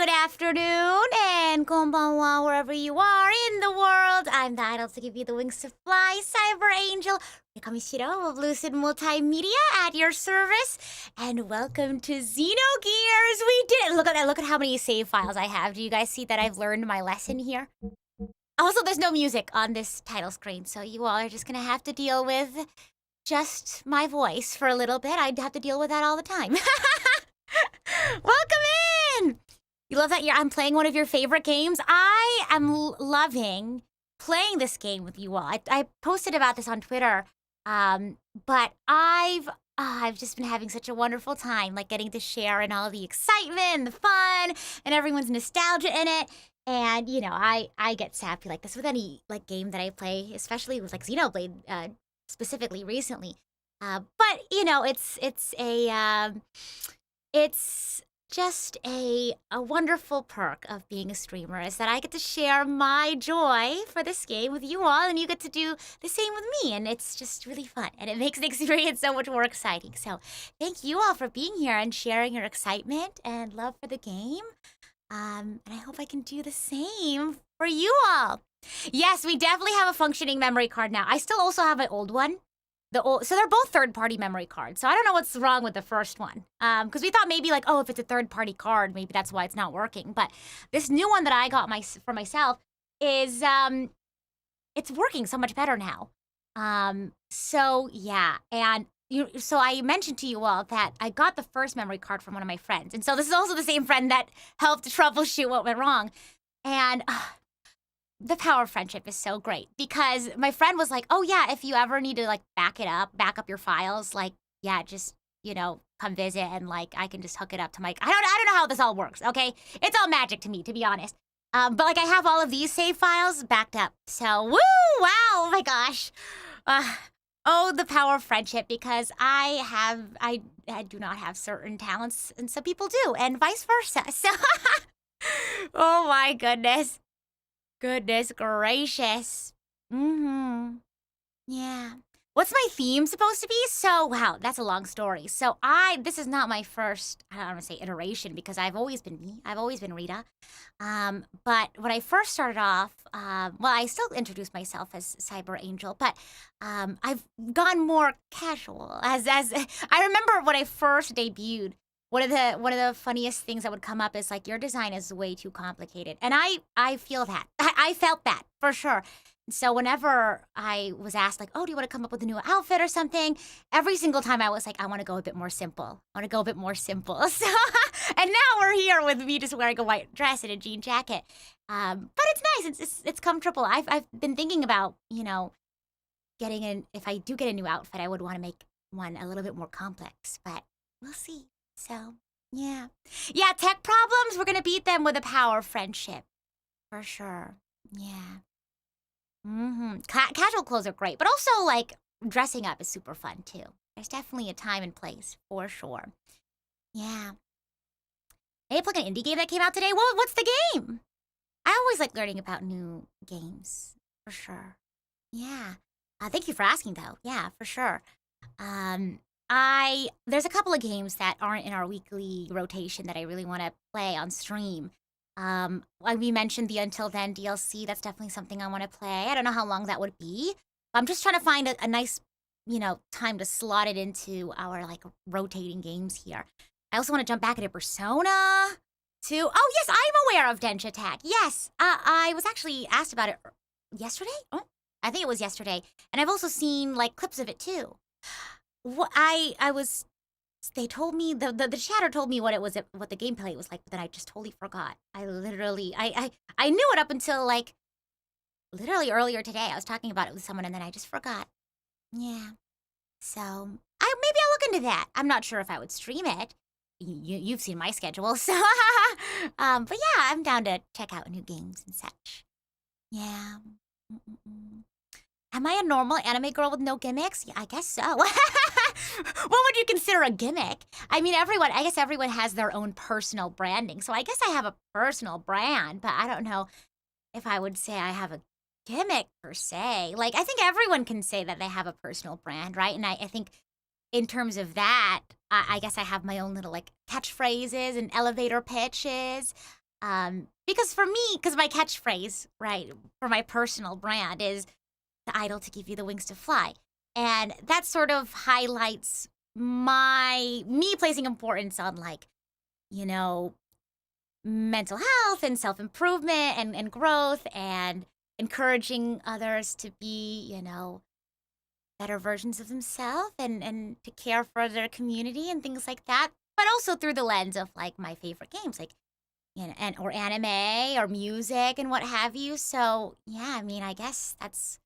Good afternoon, and konbanwa wherever you are in the world. I'm the idol to give you the wings to fly, Cyber Angel, Rita Kamishiro of Lucid Multimedia at your service. And welcome to Xenogears. We did it. Look at how many save files I have. Do you guys see that I've learned my lesson here? Also, there's no music on this title screen, so you all are just gonna have to deal with just my voice for a little bit. I'd have to deal with that all the time. Welcome in! You love that I'm playing one of your favorite games? I am loving playing this game with you all. I posted about this on Twitter, but I've just been having such a wonderful time, like getting to share in all the excitement and the fun and everyone's nostalgia in it. And, you know, I get sappy like this with any like game that I play, especially with like Xenoblade specifically recently. But, you know, it's just a wonderful perk of being a streamer is that I get to share my joy for this game with you all, and you get to do the same with me, and it's just really fun, and it makes the experience so much more exciting. So thank you all for being here and sharing your excitement and love for the game, and I hope I can do the same for you all. Yes, we definitely have a functioning memory card now. I still also have my old one. So they're both third-party memory cards. So I don't know what's wrong with the first one. Because we thought maybe like, oh, if it's a third-party card, maybe that's why it's not working. But this new one that I got for myself is, it's working so much better now. So yeah, and so I mentioned to you all that I got the first memory card from one of my friends. And so this is also the same friend that helped troubleshoot what went wrong. And the power of friendship is so great because my friend was like, oh yeah, if you ever need to like back up your files, like, yeah, just, you know, come visit and like, I can just hook it up to my, I don't know how this all works, okay? It's all magic to me, to be honest. But like I have all of these save files backed up. So, woo, wow, oh my gosh. Oh, the power of friendship because I do not have certain talents and some people do and vice versa. So, oh my goodness. Goodness gracious. Yeah. What's my theme supposed to be? So, wow, that's a long story. So this is not my first, I don't want to say iteration because I've always been me. I've always been Rita. But when I first started off, well, I still introduce myself as Cyber Angel, but I've gone more casual. As I remember when I first debuted, one of the funniest things that would come up is like your design is way too complicated, and I feel that I felt that for sure. So whenever I was asked like, oh, do you want to come up with a new outfit or something? Every single time I was like, I want to go a bit more simple. I want to go a bit more simple. So, and now we're here with me just wearing a white dress and a jean jacket. But it's nice. It's comfortable. I've been thinking about, you know, if I do get a new outfit, I would want to make one a little bit more complex, but we'll see. So, yeah. Yeah, tech problems, we're gonna beat them with the power of friendship. For sure. Yeah. Casual clothes are great, but also, like, dressing up is super fun, too. There's definitely a time and place, for sure. Yeah. Hey, play an indie game that came out today? Well, what's the game? I always like learning about new games, for sure. Yeah. Thank you for asking, though. Yeah, for sure. There's a couple of games that aren't in our weekly rotation that I really want to play on stream. Like we mentioned the Until Then DLC, that's definitely something I want to play. I don't know how long that would be. I'm just trying to find a nice, you know, time to slot it into our like rotating games here. I also want to jump back into Persona 2. Oh yes, I'm aware of Densha Attack. Yes, I was actually asked about it yesterday. Oh, I think it was yesterday, and I've also seen like clips of it too. They told me, the chatter told me what the gameplay was like, but then I just totally forgot. I literally, I knew it up until like, literally earlier today. I was talking about it with someone and then I just forgot. Yeah. So, maybe I'll look into that. I'm not sure if I would stream it. You've seen my schedule, so, but yeah, I'm down to check out new games and such. Yeah. Am I a normal anime girl with no gimmicks? Yeah, I guess so. What would you consider a gimmick? I mean, I guess everyone has their own personal branding. So I guess I have a personal brand, but I don't know if I would say I have a gimmick per se. Like, I think everyone can say that they have a personal brand, right? And I think in terms of that, I guess I have my own little like catchphrases and elevator pitches. Because for me, because my catchphrase, right, for my personal brand is the idol to give you the wings to fly. And that sort of highlights me placing importance on like, you know, mental health and self-improvement and growth and encouraging others to be, better versions of themselves and to care for their community and things like that. But also through the lens of like my favorite games, like and or anime or music and what have you. So yeah, I mean, I guess that's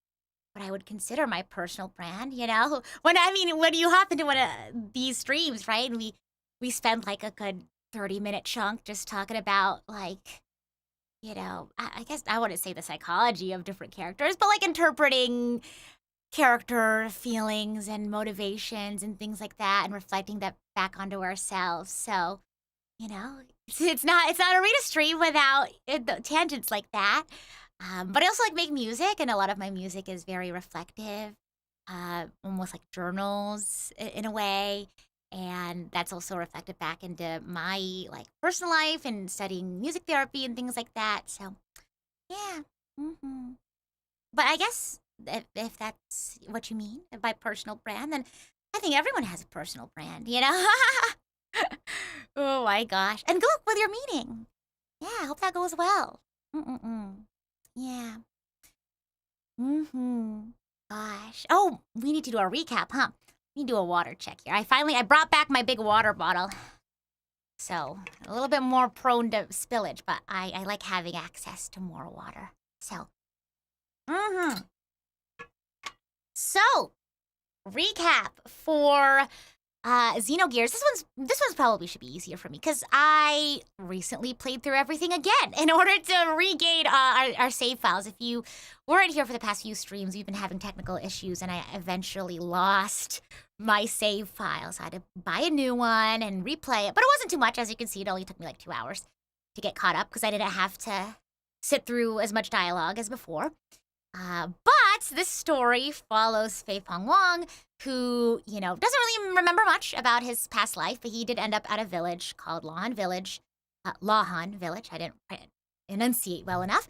what I would consider my personal brand. When you hop into one of these streams, right, and we spend like a good 30-minute chunk just talking about like I guess I wouldn't say the psychology of different characters, but like interpreting character feelings and motivations and things like that and reflecting that back onto ourselves. So, it's not a Rita stream without tangents like that. But I also like make music, and a lot of my music is very reflective, almost like journals in a way. And that's also reflected back into my like personal life and studying music therapy and things like that. So, yeah. hmm But I guess if that's what you mean by personal brand, then I think everyone has a personal brand. Oh my gosh. And good luck with your meeting. Yeah, I hope that goes well. Mm-mm-mm. Yeah. Mm-hmm. Gosh. Oh, we need to do a recap, huh? We need to do a water check here. I brought back my big water bottle. So, a little bit more prone to spillage, but I like having access to more water. So, mm-hmm. So, recap for Xenogears. This one's probably should be easier for me because I recently played through everything again in order to regain our save files. If you weren't here for the past few streams, we've been having technical issues, and I eventually lost my save files. I had to buy a new one and replay it, but it wasn't too much. As you can see, it only took me like 2 hours to get caught up because I didn't have to sit through as much dialogue as before. But this story follows Fei Peng Wang, who, doesn't really remember much about his past life, but he did end up at a village called Lahan Village. Lahan Village. I didn't enunciate well enough.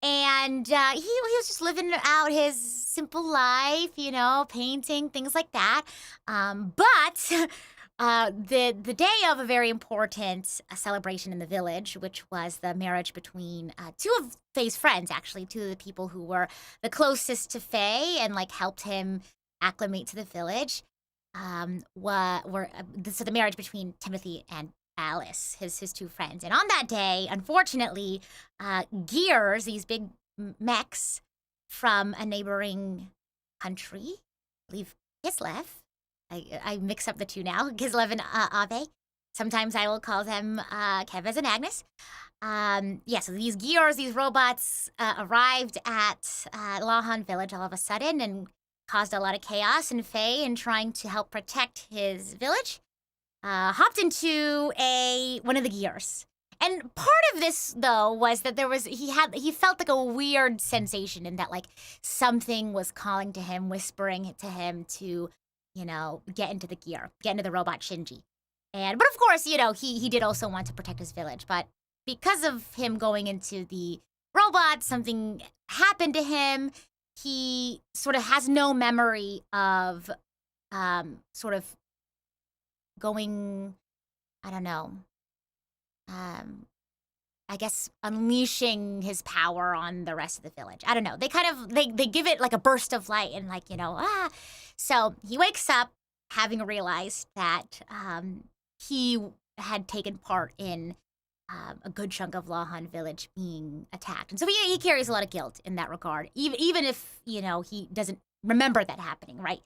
And he was just living out his simple life, painting, things like that. But the day of a very important celebration in the village, which was the marriage between two of Faye's friends, actually, two of the people who were the closest to Faye and like helped him acclimate to the village, so the marriage between Timothy and Alice, his two friends. And on that day, unfortunately, Gears, these big mechs from a neighboring country, I believe Kislev. I mix up the two now, Kislev and Ave. Sometimes I will call them Kevez and Agnes. So these Gears, these robots, arrived at Lahan Village all of a sudden and caused a lot of chaos. And Faye, in trying to help protect his village, hopped into one of the Gears. And part of this, though, was that he felt like a weird sensation in that, like, something was calling to him, whispering to him to, get into the gear, get into the robot Shinji. But of course, he did also want to protect his village. But because of him going into the robot, something happened to him. He sort of has no memory of sort of going, I don't know, I guess unleashing his power on the rest of the village. I don't know. They give it like a burst of light and like, So he wakes up having realized that he had taken part in a good chunk of Lahan Village being attacked. And so he carries a lot of guilt in that regard. Even if, he doesn't remember that happening, right?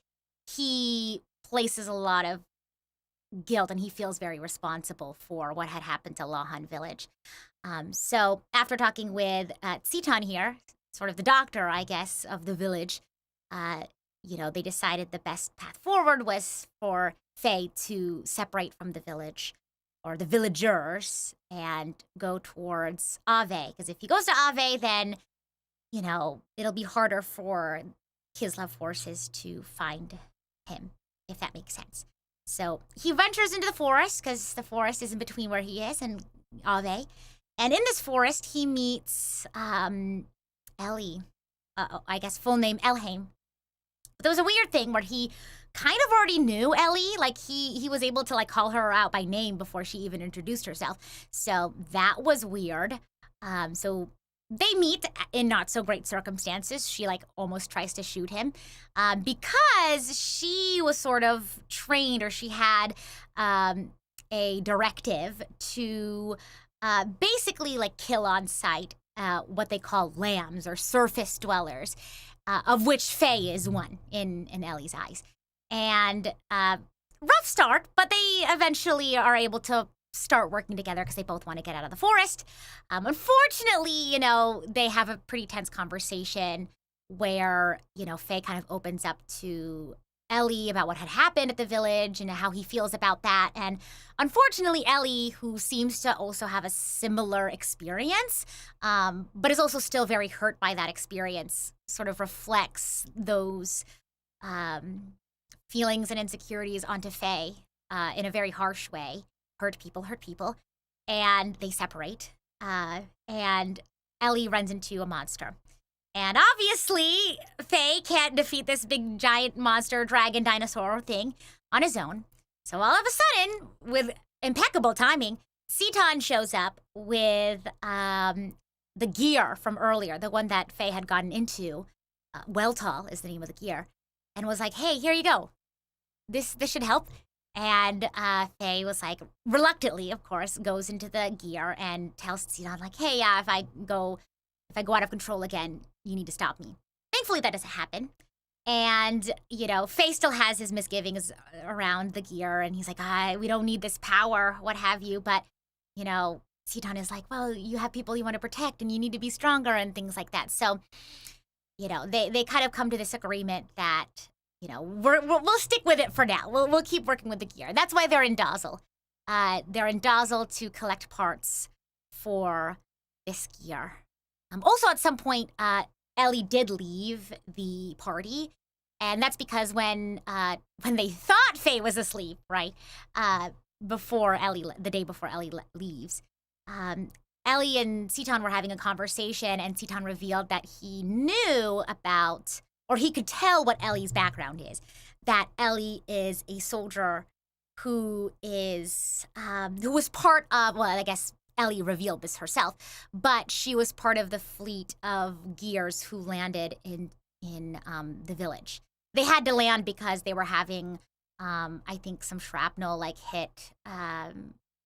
He places a lot of guilt and he feels very responsible for what had happened to Lahan Village. So after talking with Tsitan here, sort of the doctor, I guess, of the village, they decided the best path forward was for Faye to separate from the village or the villagers and go towards Ave. Because if he goes to Ave, then, it'll be harder for Kislev forces to find him, if that makes sense. So he ventures into the forest because the forest is in between where he is and Ave. And in this forest, he meets Ellie. I guess full name Elhaim. But there was a weird thing where he kind of already knew Ellie. Like he was able to like call her out by name before she even introduced herself. So that was weird. So they meet in not so great circumstances. She like almost tries to shoot him because she was sort of trained, or she had a directive to basically like kill on sight what they call lambs or surface dwellers, of which Faye is one in Ellie's eyes. And rough start, but they eventually are able to start working together because they both want to get out of the forest. Unfortunately, you know, they have a pretty tense conversation where, you know, Faye kind of opens up to Ellie about what had happened at the village and how he feels about that. And unfortunately, Ellie, who seems to also have a similar experience, but is also still very hurt by that experience, sort of reflects those feelings and insecurities onto Faye in a very harsh way. Hurt people. And they separate. And Ellie runs into a monster. And obviously, Faye can't defeat this big giant monster dragon dinosaur thing on his own. So all of a sudden, with impeccable timing, Citan shows up with the gear from earlier, the one that Faye had gotten into. Weltall is the name of the gear. And was like, hey, here you go. This should help. And Faye was like, reluctantly, of course, goes into the gear and tells Citan, like, hey, if I go out of control again, you need to stop me. Thankfully, that doesn't happen. And, you know, Faye still has his misgivings around the gear, and he's like, we don't need this power, what have you. But, you know, Citan is like, well, you have people you want to protect, and you need to be stronger, and things like that. So, you know, they kind of come to this agreement that, you know, we'll stick with it for now. We'll keep working with the gear. That's why they're in Dazil. They're in Dazil to collect parts for this gear. Also, at some point, Ellie did leave the party, and that's because when they thought Faye was asleep, right, the day before Ellie leaves, Ellie and Citan were having a conversation, and Citan revealed that he knew about, or he could tell what Ellie's background is. That Ellie is a soldier who was part of, well, I guess Ellie revealed this herself, but she was part of the fleet of gears who landed in the village. They had to land because they were having, I think, some shrapnel like hit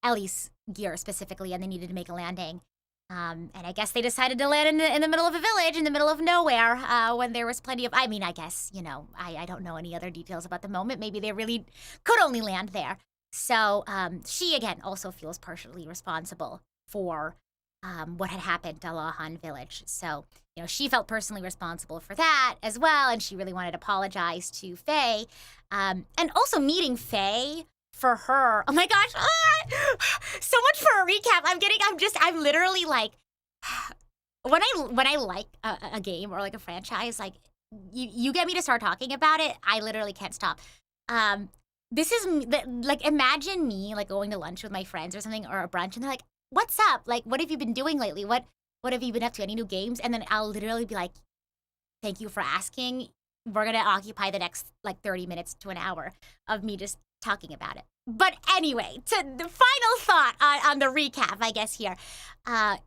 Ellie's gear specifically, and they needed to make a landing. And I guess they decided to land in the middle of a village, in the middle of nowhere, when there was plenty of, I mean, I guess, you know, I don't know any other details about the moment. Maybe they really could only land there. So she, again, also feels partially responsible for what had happened to Lahan village. So, you know, she felt personally responsible for that as well, and she really wanted to apologize to Faye. And also meeting Faye, for her, oh my gosh, so much for a recap. I'm literally like, when I like a game or like a franchise, like you get me to start talking about it, I literally can't stop. This is like, imagine me like going to lunch with my friends or something, or a brunch, and they're like, what's up? Like, what have you been doing lately? What have you been up to? Any new games? And then I'll literally be like, thank you for asking. We're gonna occupy the next like 30 minutes to an hour of me just talking about it. But anyway, to the final thought on the recap, I guess here,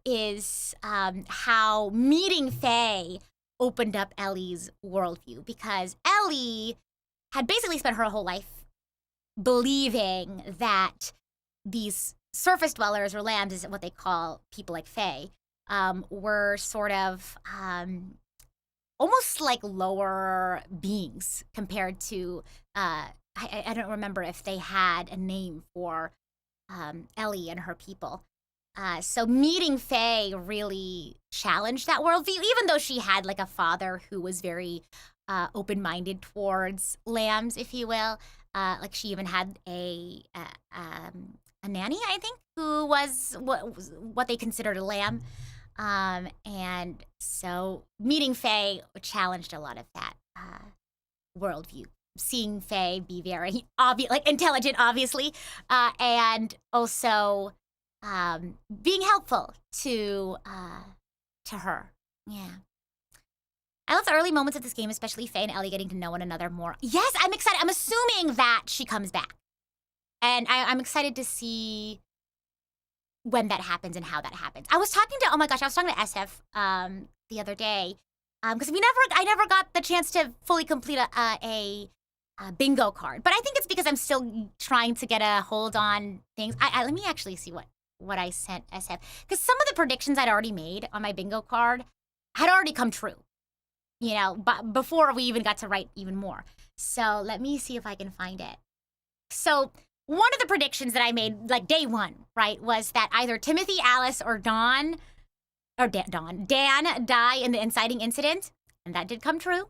is how meeting Faye opened up Ellie's worldview, because Ellie had basically spent her whole life believing that these surface dwellers, or lambs is what they call people like Faye, were sort of almost like lower beings compared to I don't remember if they had a name for Ellie and her people. So meeting Faye really challenged that worldview, even though she had like a father who was very open-minded towards lambs, if you will. Like she even had a nanny, I think, who was what they considered a lamb. And so meeting Faye challenged a lot of that worldview. Seeing Faye be very like intelligent, obviously, and also being helpful to her. Yeah. I love the early moments of this game, especially Faye and Ellie getting to know one another more. Yes, I'm excited. I'm assuming that she comes back. And I'm excited to see when that happens and how that happens. I was talking to SF the other day, because I never got the chance to fully complete a bingo card. But I think it's because I'm still trying to get a hold on things. Let me actually see what I sent SF. Because some of the predictions I'd already made on my bingo card had already come true. But before we even got to write even more. So let me see if I can find it. So one of the predictions that I made, like day one, right, was that either Timothy, Alice, or Dan die in the inciting incident. And that did come true.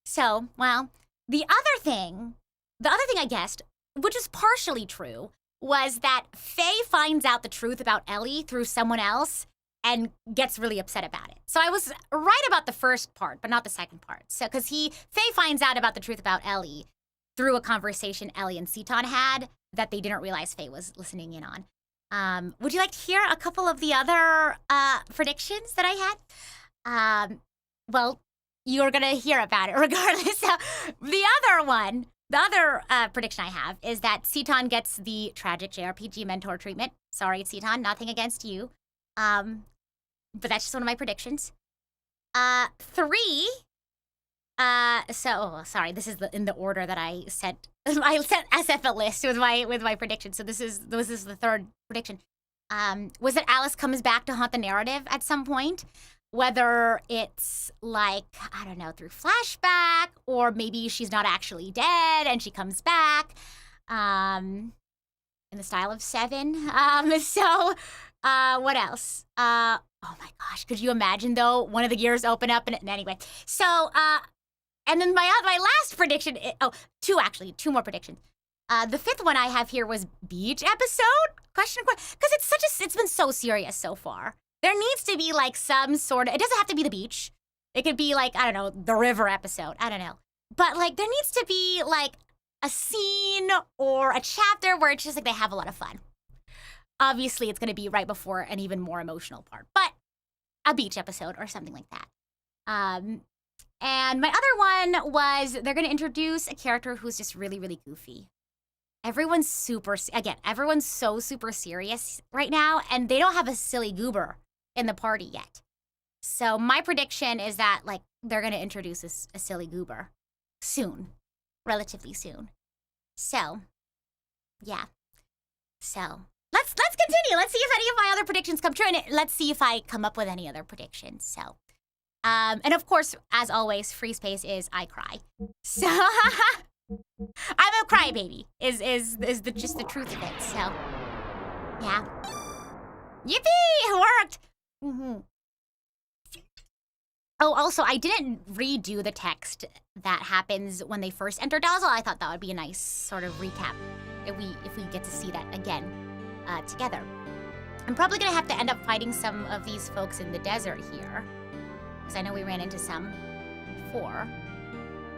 So, well, the other thing I guessed, which is partially true, was that Faye finds out the truth about Ellie through someone else and gets really upset about it. So I was right about the first part, but not the second part. So, because Faye finds out about the truth about Ellie through a conversation Ellie and Seton had that they didn't realize Faye was listening in on. Would you like to hear a couple of the other predictions that I had? Well, you're gonna hear about it regardless. So the other prediction I have is that Seton gets the tragic JRPG mentor treatment. Sorry, Seton, nothing against you. But that's just one of my predictions. 3. Sorry, this is in the order that I sent. I sent SF a list with my predictions. So this is the third prediction. Was that Alice comes back to haunt the narrative at some point, whether it's like, I don't know, through flashback, or maybe she's not actually dead and she comes back, in the style of 7. What else? Oh my gosh, could you imagine though, one of the gears open up and anyway. So, and then my last prediction, two more predictions. The 5th one I have here was beach episode? Question, because it's been so serious so far. There needs to be like some sort of, it doesn't have to be the beach. It could be like, I don't know, the river episode. I don't know. But like, there needs to be like a scene or a chapter where it's just like they have a lot of fun. Obviously, it's going to be right before an even more emotional part, but a beach episode or something like that. And my other one was they're going to introduce a character who's just really, really goofy. Everyone's so super serious right now, and they don't have a silly goober in the party yet. So my prediction is that like they're going to introduce a silly goober soon, relatively soon. So, yeah. So let's continue. Let's see if any of my other predictions come true, and let's see if I come up with any other predictions. So, and of course, as always, free space is I cry. So I'm a crybaby. Is just the truth of it. So, yeah. Yippee! It worked. Mm-hmm. Oh, also, I didn't redo the text that happens when they first enter Dazil. I thought that would be a nice sort of recap if we get to see that again together. I'm probably gonna have to end up fighting some of these folks in the desert here, because I know we ran into some before.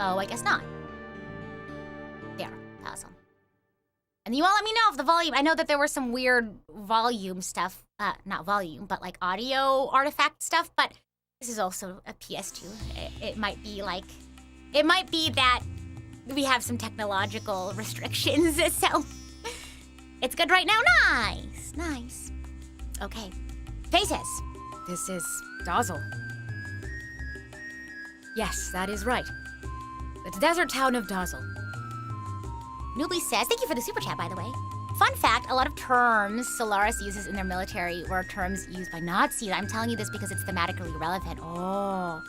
Oh, I guess not. There, awesome. And you all let me know if the volume, I know that there was some weird volume stuff, not volume, but like audio artifact stuff, but this is also a PS2. It might be that we have some technological restrictions, so it's good right now. Nice. Okay, Faces. This is Dazil. Yes, that is right. The desert town of Dazil. Newbie says, thank you for the super chat, by the way. Fun fact, a lot of terms Solaris uses in their military were terms used by Nazis. I'm telling you this because it's thematically relevant. Oh,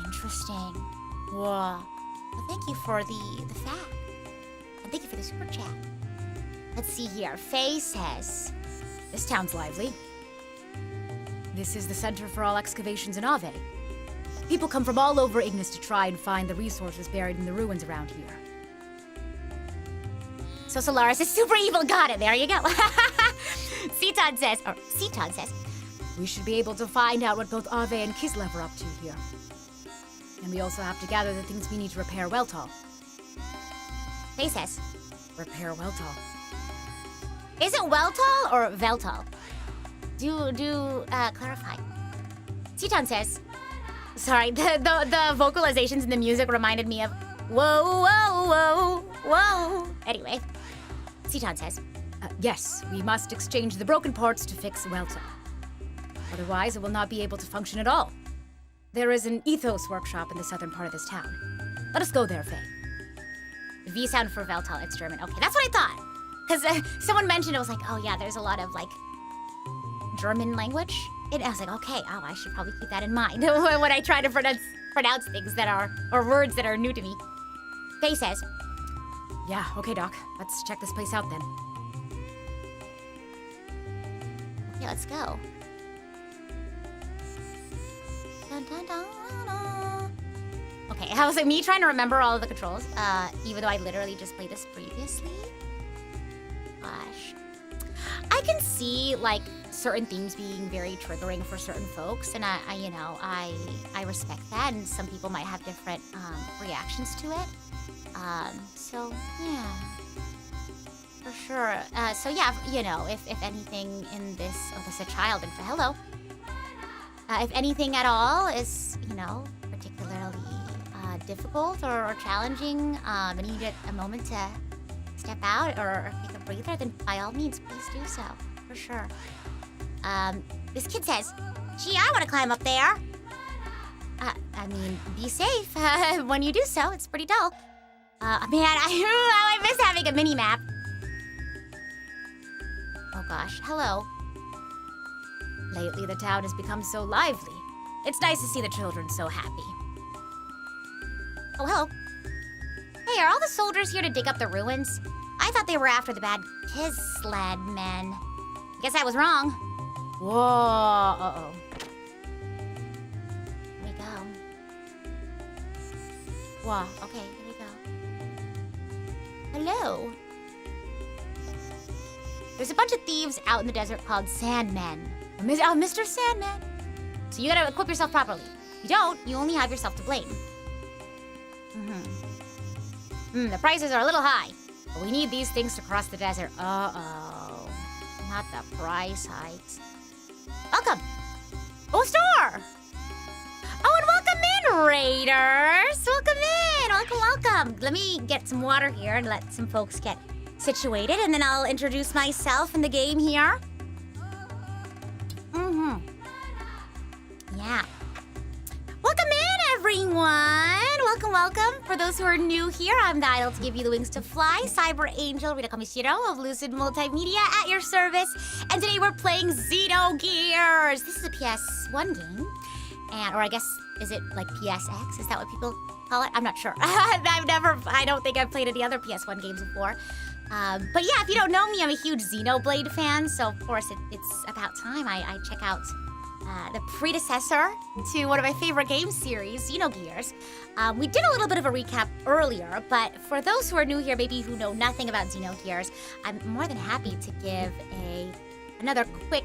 interesting. Whoa. Well, thank you for the fact. And thank you for the super chat. Let's see here. Faye says, this town's lively. This is the center for all excavations in Ave. People come from all over Ignis to try and find the resources buried in the ruins around here. So Solaris is super evil. Got it. There you go. Seton says, we should be able to find out what both Ave and Kislev are up to here. And we also have to gather the things we need to repair Weltal. Faye says, repair Weltal. Is it Weltal or Veltal? Do clarify. Titan says, sorry, the vocalizations and the music reminded me of whoa, whoa, whoa, whoa. Anyway, Titan says, Yes, we must exchange the broken parts to fix Welta. Otherwise, it will not be able to function at all. There is an ethos workshop in the southern part of this town. Let us go there, Faye. The V sound for Veltal, it's German. Okay, that's what I thought. Because someone mentioned, it was like, oh yeah, there's a lot of like German language. And I was like, okay, oh, I should probably keep that in mind when I try to pronounce things that are, or words that are new to me. Faye says, Yeah, okay, Doc. Let's check this place out then. yeah, let's go. Dun, dun, dun, dun. Okay, how was it me trying to remember all of the controls? Even though I literally just played this previously? Gosh. I can see, like, certain themes being very triggering for certain folks, and I respect that, and some people might have different reactions to it. So, yeah. For sure. So, yeah, if anything in this... Oh, this is a child, and hello. If anything at all is, particularly difficult or challenging, and you get a moment to step out or take a breather, then by all means, please do so, for sure. This kid says, gee, I want to climb up there. I mean, be safe when you do so. It's pretty dull. Man, I miss having a mini-map. Oh gosh, hello. Lately, the town has become so lively. It's nice to see the children so happy. Oh, hello. Hey, are all the soldiers here to dig up the ruins? I thought they were after the bad Sled men. Guess I was wrong. Whoa, uh-oh. Here we go. Whoa. Okay, here we go. Hello. There's a bunch of thieves out in the desert called Sandmen. Mr. Sandman. So you gotta equip yourself properly. If you don't, you only have yourself to blame. The prices are a little high, but we need these things to cross the desert. Uh-oh. Not the price hikes. Welcome! Oh, store! Oh, and welcome in, Raiders! Welcome in! Welcome. Let me get some water here and let some folks get situated, and then I'll introduce myself in the game here. Yeah. Welcome in, everyone! Welcome. For those who are new here, I'm the idol to give you the wings to fly, Cyber Angel Rita Kamishiro of Lucid Multimedia at your service. And today we're playing Xenogears. This is a PS1 game. Or I guess, is it like PSX? Is that what people call it? I'm not sure. I don't think I've played any other PS1 games before. But yeah, if you don't know me, I'm a huge Xenoblade fan, so of course it's about time I check out the predecessor to one of my favorite game series, Xenogears. We did a little bit of a recap earlier, but for those who are new here, maybe who know nothing about Xenogears, I'm more than happy to give another quick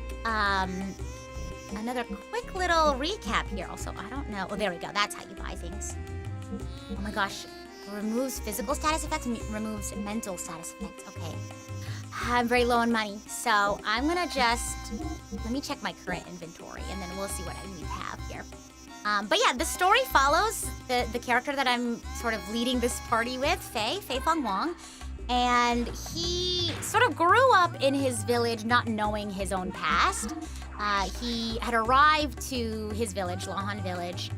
little recap here. Also, I don't know. Oh, there we go. That's how you buy things. Oh my gosh. Removes physical status effects and removes mental status effects. Okay. I'm very low on money, so I'm gonna let me check my current inventory and then we'll see what I need to have here. But yeah, the story follows the character that I'm sort of leading this party with, Faye Fong Wong. And he sort of grew up in his village not knowing his own past. He had arrived to his village, Lahan Village,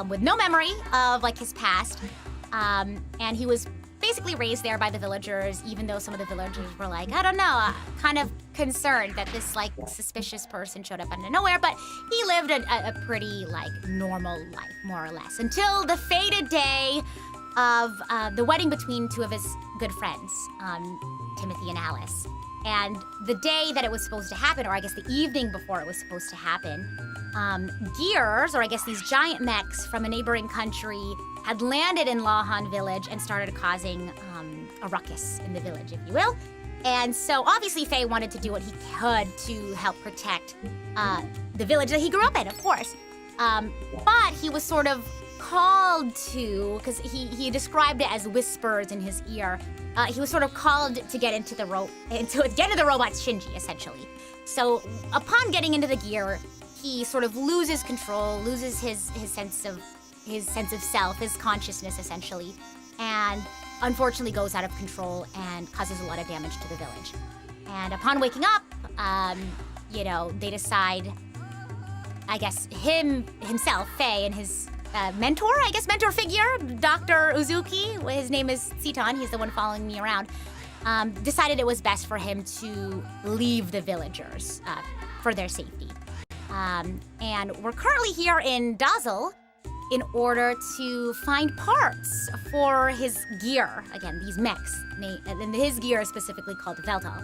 with no memory of like his past. And he was basically raised there by the villagers, even though some of the villagers were like, I don't know, kind of concerned that this like suspicious person showed up out of nowhere, but he lived a pretty like normal life, more or less, until the fated day of the wedding between two of his good friends, Timothy and Alice. And the day that it was supposed to happen, or I guess the evening before it was supposed to happen, Gears, or I guess these giant mechs from a neighboring country, had landed in Lahan Village and started causing a ruckus in the village, if you will. And so obviously Faye wanted to do what he could to help protect the village that he grew up in, of course. But he was sort of called to, because he described it as whispers in his ear. He was sort of called to get into the robot Shinji, essentially. So upon getting into the gear, he sort of loses control, loses his sense of self, his consciousness, essentially, and unfortunately goes out of control and causes a lot of damage to the village. And upon waking up, they decide, I guess, himself, Faye, and his mentor figure, Dr. Uzuki, his name is Siton, he's the one following me around, decided it was best for him to leave the villagers for their safety. And we're currently here in Dazil in order to find parts for his gear. Again, these mechs. And his gear is specifically called Veltal.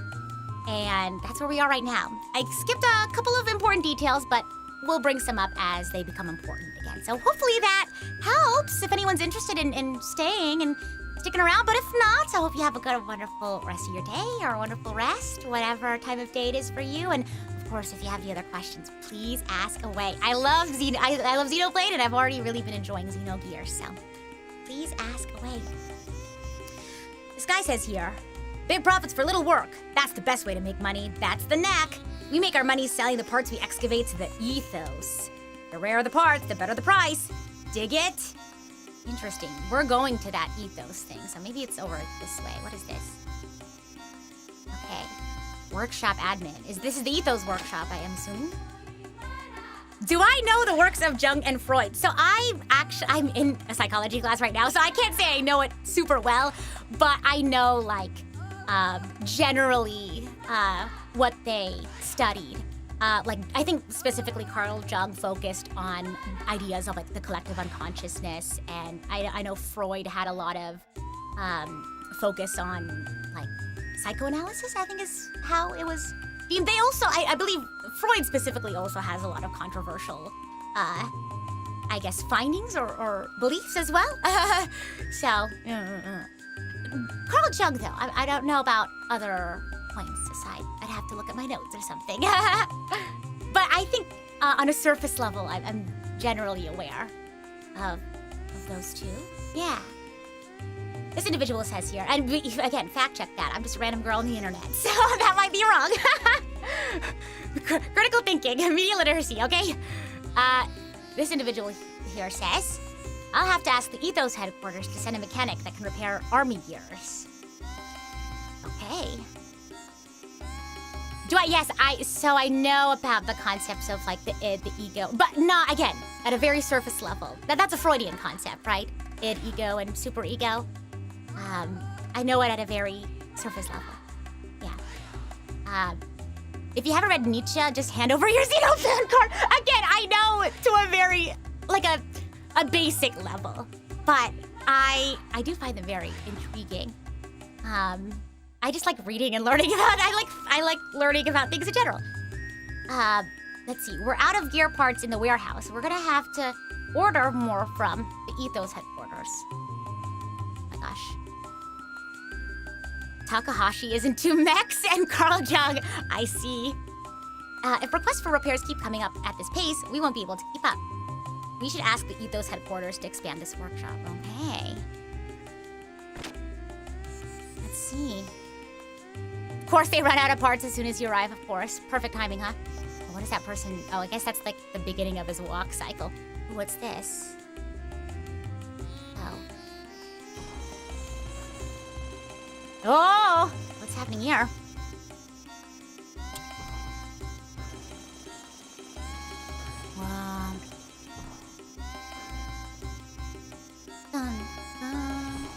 And that's where we are right now. I skipped a couple of important details, but we'll bring some up as they become important again. So hopefully that helps if anyone's interested in staying and sticking around. But if not, I hope you have a good, wonderful rest of your day or a wonderful rest, whatever time of day it is for you. And of course, if you have any other questions, please ask away. I love Xenoblade, and I've already really been enjoying Xenogears, so please ask away. This guy says here, big profits for little work. That's the best way to make money. That's the knack. We make our money selling the parts we excavate to the ethos. The rarer the parts, the better the price. Dig it? Interesting. We're going to that ethos thing, so maybe it's over this way. What is this? Okay. Workshop admin. This is the ethos workshop, I am assuming. Do I know the works of Jung and Freud? So I'm in a psychology class right now, so I can't say I know it super well, but I know, generally what they studied. I think specifically Carl Jung focused on ideas of, the collective unconsciousness, and I know Freud had a lot of focus on, psychoanalysis, I think is how it was. They also, I believe Freud specifically also has a lot of controversial, findings or beliefs as well. So, Carl Jung, though, I don't know about other points aside. I'd have to look at my notes or something. But I think on a surface level, I'm generally aware of those two. Yeah. This individual says here, and again, fact check that. I'm just a random girl on the internet, so that might be wrong. Critical thinking, media literacy, okay? This individual here says, I'll have to ask the Ethos headquarters to send a mechanic that can repair army gears. Okay. So I know about the concepts of the id, the ego, but not, again, at a very surface level. That's a Freudian concept, right? Id, ego, and superego. I know it at a very surface level. Yeah. If you haven't read Nietzsche, just hand over your Xeno fan card. Again, I know to a very, a basic level, but I do find them very intriguing. I just like reading and learning about. I like learning about things in general. Let's see. We're out of gear parts in the warehouse. We're gonna have to order more from the Ethos headquarters. Oh my gosh. Takahashi is into mechs and Carl Jung. I see. If requests for repairs keep coming up at this pace, we won't be able to keep up. We should ask the Ethos headquarters to expand this workshop. Okay. Let's see. Of course, they run out of parts as soon as you arrive, of course. Perfect timing, huh? Well, what is that person? Oh, I guess that's the beginning of his walk cycle. What's this? Oh. Oh! What's happening here? Wow. Dun, dun.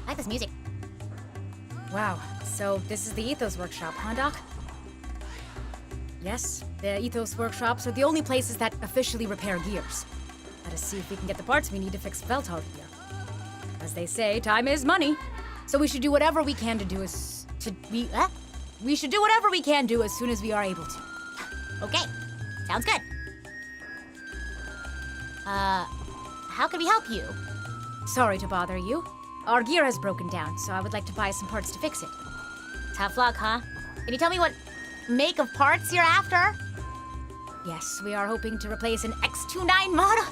I like this music. Wow, so this is the Ethos Workshop, huh, Doc? Yes, the Ethos Workshops are the only places that officially repair gears. Let us see if we can get the parts we need to fix Veltal gear. As they say, time is money. So we should do whatever we can we should do whatever we can do as soon as we are able to. Okay, sounds good. How can we help you? Sorry to bother you. Our gear has broken down, so I would like to buy some parts to fix it. Tough luck, huh? Can you tell me what make of parts you're after? Yes, we are hoping to replace an X29 model.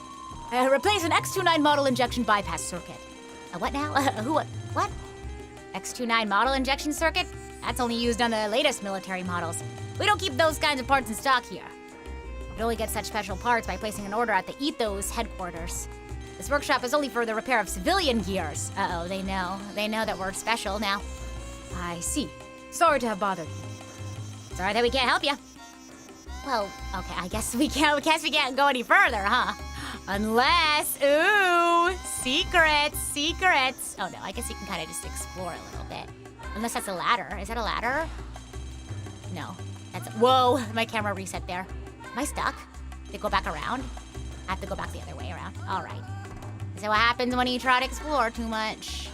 Replace an X29 model injection bypass circuit. What now? What? X29 model injection circuit? That's only used on the latest military models. We don't keep those kinds of parts in stock here. We can only get such special parts by placing an order at the Ethos headquarters. This workshop is only for the repair of civilian gears. Uh-oh, they know. They know that we're special now. I see. Sorry to have bothered you. Sorry that we can't help you. Well, okay, I guess we can't go any further, huh? Unless, secrets. Oh no, I guess you can kind of just explore a little bit. Unless that's a ladder. Is that a ladder? No, whoa, my camera reset there. Am I stuck? Did it go back around? I have to go back the other way around. All right. Is that what happens when you try to explore too much?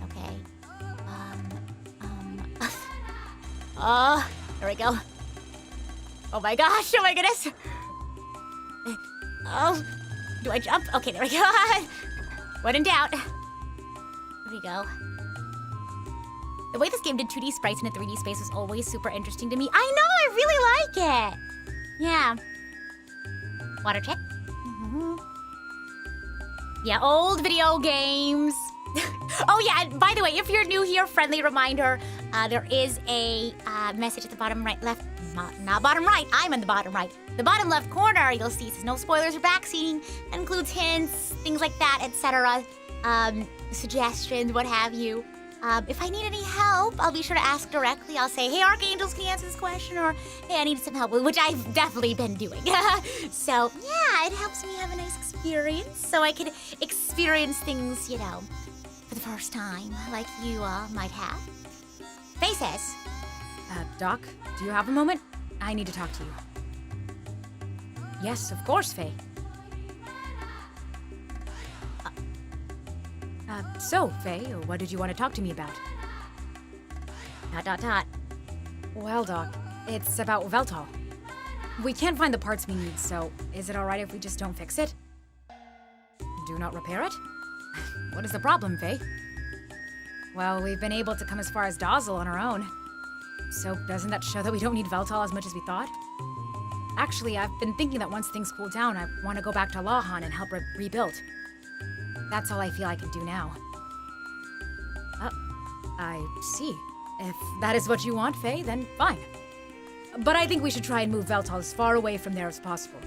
Okay. Oh, there we go. Oh my gosh, oh my goodness. Oh, do I jump? Okay, there we go. When in doubt. There we go. The way this game did 2D sprites in a 3D space was always super interesting to me. I know, I really like it. Yeah. Water check. Mm-hmm. Yeah, old video games. Oh yeah, and by the way, if you're new here, friendly reminder, there is a message at the bottom right, left, not bottom right, I'm in the bottom right. The bottom left corner, you'll see it says no spoilers or backseating. That includes hints, things like that, etc. Suggestions, what have you. If I need any help, I'll be sure to ask directly. I'll say, hey, Archangels, can you answer this question? Or, hey, I need some help, which I've definitely been doing. So, yeah, it helps me have a nice experience so I can experience things, you know, for the first time, like you might have. Faces. Doc, do you have a moment? I need to talk to you. Yes, of course, Faye. So, Faye, what did you want to talk to me about? ... Well, Doc, it's about Veltal. We can't find the parts we need, so is it alright if we just don't fix it? Do not repair it? What is the problem, Faye? Well, we've been able to come as far as Dazil on our own. So doesn't that show that we don't need Veltal as much as we thought? Actually, I've been thinking that once things cool down, I want to go back to Lahan and help rebuild. That's all I feel I can do now. I see. If that is what you want, Faye, then fine. But I think we should try and move Veltal as far away from there as possible.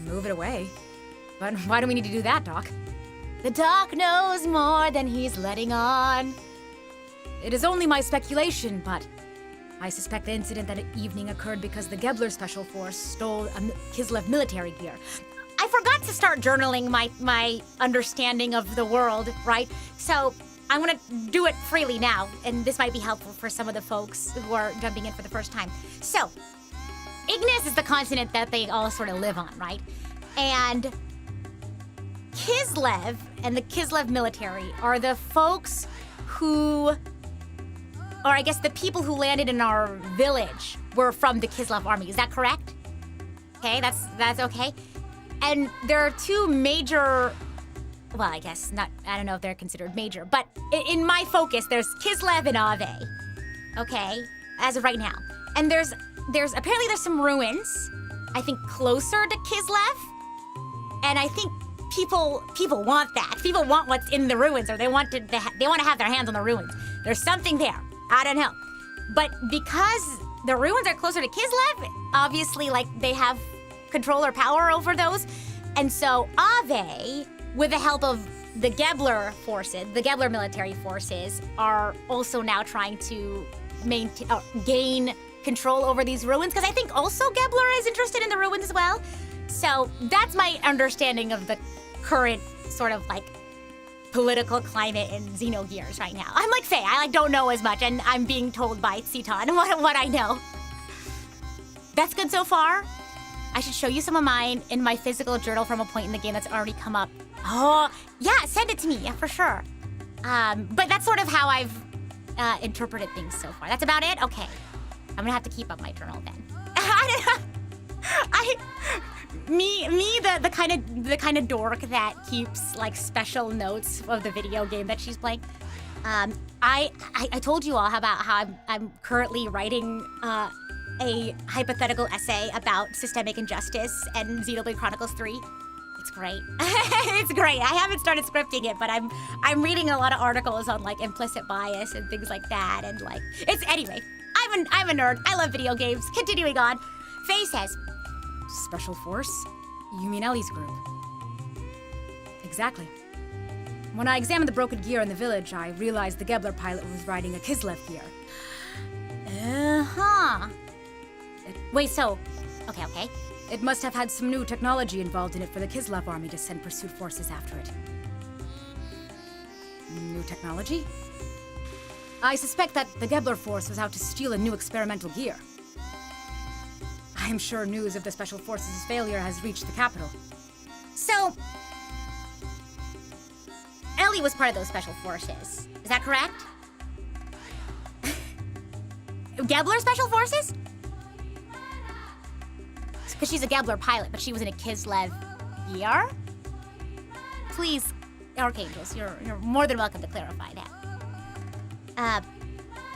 Move it away? But why do we need to do that, Doc? The Doc knows more than he's letting on. It is only my speculation, but I suspect the incident that evening occurred because the Gebler Special Force stole Kislev military gear. I forgot to start journaling my understanding of the world, right? So I want to do it freely now, and this might be helpful for some of the folks who are jumping in for the first time. So, Ignis is the continent that they all sort of live on, right? And Kislev and the Kislev military are the folks who, or I guess the people who landed in our village were from the Kislev army. Is that correct? Okay, that's okay. And there are two major, well, I guess not, I don't know if they're considered major, but in my focus, there's Kislev and Ave, okay, as of right now. And there's apparently there's some ruins, I think closer to Kislev, and I think people want that. People want what's in the ruins, or they want to have their hands on the ruins. There's something there, I don't know. But because the ruins are closer to Kislev, obviously, like, they have control or power over those. And so Ave, with the help of the Gebler forces, the Gebler military forces, are also now trying to gain control over these ruins, because I think also Gebler is interested in the ruins as well. So that's my understanding of the current sort of like political climate in Xenogears right now. I'm like Faye, I don't know as much, and I'm being told by Citan what I know. That's good so far. I should show you some of mine in my physical journal from a point in the game that's already come up. Oh, yeah, send it to me, yeah, for sure. But that's sort of how I've interpreted things so far. That's about it? Okay. I'm gonna have to keep up my journal then. The kind of dork that keeps like special notes of the video game that she's playing. I told you all about how I'm currently writing a hypothetical essay about systemic injustice and Xenoblade Chronicles 3. It's great. It's great. I haven't started scripting it, but I'm reading a lot of articles on like implicit bias and things like that, and like anyway. I'm a nerd. I love video games. Continuing on, Faye says, Special Force? You mean Ellie's group? Exactly. When I examined the broken gear in the village, I realized the Gebler pilot was riding a Kislev gear. uh-huh. Wait, so, okay. It must have had some new technology involved in it for the Kislev army to send pursuit forces after it. New technology? I suspect that the Gebler force was out to steal a new experimental gear. I am sure news of the Special Forces' failure has reached the capital. So, Ellie was part of those special forces. Is that correct? Gebler special forces? Because she's a Gebler pilot, but she was in a Kislev gear? Please, Archangels, you're more than welcome to clarify that.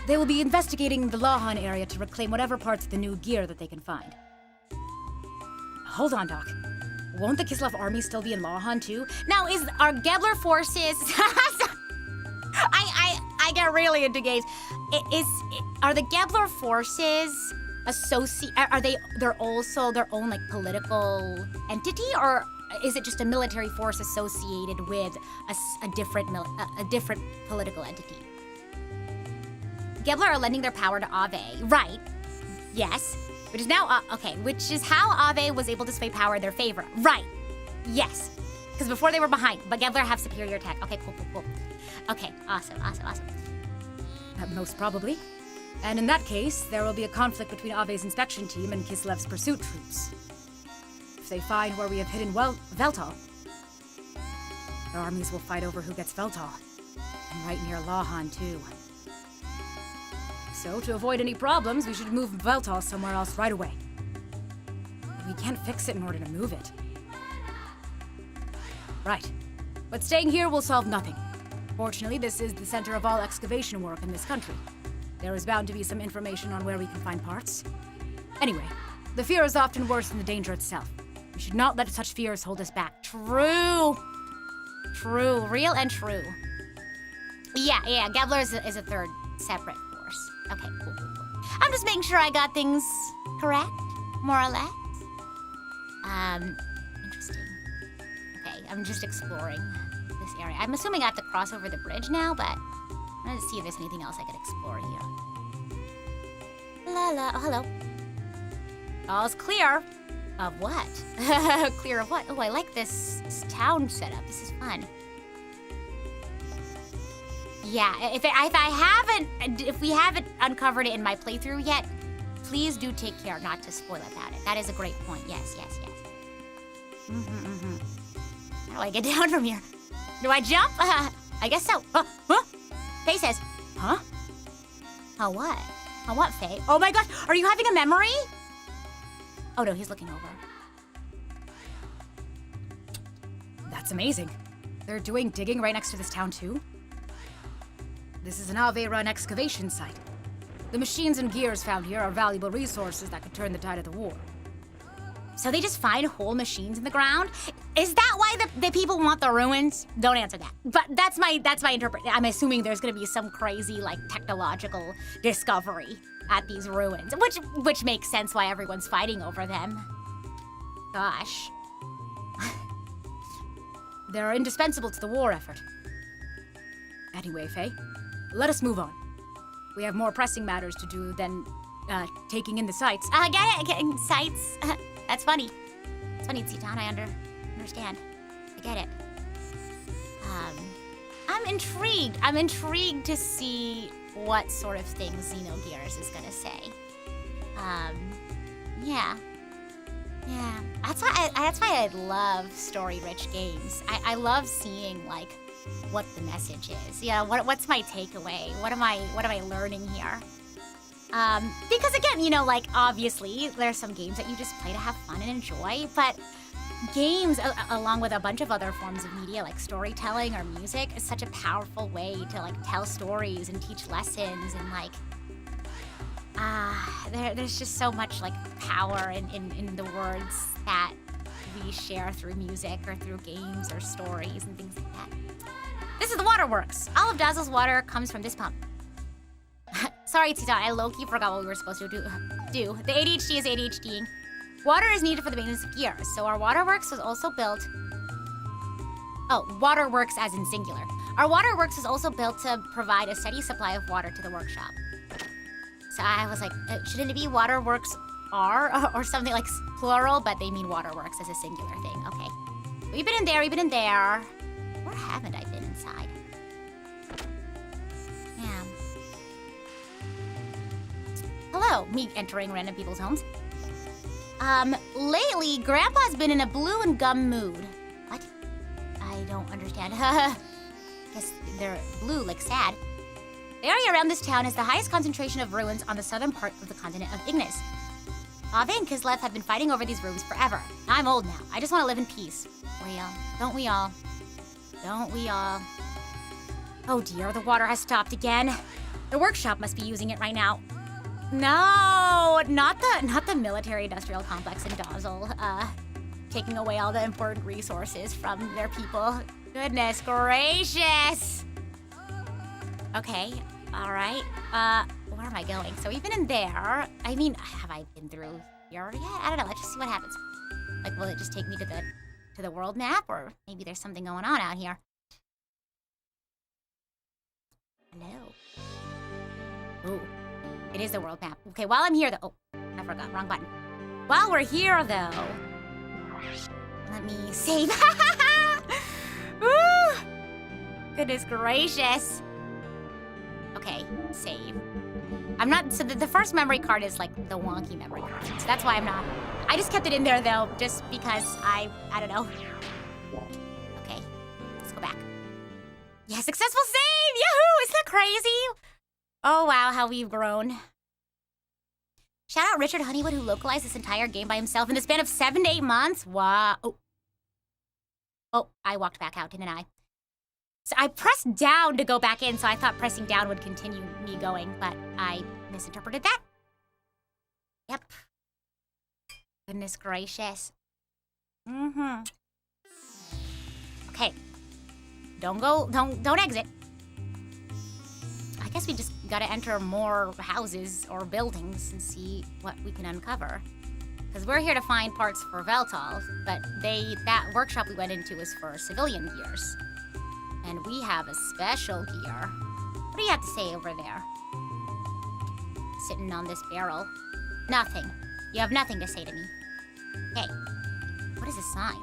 They will be investigating the Lahan area to reclaim whatever parts of the new gear that they can find. Hold on, Doc. Won't the Kislev army still be in Lahan too? Now, are Gebler forces... I get really into games. Are the Gebler forces they're also their own like political entity, or is it just a military force associated with a different political entity? Gebler are lending their power to Ave, right? Yes, which is now which is how Ave was able to sway power in their favor, right? Yes, because before they were behind, but Gebler have superior tech. Okay, cool. Okay, awesome. Most probably. And in that case, there will be a conflict between Ave's inspection team and Kislev's pursuit troops. If they find where we have hidden Veltal, their armies will fight over who gets Veltal. And right near Lahan, too. So, to avoid any problems, we should move Veltal somewhere else right away. But we can't fix it in order to move it. Right. But staying here will solve nothing. Fortunately, this is the center of all excavation work in this country. There is bound to be some information on where we can find parts. Anyway, the fear is often worse than the danger itself. We should not let such fears hold us back. True, real and true. Yeah, Gebler is a third separate force. Okay, cool. I'm just making sure I got things correct, more or less. Interesting. Okay, I'm just exploring this area. I'm assuming I have to cross over the bridge now, but I'm gonna see if there's anything else I could explore here. Oh, hello. All's clear. Of what? Clear of what? Oh, I like this town setup. This is fun. Yeah, if we haven't uncovered it in my playthrough yet, please do take care not to spoil about it. That is a great point. Yes. How do I get down from here? Do I jump? I guess so. Faye says, huh? Oh, what? Oh, what, Faye? Oh my gosh, are you having a memory? Oh no, he's looking over. That's amazing. They're doing digging right next to this town too? This is an Ave-run excavation site. The machines and gears found here are valuable resources that could turn the tide of the war. So they just find whole machines in the ground? Is that why the people want the ruins? Don't answer that. But that's my interpretation. I'm assuming there's gonna be some crazy like technological discovery at these ruins, which makes sense why everyone's fighting over them. Gosh. They're indispensable to the war effort. Anyway, Faye, let us move on. We have more pressing matters to do than taking in the sights. I get it. Getting sights. That's funny. It's funny, Tsitan. I understand. I get it. I'm intrigued. I'm intrigued to see what sort of things Xenogears is gonna say. Yeah. That's why I love story-rich games. I love seeing like what the message is. You know, what's my takeaway? What am I learning here? Because again, you know, like obviously there's some games that you just play to have fun and enjoy, but games, along with a bunch of other forms of media like storytelling or music, is such a powerful way to like tell stories and teach lessons and like, there's just so much like power in the words that we share through music or through games or stories and things like that. This is the waterworks. All of Dazil's water comes from this pump. Sorry, Tita, I low-key forgot what we were supposed to do. The ADHD is ADHDing. Water is needed for the maintenance of gears, so our waterworks was also built... Oh, waterworks as in singular. Our waterworks was also built to provide a steady supply of water to the workshop. So I was like, shouldn't it be waterworks are or something like plural, but they mean waterworks as a singular thing. Okay. We've been in there. Where haven't I been inside? Yeah. Hello, me entering random people's homes. Lately, Grandpa's been in a blue and gum mood. What? I don't understand. Guess they're blue, like sad. The area around this town has the highest concentration of ruins on the southern part of the continent of Ignis. Ave and Kislev have been fighting over these ruins forever. I'm old now. I just want to live in peace. Don't we all? Oh dear, the water has stopped again. The workshop must be using it right now. No, not the military-industrial complex in Dazil. Taking away all the important resources from their people. Goodness gracious. Okay, all right. Where am I going? So we've been in there. I mean, have I been through here yet? I don't know. Let's just see what happens. Like, will it just take me to the world map, or maybe there's something going on out here? Hello. Ooh, it is the world map. Okay, while I'm here, though. Oh, I forgot. Wrong button. While we're here, though, let me save. Woo! Goodness gracious. Okay, save. I'm not, so the first memory card is like the wonky memory card. So that's why I'm not. I just kept it in there though, just because I don't know. Okay, let's go back. Yeah, successful save! Yahoo! Isn't that crazy? Oh wow, how we've grown. Shout out Richard Honeywood, who localized this entire game by himself in the span of 7 to 8 months. Wow. Oh, I walked back out, didn't I? So I pressed down to go back in, so I thought pressing down would continue me going, but I misinterpreted that. Yep. Goodness gracious. Mm-hmm. Okay. Don't exit. I guess we just gotta enter more houses or buildings and see what we can uncover. Because we're here to find parts for Veltal, but that workshop we went into was for civilian gears. And we have a special gear. What do you have to say over there? Sitting on this barrel. Nothing. You have nothing to say to me. Hey, what is this sign?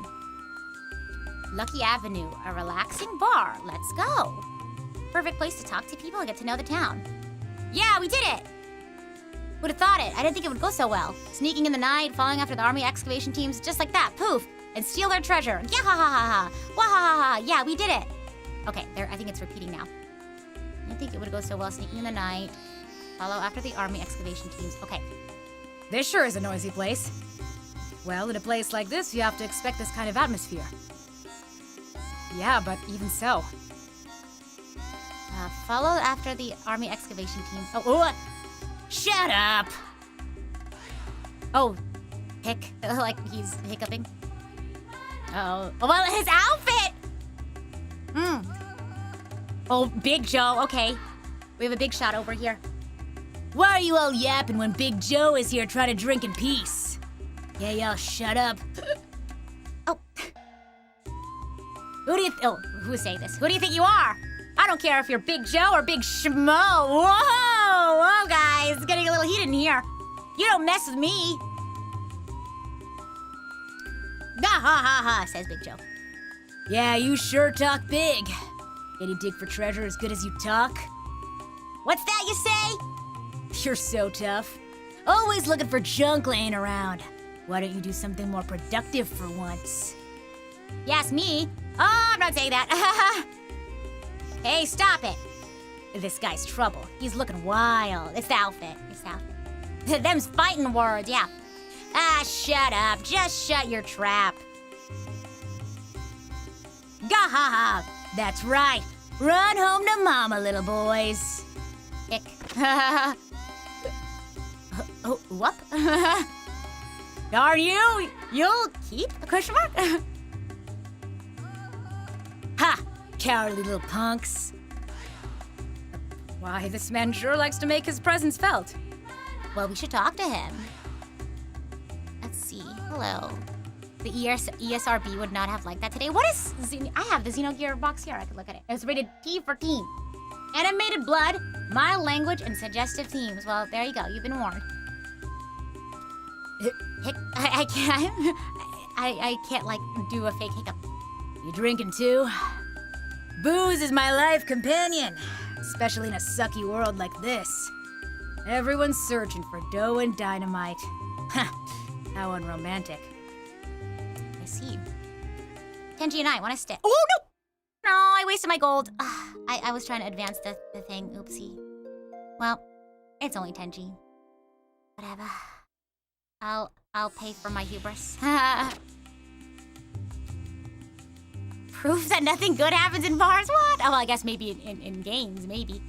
Lucky Avenue, a relaxing bar. Let's go. Perfect place to talk to people and get to know the town. Yeah, we did it! Would have thought it. I didn't think it would go so well. Sneaking in the night, following after the army excavation teams, just like that, poof, and steal their treasure. Yeah, ha ha ha ha. Wah ha ha ha. Yeah, we did it. Okay, there. I think it's repeating now. I didn't think it would go so well. Sneaking in the night, follow after the army excavation teams. Okay. This sure is a noisy place. Well, in a place like this, you have to expect this kind of atmosphere. Yeah, but even so. Follow after the army excavation teams. Oh, shut up! Oh, hick. Like he's hiccuping. Oh, well, his outfit! Oh, Big Joe, okay. We have a big shot over here. Why are you all yapping when Big Joe is here trying to drink in peace? Yeah, y'all shut up. Oh. Who's saying this? Who do you think you are? I don't care if you're Big Joe or Big Schmo. Whoa, guys, it's getting a little heated in here. You don't mess with me. Ha ha ha, says Big Joe. Yeah, you sure talk big. Can you dig for treasure as good as you talk? What's that you say? You're so tough. Always looking for junk laying around. Why don't you do something more productive for once? Yes, me? Oh, I'm not saying that. Hey, stop it. This guy's trouble. He's looking wild. It's the outfit. Them's fighting words, yeah. Ah, shut up. Just shut your trap. Gahaha. That's right. Run home to mama, little boys. Hick. Oh, whoop. Darn you! You'll keep a question mark? Ha! Cowardly little punks. Why, this man sure likes to make his presence felt. Well, we should talk to him. Let's see. Hello. The ESRB would not have liked that today. What is... I have the Xenogear box here. I could look at it. It's rated T for teen. Animated blood, mild language, and suggestive themes. Well, there you go. You've been warned. I can't... I can't, like, do a fake hiccup. You drinking too? Booze is my life companion, especially in a sucky world like this. Everyone's searching for dough and dynamite. How unromantic. I see. Tenji and I want to stay. Oh, no! No, I wasted my gold. I was trying to advance the thing. Oopsie. Well, it's only Tenji. Whatever. I'll pay for my hubris. Proof that nothing good happens in bars? What? Oh, well, I guess maybe in games, maybe.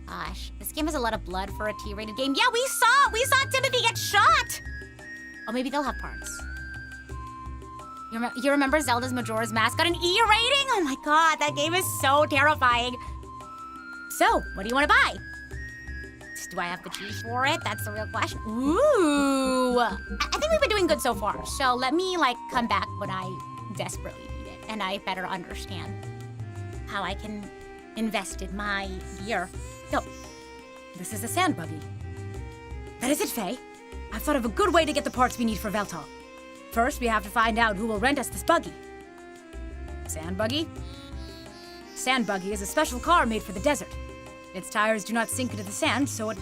Gosh, this game has a lot of blood for a T-rated game. Yeah, we saw Timothy get shot! Oh, maybe they'll have parts. You remember Zelda's Majora's Mask got an E rating? Oh my god, that game is so terrifying. So, what do you want to buy? Do I have the juice for it? That's the real question. Ooh! I think we've been doing good so far. So let me, like, come back when I desperately need it. And I better understand how I can invest in my gear. So, this is a sand buggy. That is it, Faye. I've thought of a good way to get the parts we need for Veltal. First, we have to find out who will rent us this buggy. Sand buggy? Sand buggy is a special car made for the desert. Its tires do not sink into the sand, so it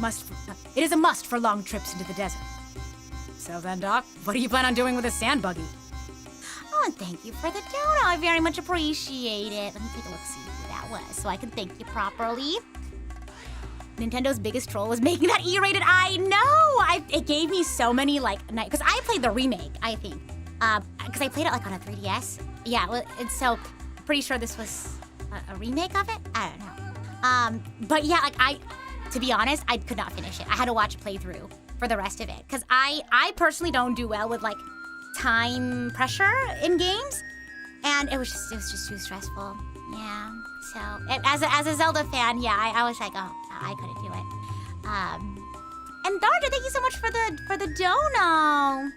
is a must for long trips into the desert. So then, Doc, what do you plan on doing with a sand buggy? Oh, and thank you for the dono. I very much appreciate it. Let me take a look, see who that was, so I can thank you properly. Nintendo's biggest troll was making that E-rated. I know! It gave me so many, like, because I played the remake, I think. Because I played it, like, on a 3DS. Yeah, well, and so, pretty sure this was a remake of it? I don't know. But yeah, like, to be honest, I could not finish it. I had to watch a playthrough for the rest of it. Because I personally don't do well with, like, time pressure in games. And it was just too stressful. Yeah. So, as a Zelda fan, yeah, I was like, oh, I couldn't do it. And Darja, thank you so much for the dono.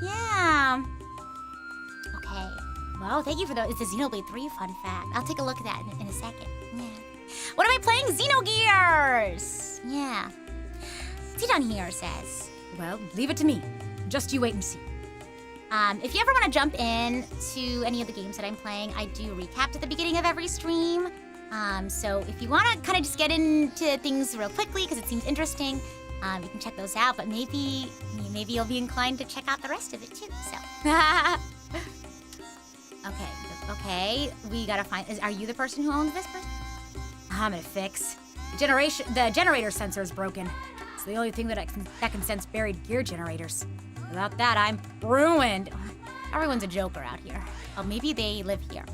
Yeah. Okay. Well, thank you for it's a Xenoblade 3 fun fact. I'll take a look at that in a second. Yeah. What am I playing? Xenogears. Yeah. See down here says. Well, leave it to me. Just you wait and see. If you ever want to jump in to any of the games that I'm playing, I do recap at the beginning of every stream. So if you want to kind of just get into things real quickly because it seems interesting, you can check those out. But maybe you'll be inclined to check out the rest of it too. So, okay, we gotta find. Are you the person who owns this person? I'm in a fix. The generator sensor is broken. It's the only thing that can sense buried gear generators. Without that, I'm ruined. Everyone's a joker out here. Oh, maybe they live here.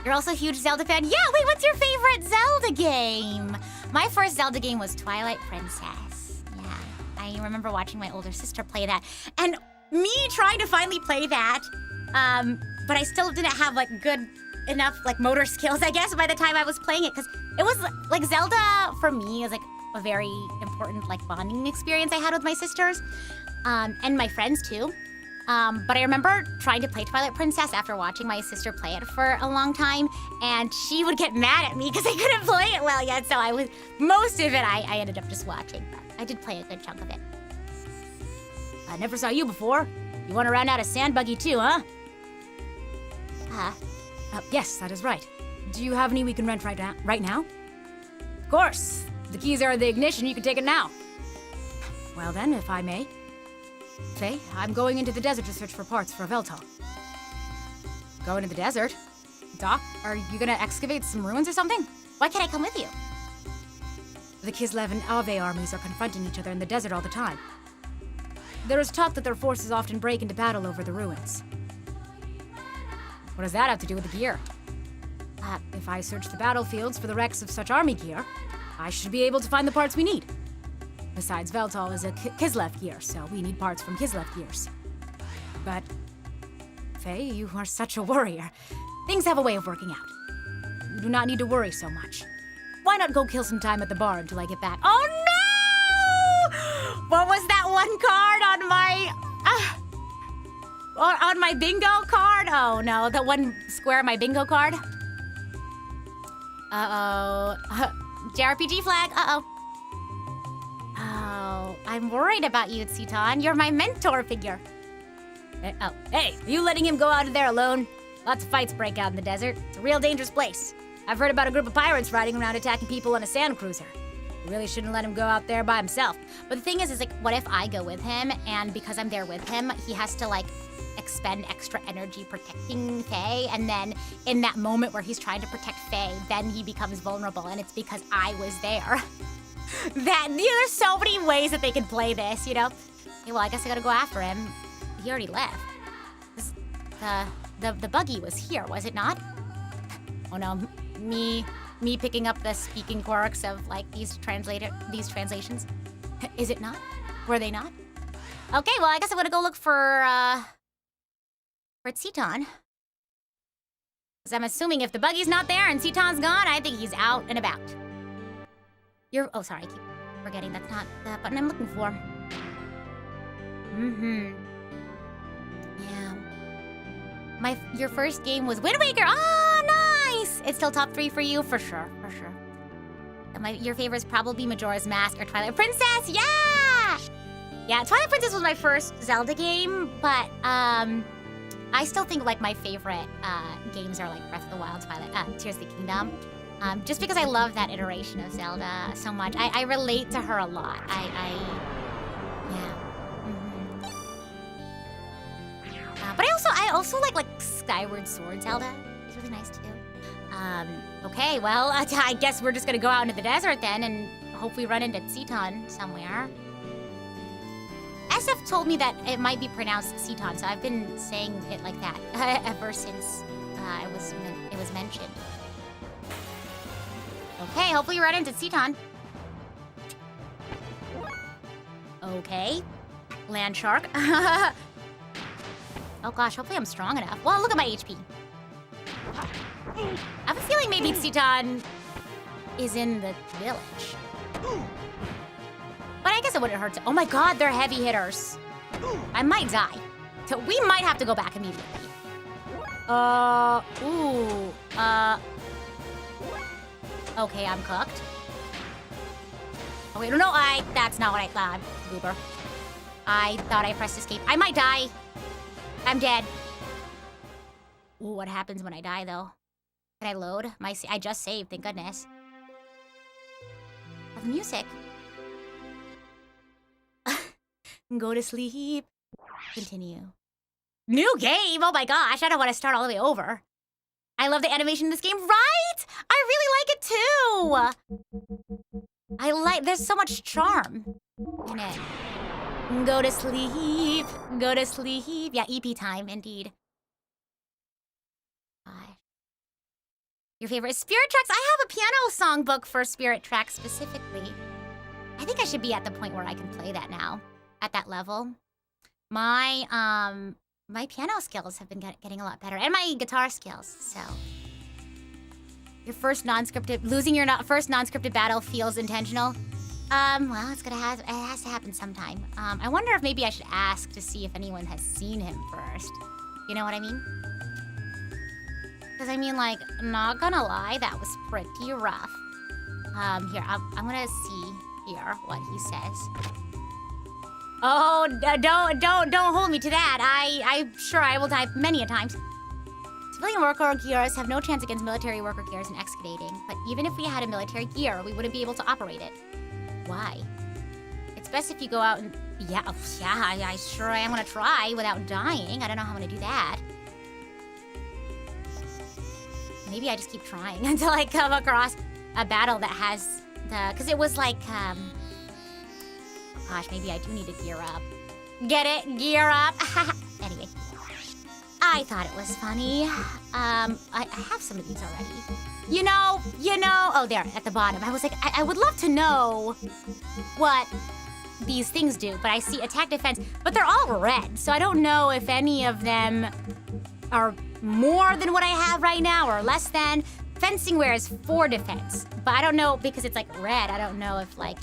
You're also a huge Zelda fan? Yeah, wait, what's your favorite Zelda game? My first Zelda game was Twilight Princess. Yeah, I remember watching my older sister play that. And me trying to finally play that, but I still didn't have, like, good enough, like, motor skills, I guess, by the time I was playing it. Because it was, like, Zelda, for me, is, like, a very important, like, bonding experience I had with my sisters. And my friends, too. But I remember trying to play Twilight Princess after watching my sister play it for a long time, and she would get mad at me because I couldn't play it well yet, so most of it I ended up just watching, but I did play a good chunk of it. I never saw you before. You want to rent out a sand buggy too, huh? Yes, that is right. Do you have any we can rent right now? Of course. The keys are in the ignition, you can take it now. Well then, if I may. Faye, I'm going into the desert to search for parts for Veltal. Going to the desert? Doc, are you gonna excavate some ruins or something? Why can't I come with you? The Kislev and Ave armies are confronting each other in the desert all the time. There is talk that their forces often break into battle over the ruins. What does that have to do with the gear? If I search the battlefields for the wrecks of such army gear, I should be able to find the parts we need. Besides, Veltal is a Kislev gear, so we need parts from Kislev gears. But, Faye, you are such a warrior. Things have a way of working out. You do not need to worry so much. Why not go kill some time at the bar until I get back? Oh no! What was that one card on my bingo card? Oh no, that one square on my bingo card. Uh-oh. JRPG flag, uh-oh. Oh, I'm worried about you, Tsiton. You're my mentor figure. Hey, are you letting him go out of there alone? Lots of fights break out in the desert. It's a real dangerous place. I've heard about a group of pirates riding around attacking people on a sand cruiser. You really shouldn't let him go out there by himself. But the thing is like, what if I go with him, and because I'm there with him, he has to, like, expend extra energy protecting Faye, and then in that moment where he's trying to protect Faye, then he becomes vulnerable, and it's because I was there. There's so many ways that they can play this, you know? Okay, well, I guess I gotta go after him. He already left. The buggy was here, was it not? Oh no, me picking up the speaking quirks of, like, these translations. Is it not? Were they not? Okay, well, I guess I'm gonna go look for Tsiton. Because I'm assuming if the buggy's not there and Tsiton's gone, I think he's out and about. Oh, sorry, I keep forgetting that's not the button I'm looking for. Yeah. Your first game was Wind Waker. Oh, nice! It's still top 3 for you, for sure, for sure. Your favorites probably Majora's Mask or Twilight Princess. Yeah! Yeah, Twilight Princess was my first Zelda game, but I still think, like, my favorite games are, like, Breath of the Wild, Tears of the Kingdom. Just because I love that iteration of Zelda so much. I relate to her a lot. Yeah. But I also like Skyward Sword Zelda. It's really nice, too. Okay, well, I guess we're just gonna go out into the desert then and hope we run into Tsiton somewhere. SF told me that it might be pronounced Tsiton, so I've been saying it like that ever since it was mentioned. Okay, hopefully you run into Tsiton. Okay. Land shark. Oh gosh, hopefully I'm strong enough. Well, look at my HP. I have a feeling maybe Tsiton is in the village. But I guess it wouldn't hurt to— oh my god, they're heavy hitters. I might die. So we might have to go back immediately. Okay, I'm cooked. Oh wait, no, that's not what I thought. Goober. I thought I pressed escape. I might die. I'm dead. Ooh, what happens when I die, though? Can I load? I just saved, thank goodness. Oh, the music. Go to sleep. Continue. New game? Oh my gosh, I don't want to start all the way over. I love the animation in this game, right? I really like it too. There's so much charm in it. Go to sleep. Go to sleep. Yeah, EP time, indeed. Your favorite Spirit Tracks? I have a piano songbook for Spirit Tracks specifically. I think I should be at the point where I can play that now. At that level. My piano skills have been getting a lot better. And my guitar skills, so. Your first losing your first non-scripted battle feels intentional. Well, it has to happen sometime. I wonder if maybe I should ask to see if anyone has seen him first. You know what I mean? Because I mean, like, not gonna lie, that was pretty rough. Here, I'm gonna see here what he says. Oh, don't hold me to that. I'm sure I will die many a times. Civilian worker gears have no chance against military worker gears in excavating, but even if we had a military gear, we wouldn't be able to operate it. Why? It's best if you go out and— I sure am gonna try without dying. I don't know how I'm gonna do that. Maybe I just keep trying until I come across a battle that has because it was like, gosh, maybe I do need to gear up. Get it? Gear up. Anyway, I thought it was funny. I have some of these already. Oh, there, at the bottom. I was like, I would love to know what these things do, but I see attack, defense, but they're all red, so I don't know if any of them are more than what I have right now or less than. Fencing wear is 4 defense, but I don't know, because it's like red, I don't know if like,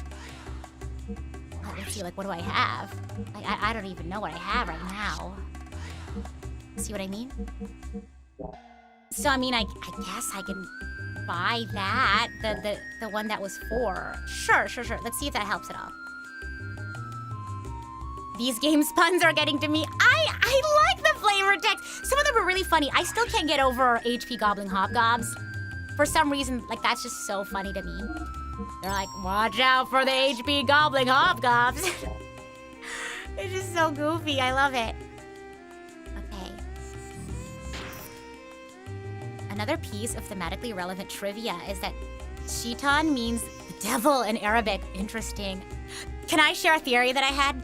let's see, like what do I have? Like, I don't even know what I have right now. See what I mean? So I mean, I guess I can buy that, the one that was 4. Sure. Let's see if that helps at all. These game puns are getting to me. I like the flavor text. Some of them are really funny. I still can't get over HP gobbling hobgobs. For some reason, like that's just so funny to me. They're like, watch out for the HP gobbling hobgobs. It's just so goofy. I love it. Okay. Another piece of thematically relevant trivia is that Shaitan means the devil in Arabic. Interesting. Can I share a theory that I had?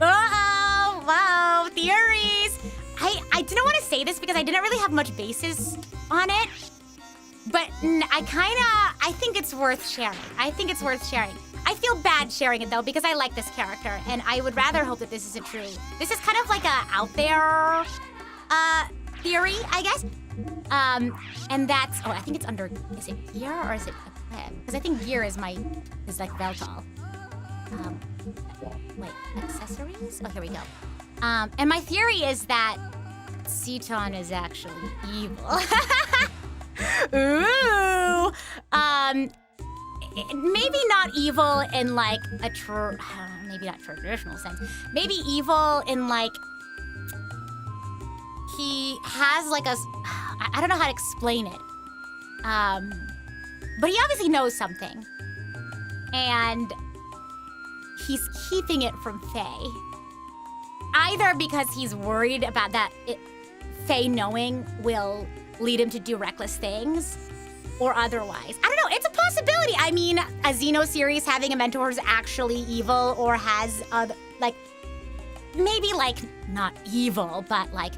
Oh, wow, theories. I didn't want to say this because I didn't really have much basis on it, but I think it's worth sharing. I I feel bad sharing it though because I like this character and I would rather hope that this isn't true. This is kind of like a out there theory, I guess. And that's, I think it's under, is it gear or is it equip? Because I think gear is like Veltal. Wait, accessories? Oh, here we go. And my theory is that Ceton is actually evil. Ooh! Maybe not evil in like a maybe not traditional sense. Maybe evil in like he has like I don't know how to explain it. But he obviously knows something. And he's keeping it from Faye. Either because he's worried about that Faye knowing will lead him to do reckless things, or otherwise. I don't know, it's a possibility. I mean, a Xeno series having a mentor who's actually evil or has, maybe like, not evil, but like,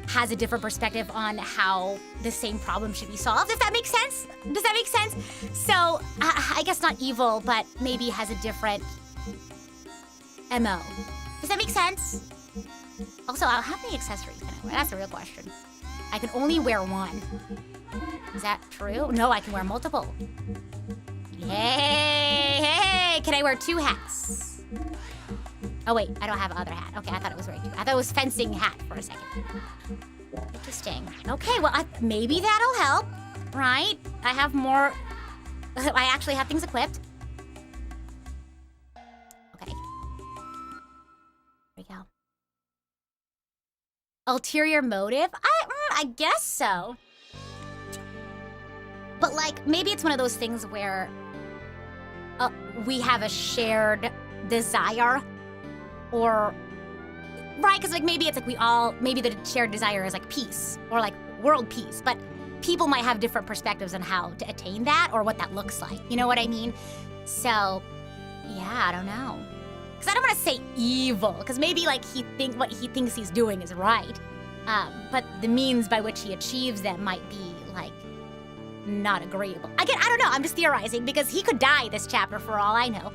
has a different perspective on how the same problem should be solved, if that makes sense? Does that make sense? So, I guess not evil, but maybe has a different MO. Does that make sense? Also, how many accessories can I wear? That's a real question. I can only wear one. Is that true? No, I can wear multiple. Hey, can I wear 2 hats? Oh wait, I don't have other hat. Okay, I thought it was wearing 2. I thought it was fencing hat for a second. Interesting. Okay, well, maybe that'll help, right? I have more, I actually have things equipped. Okay. Here we go. Ulterior motive? I guess so. But like, maybe it's one of those things where we have a shared desire or, right? Because like maybe it's like maybe the shared desire is like peace or like world peace, but people might have different perspectives on how to attain that or what that looks like. You know what I mean? So, yeah, I don't know. Because I don't want to say evil, because maybe like what he thinks he's doing is right. But the means by which he achieves them might be like not agreeable. Again, I don't know, I'm just theorizing because he could die this chapter for all I know.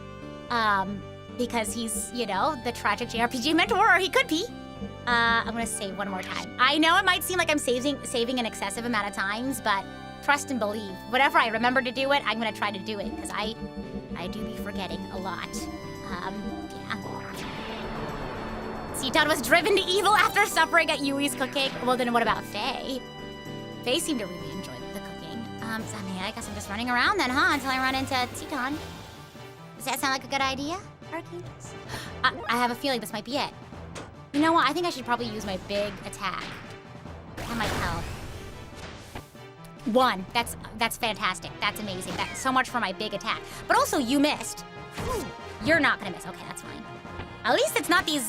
Because he's, the tragic JRPG mentor, or he could be. I'm gonna save one more time. I know it might seem like I'm saving an excessive amount of times, but trust and believe. Whenever I remember to do it, I'm gonna try to do it, because I do be forgetting a lot. Yeah. Ceton was driven to evil after suffering at Yui's cooking. Well, then what about Faye? Faye seemed to really enjoy the cooking. So, I mean, I guess I'm just running around then, huh? Until I run into Ceton. Does that sound like a good idea, Arcadius? I have a feeling this might be it. You know what? I think I should probably use my big attack. That might help. 1. That's fantastic. That's amazing. That's so much for my big attack. But also, you missed. You're not gonna miss. Okay, that's fine. At least it's not these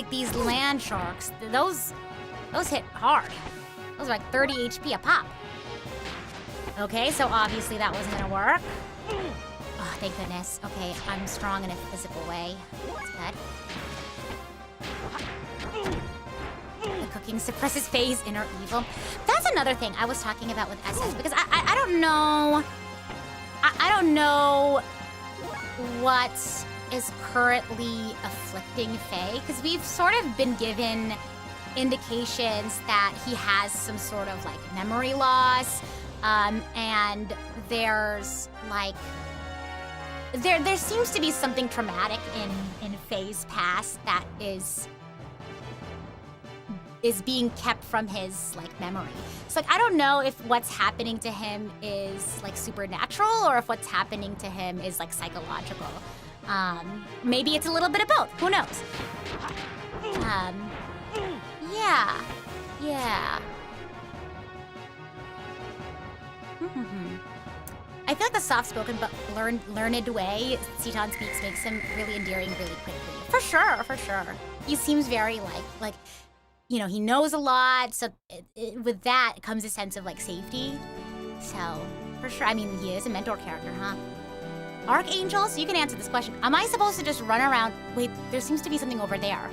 these land sharks. Those hit hard. Those are like 30 HP a pop. Okay, so obviously that wasn't gonna work. Oh, thank goodness. Okay, I'm strong in a physical way. That's good. The talking suppresses Faye's inner evil. That's another thing I was talking about with SS, because I don't know. I don't know what is currently afflicting Faye, because we've sort of been given indications that he has some sort of like memory loss, and there's like there seems to be something traumatic in Faye's past that is being kept from his like memory. So like I don't know if what's happening to him is like supernatural or if what's happening to him is like psychological. Maybe it's a little bit of both. Who knows? Yeah. I feel like the soft-spoken but learned way Seton speaks makes him really endearing really quickly. For sure. He seems very like you know, he knows a lot, so with that comes a sense of like safety. So for sure, I mean, he is a mentor character, huh? Archangels, you can answer this question. Am I supposed to just run around? Wait, there seems to be something over there.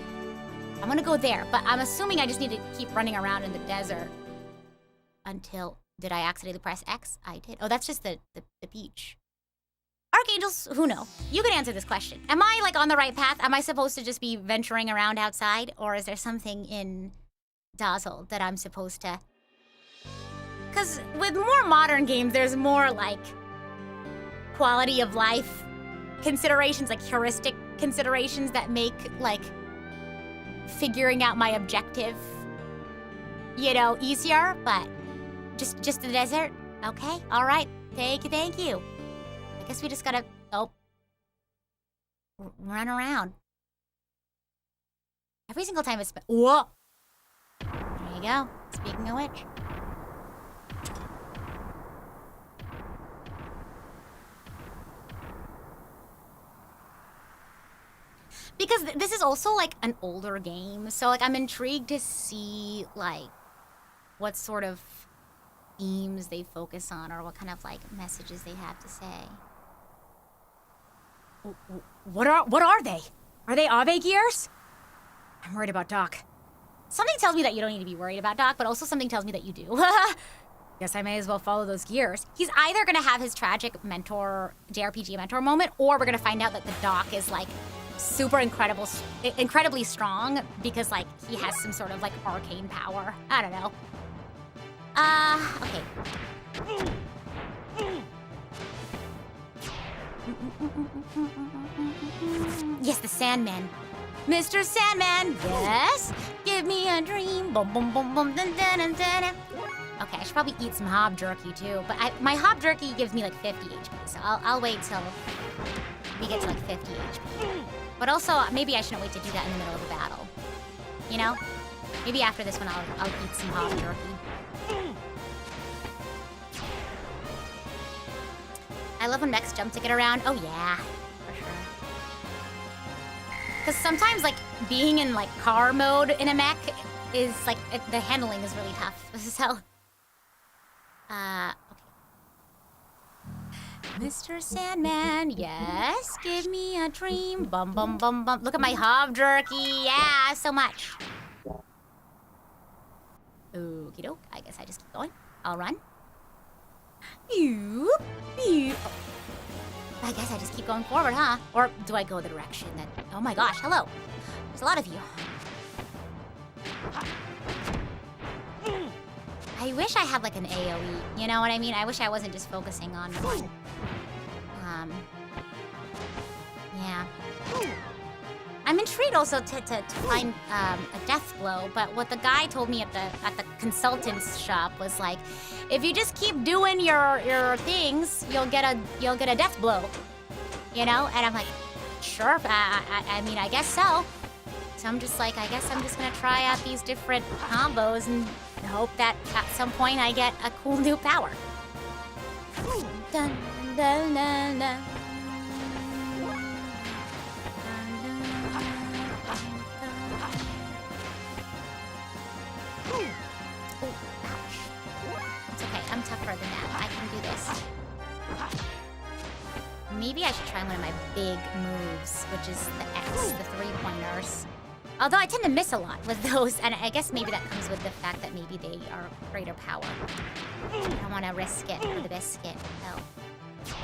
I'm gonna go there, but I'm assuming I just need to keep running around in the desert until... Did I accidentally press X? I did. Oh, that's just the beach. Archangels, who know? You can answer this question. Am I like on the right path? Am I supposed to just be venturing around outside? Or is there something in Dazil that I'm supposed to... Because with more modern games, there's more like quality of life considerations, like heuristic considerations that make like figuring out my objective, you know, easier, but just the desert? Okay, all right. Thank you. I guess we just gotta, run around. Every single time it's, whoa! There you go, speaking of which. Because this is also like an older game, so like I'm intrigued to see like what sort of themes they focus on or what kind of like messages they have to say. What are they? Are they Xenogears? I'm worried about Doc. Something tells me that you don't need to be worried about Doc, but also something tells me that you do. Guess I may as well follow those gears. He's either gonna have his tragic mentor, JRPG mentor moment, or we're gonna find out that the Doc is like super incredibly strong because like he has some sort of like arcane power. I don't know. Okay. Yes, the Sandman. Mr. Sandman, yes? Give me a dream. Boom, boom, boom, boom, dun, dun, dun, dun. Okay, I should probably eat some hob jerky too, but my hob jerky gives me like 50 HP, so I'll wait till we get to like 50 HP. But also, maybe I shouldn't wait to do that in the middle of a battle. You know? Maybe after this one I'll eat some hob jerky. I love when mechs jump to get around. Oh yeah, for sure. Because sometimes like being in like car mode in a mech is like, the handling is really tough. So, okay. Mr. Sandman, yes, give me a dream. Bum, bum, bum, bum. Look at my hob jerky. Yeah, so much. Okie doke. I guess I just keep going. I'll run. I guess I just keep going forward, huh? Or do I go the direction that... Oh my gosh, hello. There's a lot of you. I wish I had like an AoE, you know what I mean? I wish I wasn't just focusing on one. Yeah. I'm intrigued also to find a death blow, but what the guy told me at the consultant's shop was like, if you just keep doing your things, you'll get a death blow, you know? And I'm like, sure, I mean, I guess so. So I'm just like, I guess I'm just gonna try out these different combos and hope that at some point I get a cool new power. Dun, dun, dun, dun. I'm tougher than that. I can do this. Maybe I should try one of my big moves, which is the X, the 3-pointers. Although I tend to miss a lot with those, and I guess maybe that comes with the fact that maybe they are greater power. I don't want to risk it for the biscuit, no.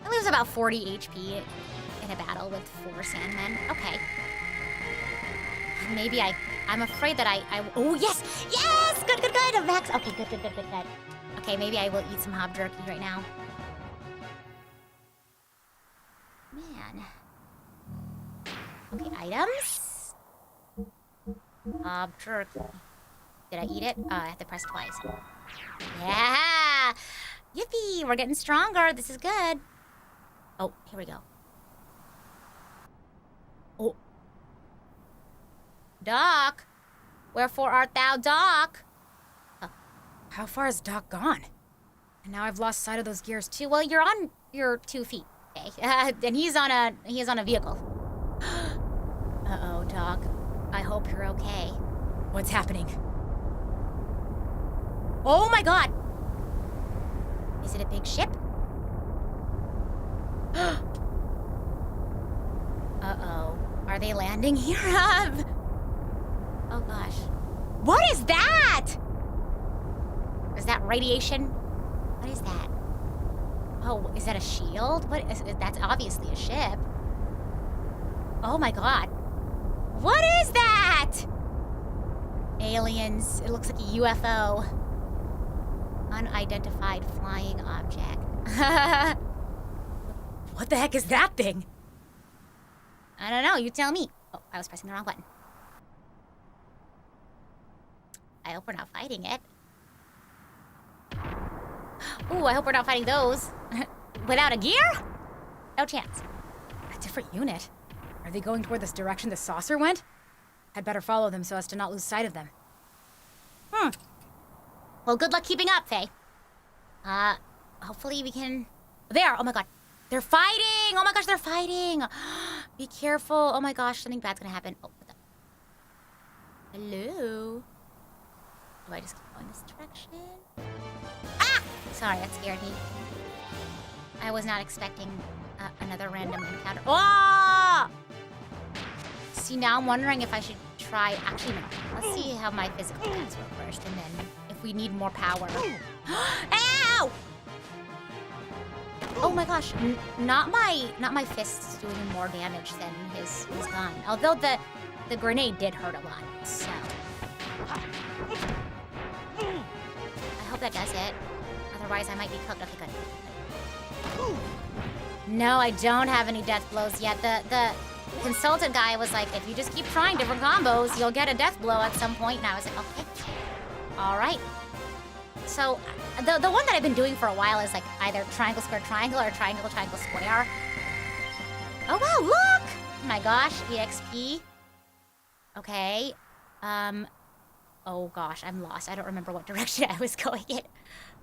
I lose about 40 HP in a battle with 4 Sandmen. Okay. Maybe I'm afraid that oh, yes! Yes! Good, good, good! Max. Okay, good, good, good, good, good. Okay, maybe I will eat some hob jerky right now. Man. Okay, items. Hob jerky. Did I eat it? I have to press twice. Yeah! Yippee! We're getting stronger. This is good. Oh, here we go. Oh. Doc! Wherefore art thou, Doc? How far has Doc gone? And now I've lost sight of those gears too. Well, you're on your 2 feet, okay? And he's on a vehicle. Uh-oh, Doc. I hope you're okay. What's happening? Oh my god! Is it a big ship? Uh-oh. Are they landing here? Oh gosh. What is that? Is that radiation? What is that? Oh, is that a shield? What is that's obviously a ship. Oh my god. What is that? Aliens. It looks like a UFO. Unidentified flying object. What the heck is that thing? I don't know, you tell me. Oh, I was pressing the wrong button. I hope we're not fighting it. Ooh, I hope we're not fighting those. Without a gear? No chance. A different unit. Are they going toward this direction the saucer went? I'd better follow them so as to not lose sight of them. Well, good luck keeping up, Faye. Hopefully we can... There! Oh my god. They're fighting! Oh my gosh, they're fighting! Be careful. Oh my gosh, something bad's gonna happen. Oh, what the... Hello? Do I just keep going this direction? Ah! Sorry, that scared me. I was not expecting another random encounter. Oh! See, now I'm wondering if I should try... Actually, no. Let's see how my physical attacks work first, and then if we need more power. Ow! Oh my gosh, not my fists doing more damage than his gun. Although the grenade did hurt a lot, so... I hope that does it. Otherwise, I might be cooked. Okay, good. No, I don't have any death blows yet. The consultant guy was like, if you just keep trying different combos, you'll get a death blow at some point. And I was like, okay. All right. So, the one that I've been doing for a while is like either triangle, square, triangle, or triangle, triangle, square. Oh, wow, look! Oh my gosh, EXP. Okay. Oh gosh, I'm lost. I don't remember what direction I was going in.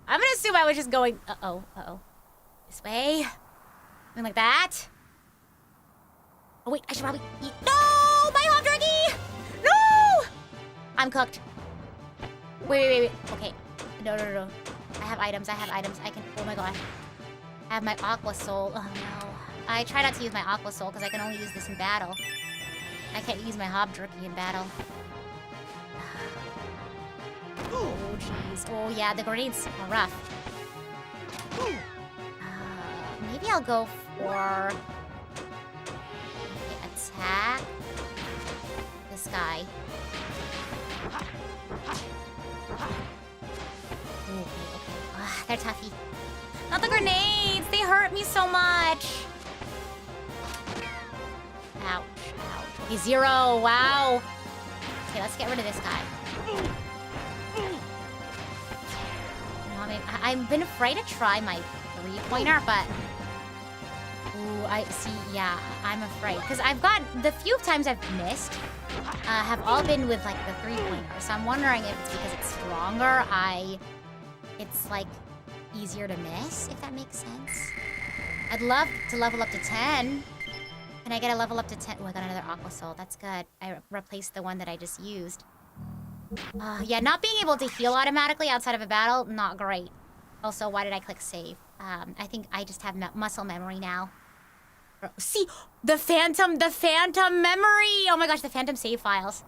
I'm gonna assume I was just going... Uh-oh. This way. Something like that. Oh wait, I should probably eat... No! My hot turkey! No! I'm cooked. Wait. Okay. No. I have items. I can... Oh my god. I have my aqua soul. Oh no. I try not to use my aqua soul because I can only use this in battle. I can't use my hob jerky in battle. Oh jeez. Oh yeah, the grenades are rough. Maybe I'll go for... Okay, attack this guy. Okay. They're toughy. Not the grenades! They hurt me so much! Ouch. Okay, 0. Wow. Okay, let's get rid of this guy. No, I mean, I've been afraid to try my 3-pointer, but... Ooh, yeah, I'm afraid. Because I've got... The few times I've missed have all been with, like, the 3-pointer. So I'm wondering if it's because it's stronger, it's, like, easier to miss, if that makes sense. I'd love to level up to 10. Can I get a level up to 10? Oh, I got another Aqua Soul. That's good. I replaced the one that I just used. Yeah, not being able to heal automatically outside of a battle, not great. Also, why did I click save? I think I just have muscle memory now. See, the phantom memory. Oh my gosh, the phantom save files.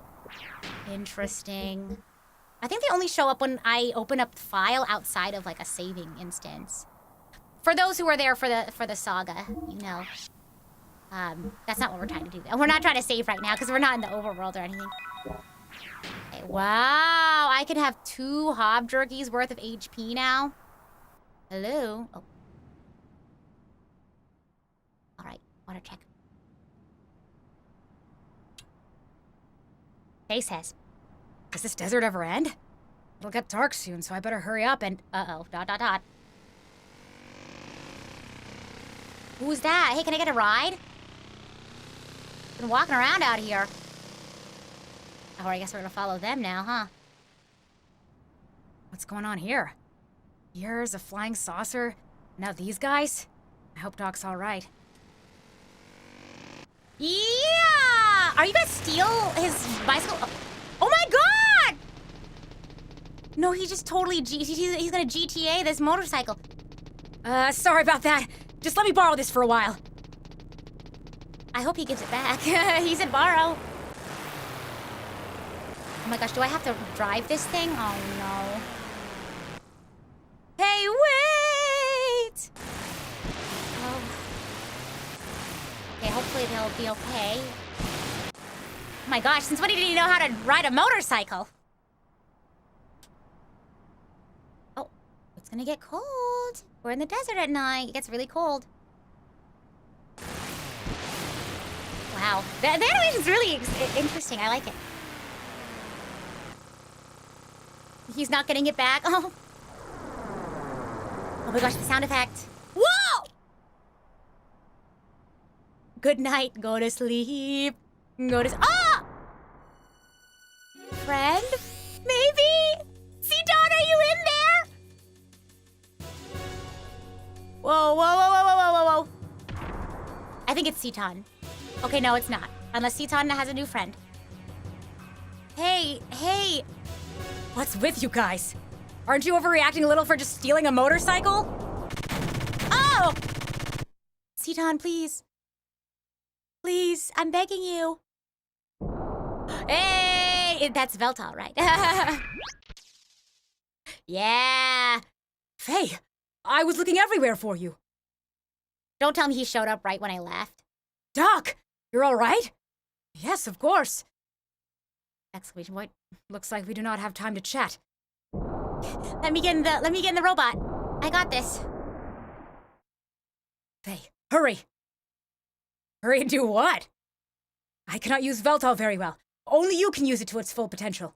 Interesting. I think they only show up when I open up the file outside of like a saving instance. For those who are there for the saga, you know. That's not what we're trying to do. We're not trying to save right now because we're not in the overworld or anything. Okay, wow, I can have 2 hob jerkies worth of HP now. Hello? Oh. All right, water check. Face says. Does this desert ever end? It'll get dark soon, so I better hurry up and... Uh-oh, ... Who's that? Hey, can I get a ride? Been walking around out here. Oh, I guess we're gonna follow them now, huh? What's going on here? Here's a flying saucer. Now these guys? I hope Doc's all right. Yeah! Are you gonna steal his bicycle? Oh my god! No, he just totally he's gonna GTA this motorcycle. Sorry about that. Just let me borrow this for a while. I hope he gives it back. He said borrow. Oh my gosh, do I have to drive this thing? Oh no. Hey, wait! Oh. Okay, hopefully they'll be okay. Oh my gosh, since when did he know how to ride a motorcycle? Oh, it's gonna get cold. We're in the desert at night. It gets really cold. Wow, the animation's really interesting. I like it. He's not getting it back. Oh. Oh my gosh, the sound effect. Whoa! Good night. Go to sleep. Go to ah! Friend? Maybe? C-Don, are you in there? Whoa, whoa, whoa, whoa, whoa, whoa, whoa. I think it's Ceton. Okay, no, it's not. Unless Ceton has a new friend. Hey, hey. What's with you guys? Aren't you overreacting a little for just stealing a motorcycle? Oh! Ceton, please. Please, I'm begging you. Hey! That's Veltal, right? Yeah. Faye, I was looking everywhere for you. Don't tell me he showed up right when I left. Doc, you're all right? Yes, of course. Exclamation point. Looks like we do not have time to chat. Let me get in the robot. I got this. Faye, hurry. Hurry and do what? I cannot use Veltal very well. Only you can use it to its full potential.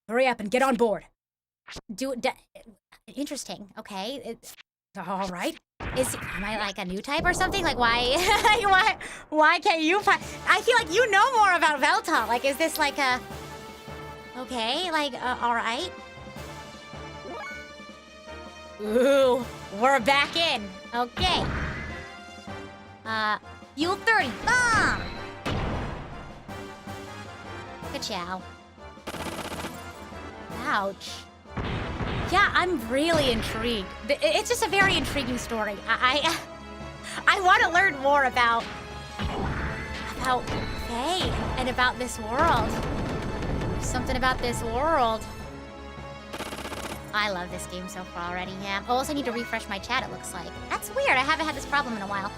Hurry up and get on board. Interesting. Okay. All right. Am I like a new type or something? Like why can't you find? I feel like you know more about Veltal. Like, is this like a? Okay. Like, all right. Ooh, we're back in. Okay. Fuel 30. Bomb. Ka-chow. Ouch. Yeah, I'm really intrigued. It's just a very intriguing story. I want to learn more about Faye and about this world. There's something about this world. I love this game so far already, yeah. I also need to refresh my chat, it looks like. That's weird, I haven't had this problem in a while.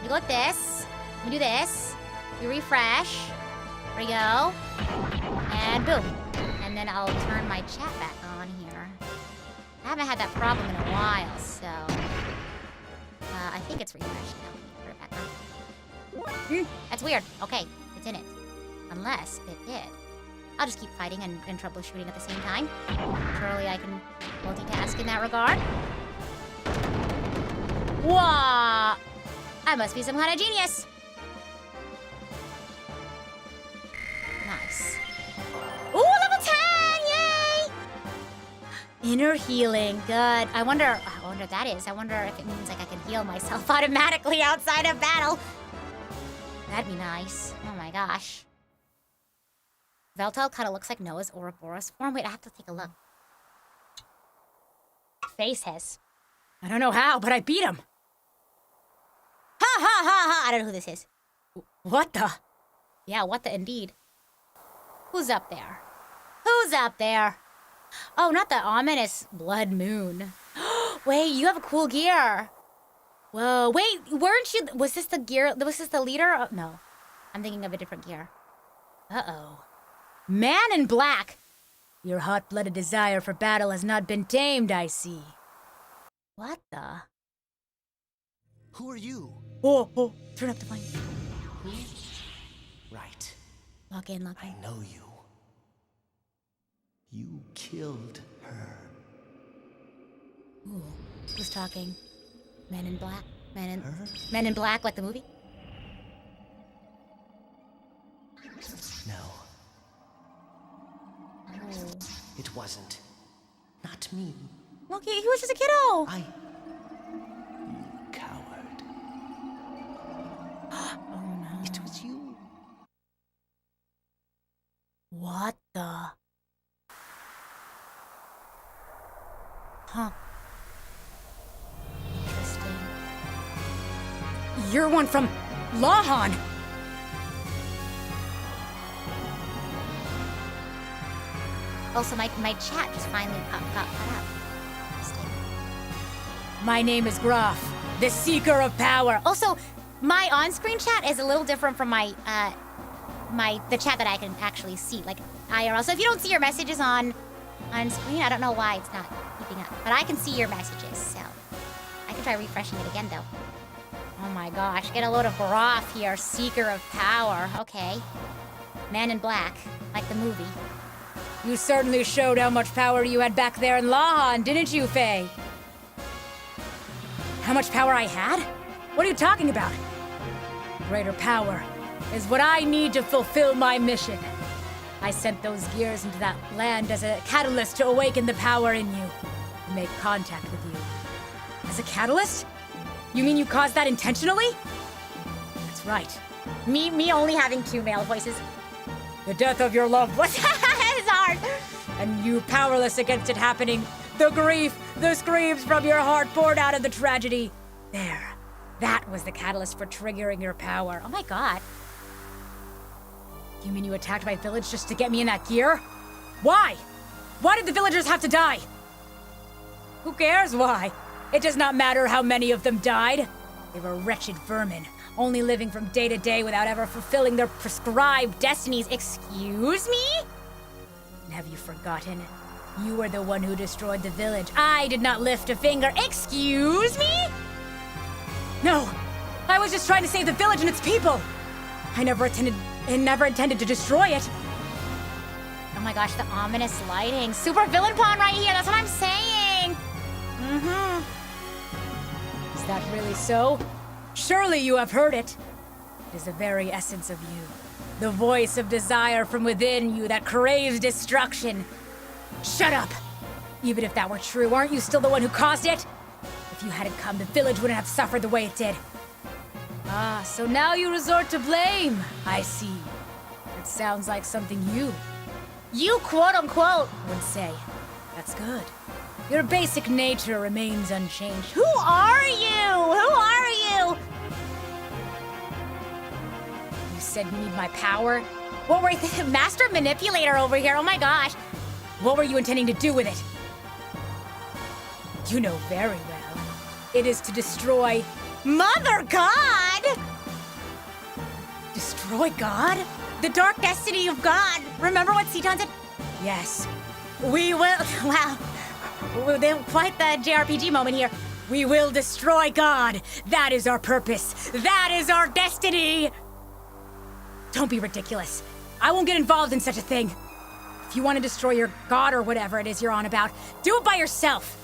We go like this, we do this, we refresh, there we go, and boom. And then I'll turn my chat back on here. I haven't had that problem in a while, so... I think it's refreshed now. Put it back on. That's weird. Okay, it's in it. Unless it did. I'll just keep fighting and troubleshooting at the same time. Surely I can multitask in that regard. Whoa! I must be some kind of genius. Nice. Ooh, level 10! Yay! Inner healing. Good. I wonder what that is. I wonder if it means like I can heal myself automatically outside of battle. That'd be nice. Oh my gosh. Veltal kind of looks like Noah's Ouroboros form. Wait, I have to take a look. Face has. I don't know how, but I beat him. Ha ha ha! I don't know who this is. What the? Yeah, what the indeed. Who's up there? Who's up there? Oh, not the ominous blood moon. Wait, you have a cool gear. Whoa, wait, weren't you... Was this the gear... Was this the leader? Oh, no. I'm thinking of a different gear. Uh-oh. Man in black. Your hot-blooded desire for battle has not been tamed, I see. What the? Who are you? Oh, turn up the volume. Right. Lock in, lock in. I know you. You killed her. Ooh, who's talking? Men in black? Men in black, like the movie? No, Oh. it wasn't. Not me. Okay, he was just a kiddo. You coward. Oh no. It was you. What the? Huh. Interesting. You're one from Lahan. Also, my chat just finally got cut out. Interesting. My name is Graf, the Seeker of Power. Also, my on-screen chat is a little different from my the chat that I can actually see, like IRL. So if you don't see your messages on screen, I don't know why it's not keeping up. But I can see your messages, so I can try refreshing it again though. Oh my gosh, get a load of Graf here, Seeker of Power. Okay. Man in black, like the movie. You certainly showed how much power you had back there in Lahan, didn't you, Faye? How much power I had? What are you talking about? Greater power is what I need to fulfill my mission. I sent those gears into that land as a catalyst to awaken the power in you and make contact with you. As a catalyst? You mean you caused that intentionally? That's right. Me only having 2 male voices. The death of your loved one. It's hard. And you powerless against it happening. The grief, the screams from your heart poured out of the tragedy. There. That was the catalyst for triggering your power. Oh my god. You mean you attacked my village just to get me in that gear? Why? Why did the villagers have to die? Who cares why? It does not matter how many of them died. They were wretched vermin, only living from day to day without ever fulfilling their prescribed destinies. Excuse me? And have you forgotten? You were the one who destroyed the village. I did not lift a finger. Excuse me? No, I was just trying to save the village and its people. I never intended to destroy it. Oh my gosh, the ominous lighting. Super villain pawn right here, that's what I'm saying. Mm-hmm. Is that really so? Surely you have heard it. It is the very essence of you. The voice of desire from within you that craves destruction. Shut up! Even if that were true, aren't you still the one who caused it? If you hadn't come, the village wouldn't have suffered the way it did. Ah, so now you resort to blame. I see. It sounds like something you quote-unquote would say. That's good. Your basic nature remains unchanged. Who are you? Who are you? You said you need my power? What were you, master manipulator over here? Oh my gosh. What were you intending to do with it? You know very well. It is to destroy... Mother God! Destroy God? The dark destiny of God. Remember what Seaton said? Yes. We will... Wow. Quite the JRPG moment here. We will destroy God. That is our purpose. That is our destiny. Don't be ridiculous. I won't get involved in such a thing. If you want to destroy your god or whatever it is you're on about, do it by yourself.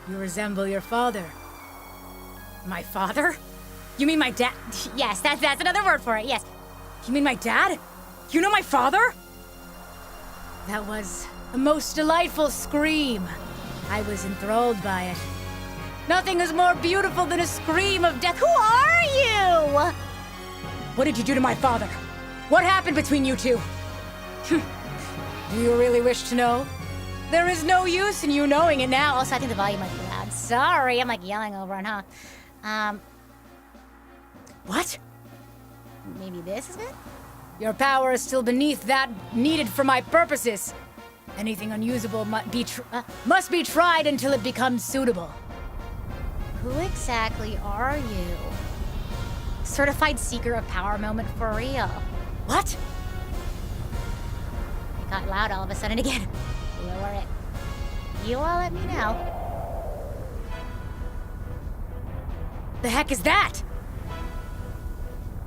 You resemble your father. My father? You mean my dad? Yes, that's another word for it, yes. You mean my dad? You know my father? That was a most delightful scream. I was enthralled by it. Nothing is more beautiful than a scream of death. Who are you? What did you do to my father? What happened between you two? Do you really wish to know? There is no use in you knowing it now. Also, I think the volume might be loud. Sorry, I'm like yelling over it, huh? What? Maybe this is it? Your power is still beneath that needed for my purposes. Anything unusable must be tried until it becomes suitable. Who exactly are you? Certified seeker of power moment for real. What? It got loud all of a sudden again. Lower it. You all let me know. The heck is that?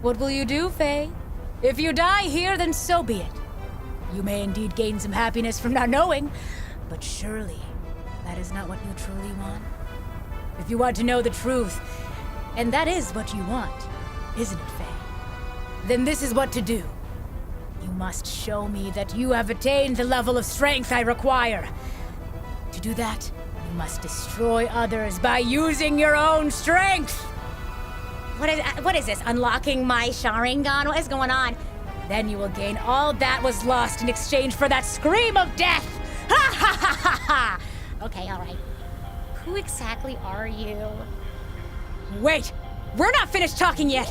What will you do, Faye? If you die here, then so be it. You may indeed gain some happiness from not knowing, but surely that is not what you truly want. If you want to know the truth, and that is what you want, isn't it, Faye? Then this is what to do. You must show me that you have attained the level of strength I require. To do that, you must destroy others by using your own strength. What is this? Unlocking my Sharingan? What is going on? Then you will gain all that was lost in exchange for that scream of death! Ha ha ha ha ha! Okay, alright. Who exactly are you? Wait! We're not finished talking yet!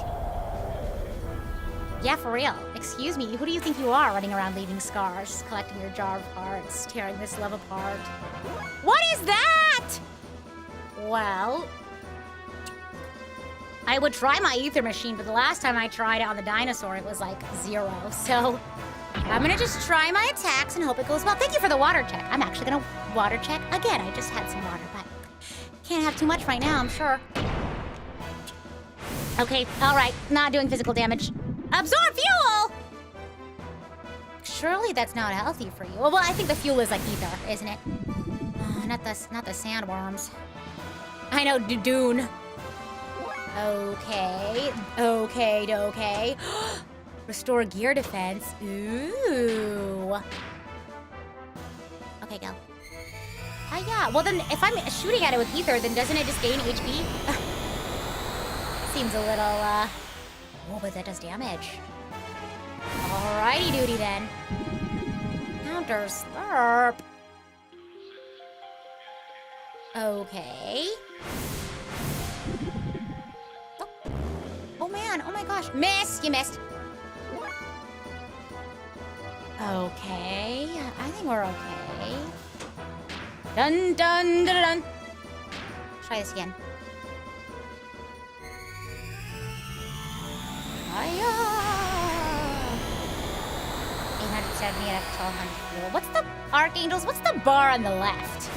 Yeah, for real. Excuse me, who do you think you are running around leaving scars, collecting your jar of parts, tearing this love apart? What is that? Well, I would try my ether machine, but the last time I tried it on the dinosaur, it was like 0. So I'm gonna just try my attacks and hope it goes well. Thank you for the water check. I'm actually gonna water check again. I just had some water, but can't have too much right now, I'm sure. Okay, all right, not doing physical damage. Absorb fuel! Surely that's not healthy for you. Well, I think the fuel is like ether, isn't it? Not the sandworms. I know, Dune. Okay. Restore gear defense. Ooh. Okay, go. Yeah. Well, then if I'm shooting at it with ether, then doesn't it just gain HP? Seems a little, Oh, but that does damage. Alrighty doody then. Counter slurp. Okay. Oh man, oh my gosh. Miss! You missed. Okay. I think we're okay. Dun dun dun dun. Try this again. Hiya! 870 at 1200 fuel. What's the Archangels? What's the bar on the left?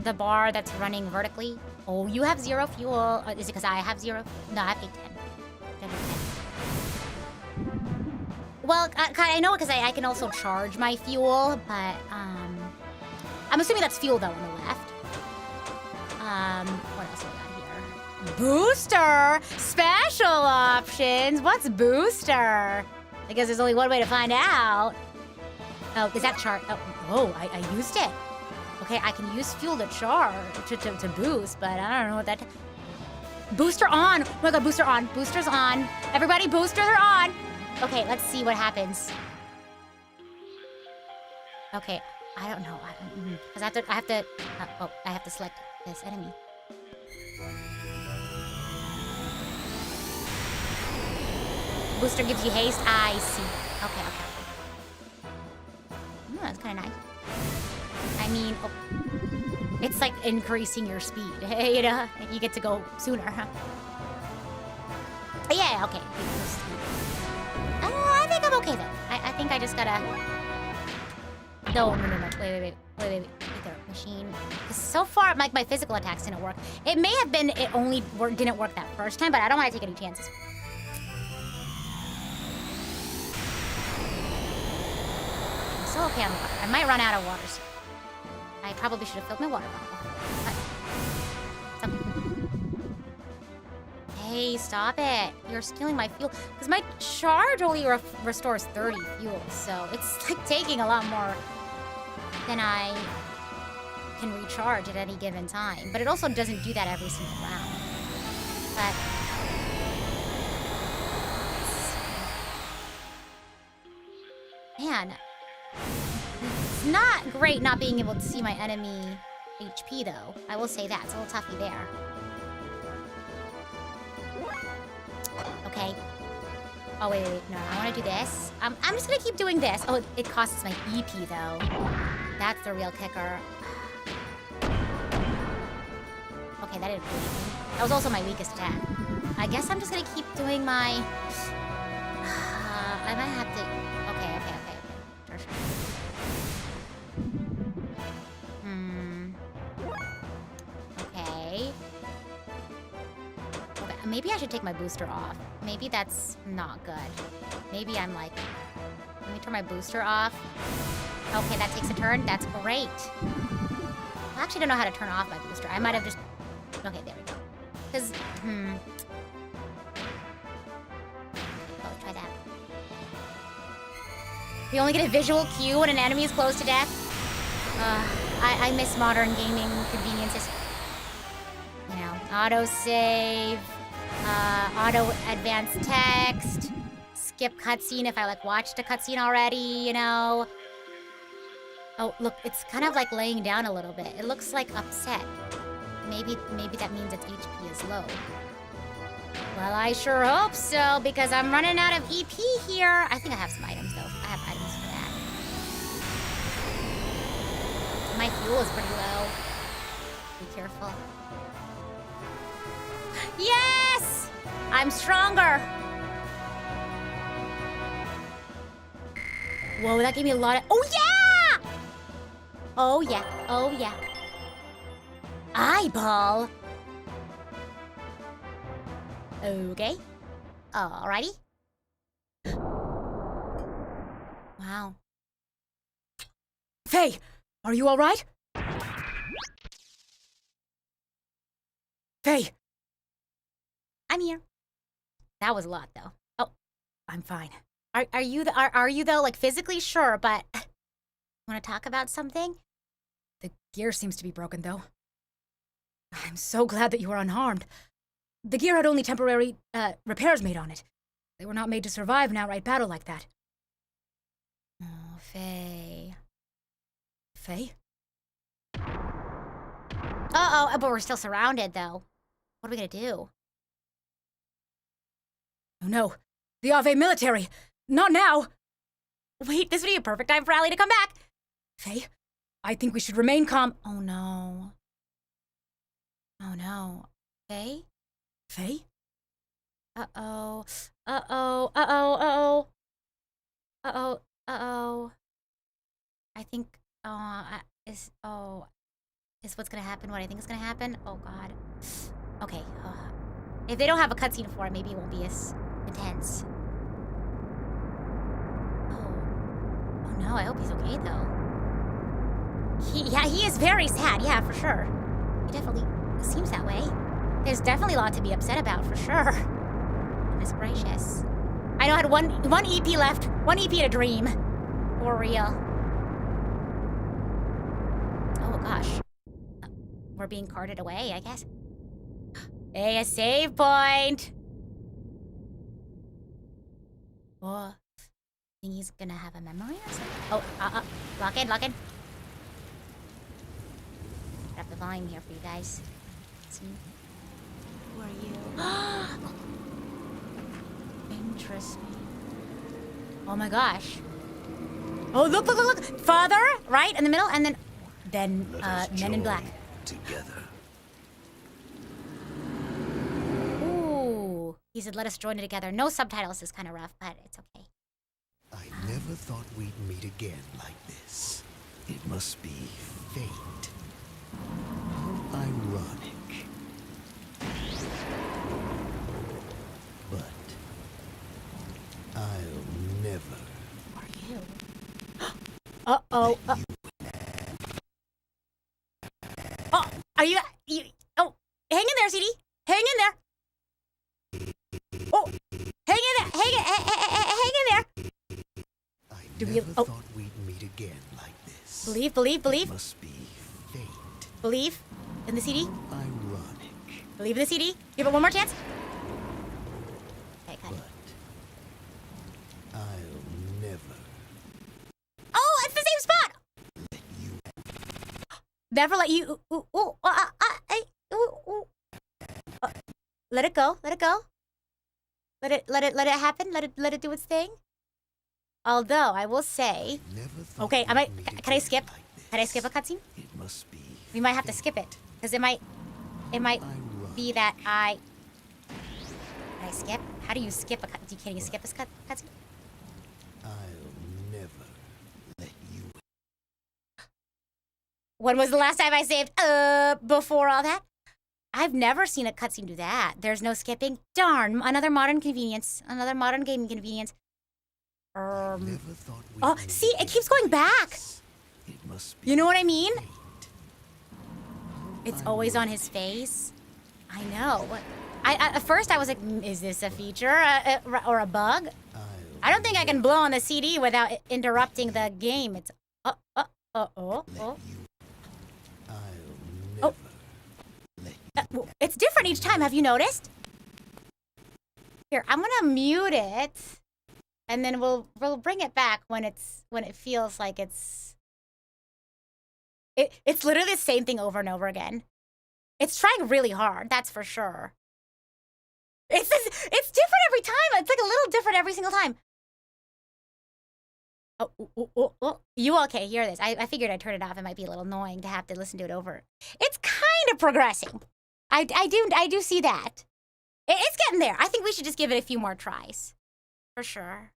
The bar that's running vertically. Oh, you have 0 fuel. Is it because I have 0? No, I have 810. Well, I know because I can also charge my fuel, but I'm assuming that's fuel though on the left. What else do we got here? Booster! Special options! What's booster? I guess there's only one way to find out. Oh, is that chart? Oh, I used it. Okay, I can use fuel to charge, to boost, but I don't know what that... Booster on! Oh my god, booster on. Booster's on. Everybody, boosters are on! Okay, let's see what happens. Okay, I don't know. Because I have to select this enemy. Booster gives you haste. I see. Okay. That's kind of nice. I mean, it's like increasing your speed, you know? You get to go sooner, huh? Yeah, okay. I think I'm okay then. I think I just gotta... No. Wait. Ether machine. 'Cause so far, like, my physical attacks didn't work. It may have been it only didn't work that first time, but I don't want to take any chances. I'm still okay on the water. I might run out of water soon. I probably should have filled my water bottle. But hey, stop it. You're stealing my fuel. Because my charge only restores 30 fuel, so it's like taking a lot more than I can recharge at any given time. But it also doesn't do that every single round. But... man... it's not great not being able to see my enemy HP, though. I will say that. It's a little toughy there. Okay. Oh, wait. No, I want to do this. I'm just going to keep doing this. Oh, it costs my EP, though. That's the real kicker. Okay, that didn't do anything. That was also my weakest attack. I guess I'm just going to keep doing my... I might have to... Okay. Sure. Okay, maybe I should take my booster off. Maybe that's not good. Maybe I'm like... Let me turn my booster off. Okay, that takes a turn. That's great. I actually don't know how to turn off my booster. I might have just... Okay, there we go. Because... Oh, try that. We only get a visual cue when an enemy is close to death. I miss modern gaming conveniences. You know, auto-save, auto-advance text, skip cutscene if I, like, watched a cutscene already, you know. Oh, look, it's kind of like laying down a little bit. It looks like upset. Maybe that means its HP is low. Well, I sure hope so, because I'm running out of EP here. I think I have some items, though. I have items for that. My fuel is pretty low. Be careful. Yes! I'm stronger! Whoa, that gave me a lot of... Oh, yeah! Oh, yeah. Oh, yeah. Eyeball! Okay. Alrighty. Wow. Faye, are you all right? Faye! I'm here. That was a lot, though. Oh, I'm fine. are you though? Like physically, sure, but want to talk about something? The gear seems to be broken, though. I'm so glad that you are unharmed. The gear had only temporary, repairs made on it. They were not made to survive an outright battle like that. Oh, Faye. Faye? Uh-oh, but we're still surrounded, though. What are we gonna do? Oh no, the Ave military! Not now! Wait, this would be a perfect time for Allie to come back! Faye, I think we should remain calm. Oh no. Oh no. Faye? Faye? Uh-oh. Uh-oh. Uh-oh. Uh-oh. Uh-oh. Uh-oh. I think, is what's gonna happen what I think is gonna happen? Oh god. Okay. If they don't have a cutscene for it, maybe it won't be as intense. Oh no, I hope he's okay though. He is very sad, yeah, for sure. He definitely seems that way. There's definitely a lot to be upset about, for sure. Goodness gracious. I know I had one EP left. One EP and a dream. For real. Oh gosh. We're being carted away, I guess. Hey, a save point! Oh, think he's gonna have a memory or something? Oh, lock in. Set up the volume here for you guys. Let's see. Who are you? Interesting. Oh my gosh. Oh, look! Father, right? In the middle, and then Men in Black. Together. Ooh. He said, let us join it together. No subtitles is kind of rough, but it's okay. I never thought we'd meet again like this. It must be fate. How ironic. But I'll never. Are you? Uh-oh. Oh, are you? Oh, hang in there, CD. Hang in there. Oh, hang in there. Hang in there. I Do we- never oh. thought we'd meet again like this. Believe. It must be fate. Believe in the CD. Ironic. Believe in the CD. Give it one more chance. Okay, cut. But I'll never Oh, it's the same spot. let you. Never let you. Let it go. Let it go. Let it happen. Let it do its thing. Although I will say, okay, can I skip? Can I skip a cutscene? It must be. We might have to skip it because it might be that I. Can I skip? How do you skip a cut? Can you skip a cutscene? I'll never let you. When was the last time I saved? Before all that? I've never seen a cutscene do that. There's no skipping. Darn, another modern convenience. Another modern gaming convenience. Never thought we'd Oh, meet see, it again keeps going like back. this. It must be You know what I mean? fate. It's always on his face. I know. At first I was like, is this a feature or a bug? I don't think I can blow on the CD without interrupting the game. It's I'll never let you. It's different each time. Have you noticed? Here, I'm gonna mute it, and then we'll bring it back when it feels like it's literally the same thing over and over again. It's trying really hard, that's for sure. It's different every time. It's like a little different every single time. Oh. You all can't hear this. I figured I'd turn it off. It might be a little annoying to have to listen to it over. It's kind of progressing. I do see that. It's getting there. I think we should just give it a few more tries. For sure.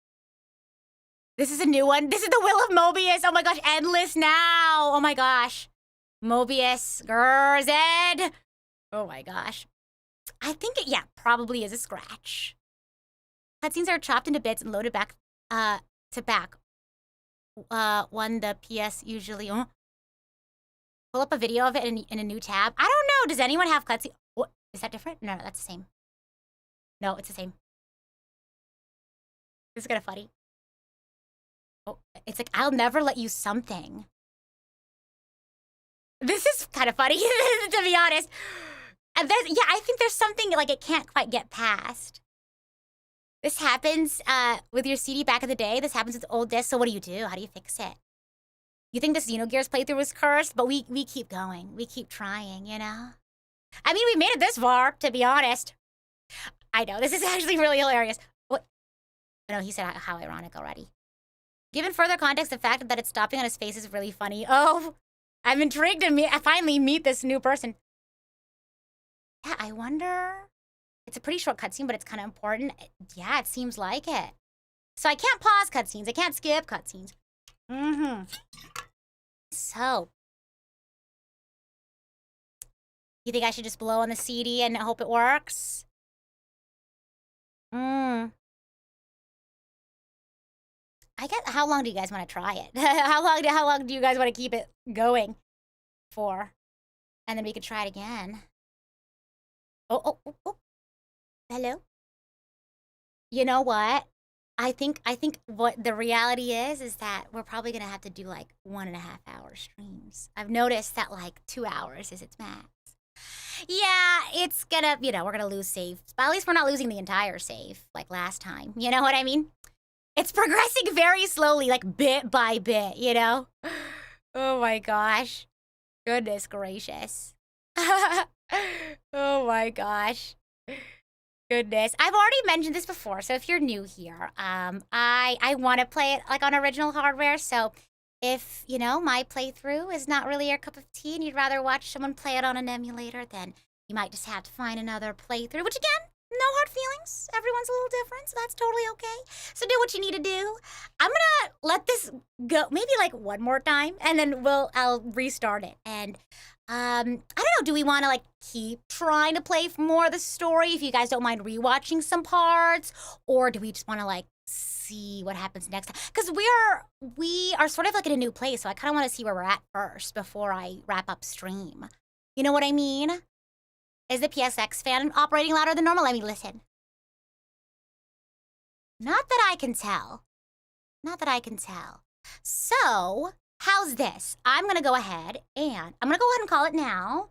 This is a new one. This is the Will of Mobius. Oh my gosh, endless now. Oh my gosh. Mobius, Gerzed. Oh my gosh. I think it, probably is a scratch. Cutscenes are chopped into bits and loaded back to back. One the PS usually pull up a video of it in a new tab. I don't know. Does anyone have cutscenes? What is that different? No, that's the same. No, it's the same. This is kind of funny. Oh, it's like I'll never let you something. This is kind of funny to be honest. And I think there's something like it can't quite get past. This happens with your CD back in the day. This happens with old discs. So what do? How do you fix it? You think this Xenogears playthrough was cursed? But we keep going. We keep trying, you know? I mean, we made it this far, to be honest. I know, this is actually really hilarious. What? No, he said how ironic already. Given further context, the fact that it's stopping on his face is really funny. Oh, I'm intrigued to finally meet this new person. Yeah, I wonder. It's a pretty short cutscene, but it's kind of important. Yeah, it seems like it. So I can't pause cutscenes. I can't skip cutscenes. So, you think I should just blow on the CD and hope it works? I guess. How long do you guys want to try it? How long do you guys want to keep it going for? And then we could try it again. Oh. Hello? You know what? I think what the reality is that we're probably going to have to do like 1.5 hour streams. I've noticed that like 2 hours is its max. Yeah, it's gonna, we're gonna lose saves. But at least we're not losing the entire save like last time. You know what I mean? It's progressing very slowly, like bit by bit, you know? Oh my gosh. Goodness gracious. Oh my gosh. Goodness. I've already mentioned this before, so if you're new here, I want to play it like on original hardware, so if, my playthrough is not really your cup of tea and you'd rather watch someone play it on an emulator, then you might just have to find another playthrough, which again, no hard feelings. Everyone's a little different, so that's totally okay. So do what you need to do. I'm gonna let this go maybe like one more time, and then I'll restart it. And I don't know, do we want to like keep trying to play more of the story if you guys don't mind rewatching some parts, or do we just want to like see what happens next time? Because we are sort of like in a new place, so I kind of want to see where we're at first before I wrap up stream. You know what I mean? Is the PSX fan operating louder than normal? Let me listen. Not that I can tell. Not that I can tell. So, how's this? I'm going to go ahead and call it now.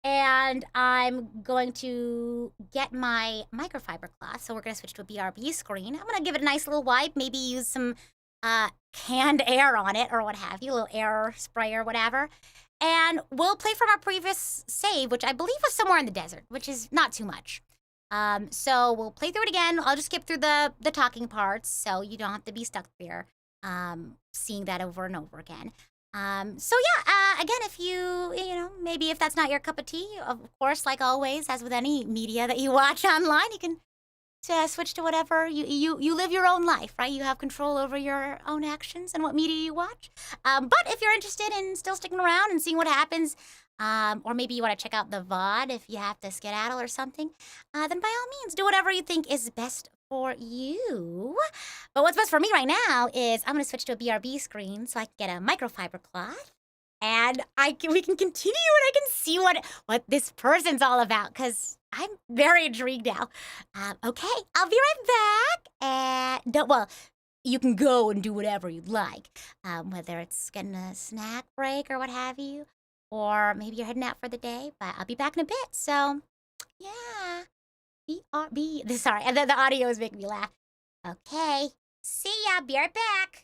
And I'm going to get my microfiber cloth. So we're going to switch to a BRB screen. I'm going to give it a nice little wipe. Maybe use some canned air on it or what have you. A little air spray or whatever. and we'll play from our previous save, which I believe was somewhere in the desert, which is not too much. So we'll play through it again. I'll just skip through the talking parts, so you don't have to be stuck there, seeing that over and over again. So yeah, again, if maybe if that's not your cup of tea, of course, like always, as with any media that you watch online, you can switch to whatever. You live your own life, right? You have control over your own actions and what media you watch. But if you're interested in still sticking around and seeing what happens, or maybe you want to check out the VOD if you have to skedaddle or something, then by all means, do whatever you think is best for you. But what's best for me right now is I'm going to switch to a BRB screen so I can get a microfiber cloth. And we can continue and I can see what this person's all about, because I'm very intrigued now. Okay, I'll be right back. And you can go and do whatever you'd like, whether it's getting a snack break or what have you, or maybe you're heading out for the day. But I'll be back in a bit. So, yeah, BRB. Sorry, and then the audio is making me laugh. Okay, see ya. Be right back.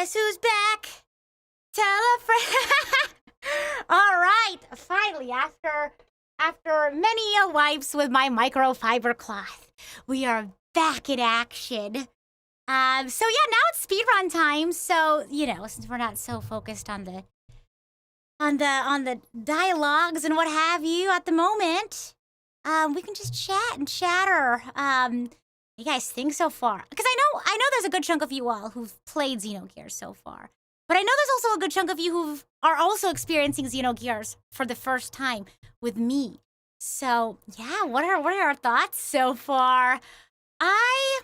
Guess who's back? Tell a friend. All right, finally, after many wipes with my microfiber cloth, we are back in action. So yeah, now it's speedrun time. So since we're not so focused on the dialogues and what have you at the moment, we can just chat and chatter. You guys think so far? Because I know there's a good chunk of you all who've played Xenogears so far. But I know there's also a good chunk of you who are also experiencing Xenogears for the first time with me. So, yeah, what are your thoughts so far? I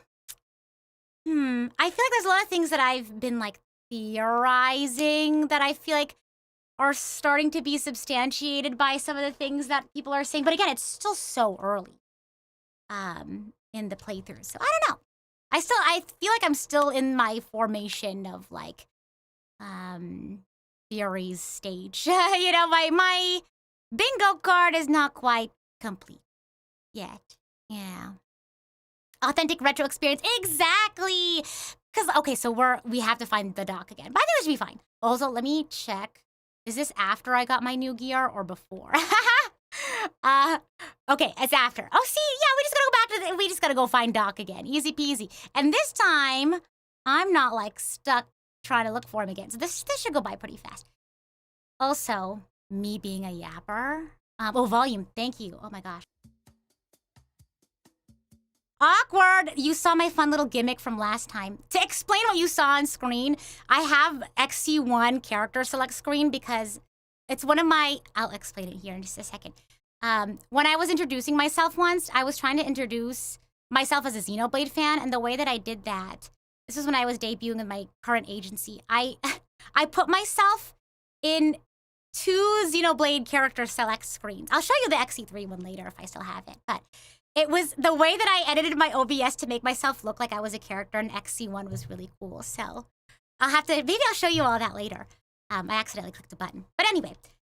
feel like there's a lot of things that I've been like theorizing that I feel like are starting to be substantiated by some of the things that people are saying. But again, it's still so early in the playthrough. So I don't know. I feel like I'm still in my formation of like theories stage. My bingo card is not quite complete yet. Yeah. Authentic retro experience. Exactly. So we have to find the dock again. But I think this should be fine. Also, let me check. Is this after I got my new gear or before? Okay, it's after. Oh, see, yeah, we just gotta go find Doc again. Easy peasy. And this time, I'm not like stuck trying to look for him again. So this should go by pretty fast. Also, me being a yapper. Volume, thank you. Oh my gosh. Awkward! You saw my fun little gimmick from last time. To explain what you saw on screen, I have XC1 character select screen because it's one of my... I'll explain it here in just a second. When I was introducing myself once, I was trying to introduce myself as a Xenoblade fan, and the way that I did that, this was when I was debuting with my current agency, I put myself in 2 Xenoblade character select screens. I'll show you the XC3 one later if I still have it, but it was the way that I edited my OBS to make myself look like I was a character in XC1 was really cool. So maybe I'll show you all that later. I accidentally clicked a button. But anyway,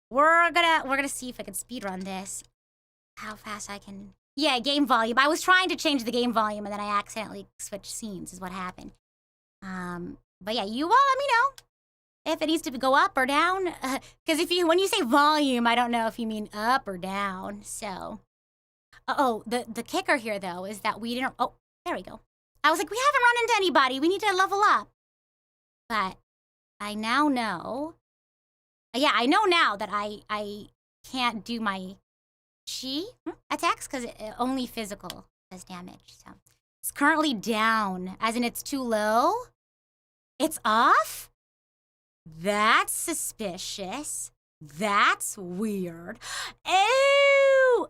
we're gonna see if I can speedrun this. How fast I can. Yeah, game volume. I was trying to change the game volume and then I accidentally switched scenes is what happened. But yeah, you all let me know if it needs to go up or down. Because when you say volume, I don't know if you mean up or down. So, the kicker here though is that we didn't. Oh, there we go. I was like, we haven't run into anybody. We need to level up. But I now know. Yeah, I know now that I can't do my chi attacks because only physical does damage. So it's currently down, as in it's too low. It's off? That's suspicious. That's weird. Ew!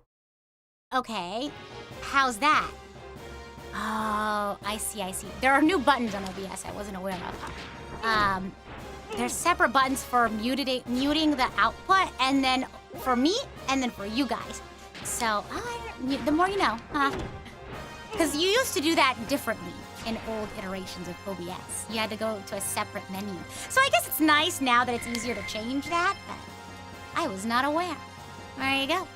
Okay, how's that? Oh, I see. There are new buttons on OBS I wasn't aware of. There's separate buttons for muting the output, and then for me, and then for you guys. So, the more you know, because you used to do that differently in old iterations of OBS. You had to go to a separate menu. So I guess it's nice now that it's easier to change that, but I was not aware. There you go.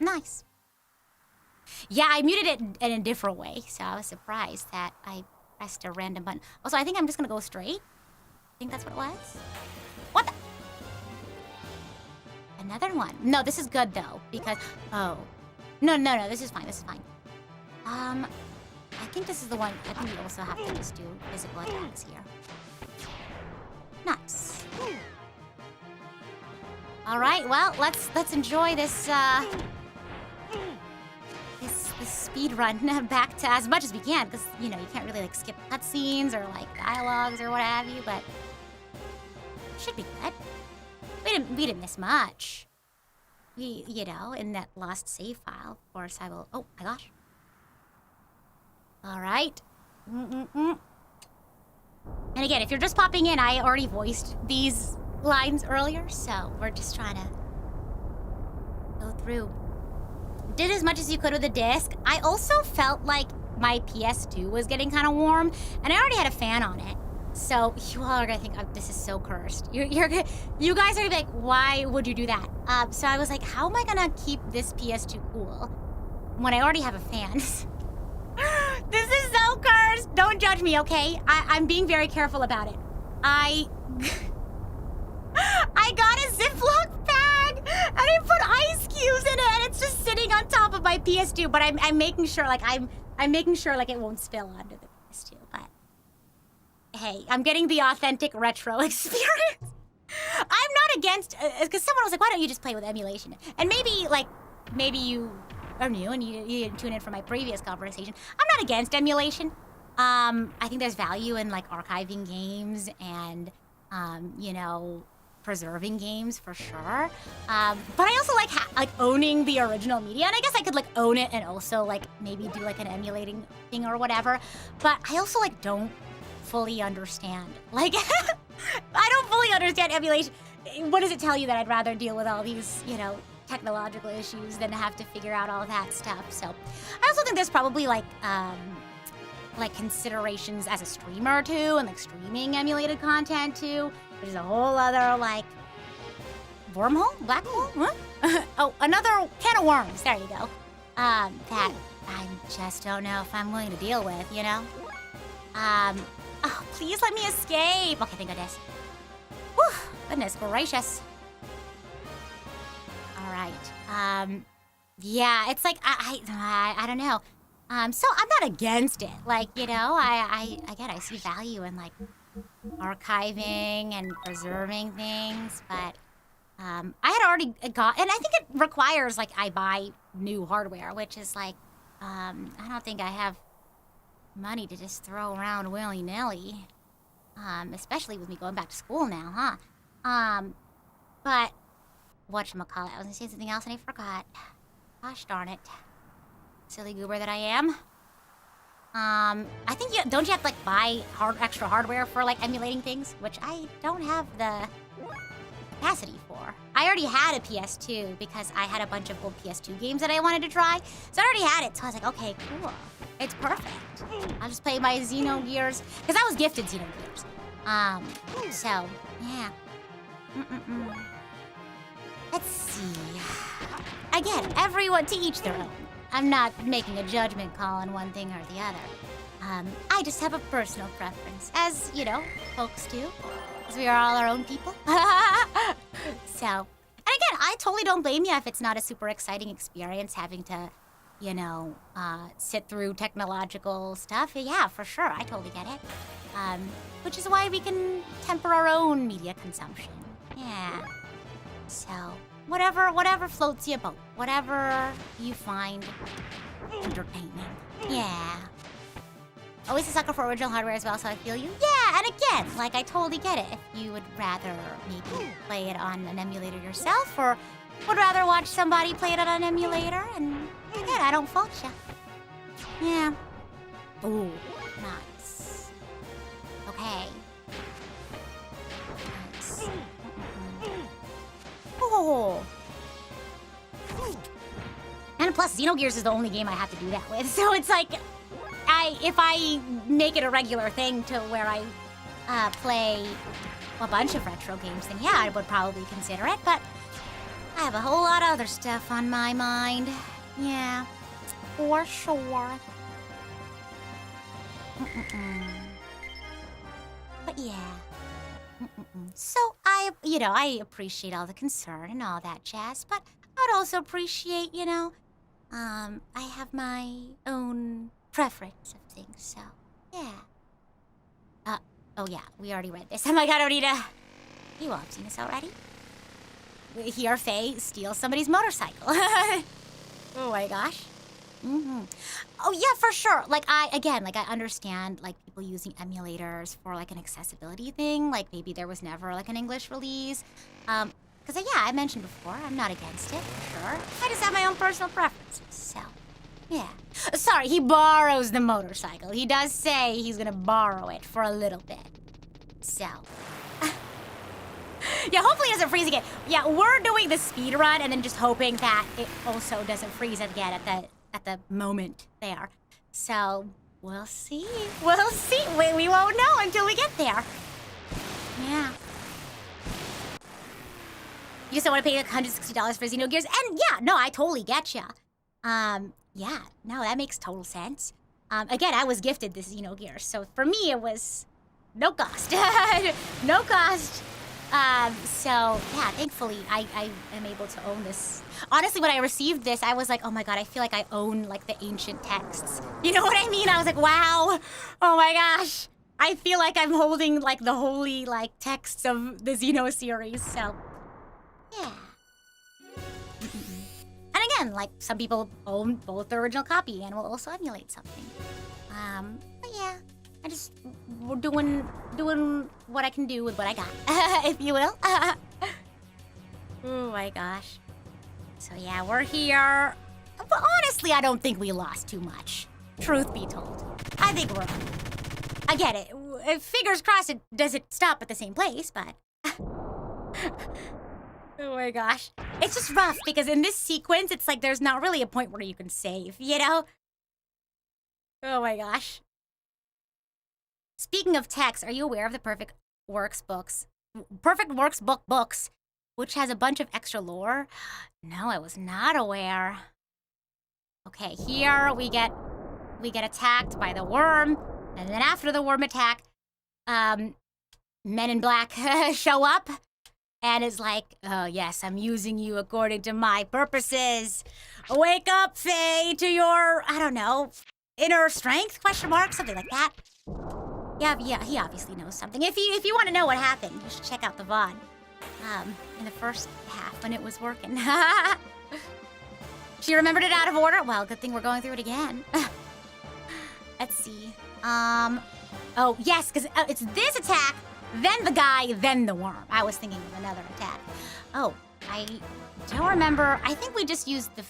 Nice. Yeah, I muted it in a different way, so I was surprised that I pressed a random button. Also, I think I'm just gonna go straight. I think that's what it was. What the? Another one. No, this is good though, because, no, this is fine, I think this is the one, I think we also have to just do physical attacks here. Nice. All right, well, let's enjoy this, this speed run back to as much as we can, because, you can't really, like, skip cutscenes or, like, dialogues or what have you, but should be good. We didn't miss much. In that lost save file, of course, I will... Oh, my gosh. All right. And again, if you're just popping in, I already voiced these lines earlier, so we're just trying to go through. Did as much as you could with the disc. I also felt like my PS2 was getting kind of warm, and I already had a fan on it. So you all are gonna think, oh, this is so cursed. You guys are gonna be like, why would you do that? So I was like, how am I gonna keep this PS2 cool when I already have a fan? This is so cursed. Don't judge me, okay? I'm being very careful about it. I got a Ziploc bag and I put ice cubes in it and it's just sitting on top of my PS2, but I'm making sure like I'm making sure like it won't spill onto the PS2, but hey, I'm getting the authentic retro experience. I'm not against, because someone was like, why don't you just play with emulation? And maybe you are new and you didn't tune in from my previous conversation. I'm not against emulation. I think there's value in like archiving games and, you know, preserving games for sure. But I also like owning the original media, and I guess I could like own it and also like maybe do like an emulating thing or whatever. But I also like don't fully understand. Like, I don't fully understand emulation. What does it tell you that I'd rather deal with all these, you know, technological issues than to have to figure out all that stuff? So I also think there's probably like considerations as a streamer too, and like streaming emulated content too, which is a whole other like wormhole, black hole, huh? Oh, another can of worms. There you go. That I just don't know if I'm willing to deal with, you know. Oh, please let me escape. Okay, thank goodness. Whew, goodness gracious. All right. Yeah, it's like I don't know. So I'm not against it. Like, you know, I see value in like archiving and preserving things, but I had already got, and I think it requires like I buy new hardware, which is like I don't think I have money to just throw around willy-nilly, especially with me going back to school now, huh? But whatchamacallit, I was gonna say something else and I forgot. Gosh darn it. Silly goober that I am. I think don't you have to like buy extra hardware for like emulating things, which I don't have the capacity for. I already had a PS2 because I had a bunch of old PS2 games that I wanted to try, so I already had it. So I was like, okay, cool, it's perfect. I'll just play my Xenogears because I was gifted Xenogears. So yeah. Let's see. Again, everyone to each their own. I'm not making a judgment call on one thing or the other. I just have a personal preference, as, you know, folks do, because we are all our own people. So, and again, I totally don't blame you if it's not a super exciting experience having to, you know, sit through technological stuff. Yeah, for sure, I totally get it. Which is why we can temper our own media consumption. Yeah. So, whatever floats your boat. Whatever you find entertaining. Yeah. Always a sucker for original hardware as well, so I feel you. Yeah, and again, like, I totally get it. If you would rather maybe play it on an emulator yourself, or would rather watch somebody play it on an emulator, and again, I don't fault you. Yeah. Ooh, nice. Okay. Nice. Oh. And plus, Xenogears is the only game I have to do that with, so it's like, if I make it a regular thing to where I play a bunch of retro games, then yeah, I would probably consider it, but I have a whole lot of other stuff on my mind. Yeah, for sure. But yeah. So I appreciate all the concern and all that jazz, but I'd also appreciate, you know, I have my own preference of things, so yeah. Oh yeah, we already read this. I'm like, I don't need to. You all have seen this already? We hear Faye steal somebody's motorcycle. Oh my gosh. Oh yeah, for sure. Like I understand like people using emulators for like an accessibility thing. Like maybe there was never like an English release. Because yeah, I mentioned before, I'm not against it, for sure. I just have my own personal preferences, so yeah. Sorry, he borrows the motorcycle. He does say he's gonna borrow it for a little bit. So. Yeah, hopefully it doesn't freeze again. Yeah, we're doing the speed run and then just hoping that it also doesn't freeze again at the moment there. So, we'll see. We'll see. We won't know until we get there. Yeah. You just don't want to pay like $160 for Xenogears? And yeah, no, I totally get ya. Yeah, no, that makes total sense. Again, I was gifted this Xenogears, so for me it was no cost. No cost. So yeah, thankfully I am able to own this. Honestly, when I received this, I was like, oh my god, I feel like I own like the ancient texts. You know what I mean? I was like, wow, oh my gosh. I feel like I'm holding like the holy like texts of the Xeno series, so yeah. And again, like some people own both the original copy and will also emulate something. But yeah, I just we're doing what I can do with what I got, if you will. Oh my gosh. So yeah, we're here. But honestly, I don't think we lost too much. Truth be told, I think we're. I get it. Fingers crossed it doesn't stop at the same place, but. Oh my gosh. It's just rough because in this sequence, it's like there's not really a point where you can save, you know? Oh my gosh. Speaking of text, are you aware of the Perfect Works books? Perfect Works books, which has a bunch of extra lore? No, I was not aware. Okay, here we get attacked by the worm, and then after the worm attack, Men in Black show up. And is like, oh yes, I'm using you according to my purposes. Wake up, Faye, to your, I don't know, inner strength, question mark, something like that. Yeah, he obviously knows something. If you want to know what happened, you should check out the VOD. In the first half when it was working. She remembered it out of order? Well, good thing we're going through it again. Let's see. Oh, yes, because it's this attack, then the guy, then the worm. I was thinking of another attack. Oh, I don't remember. I think we just used the...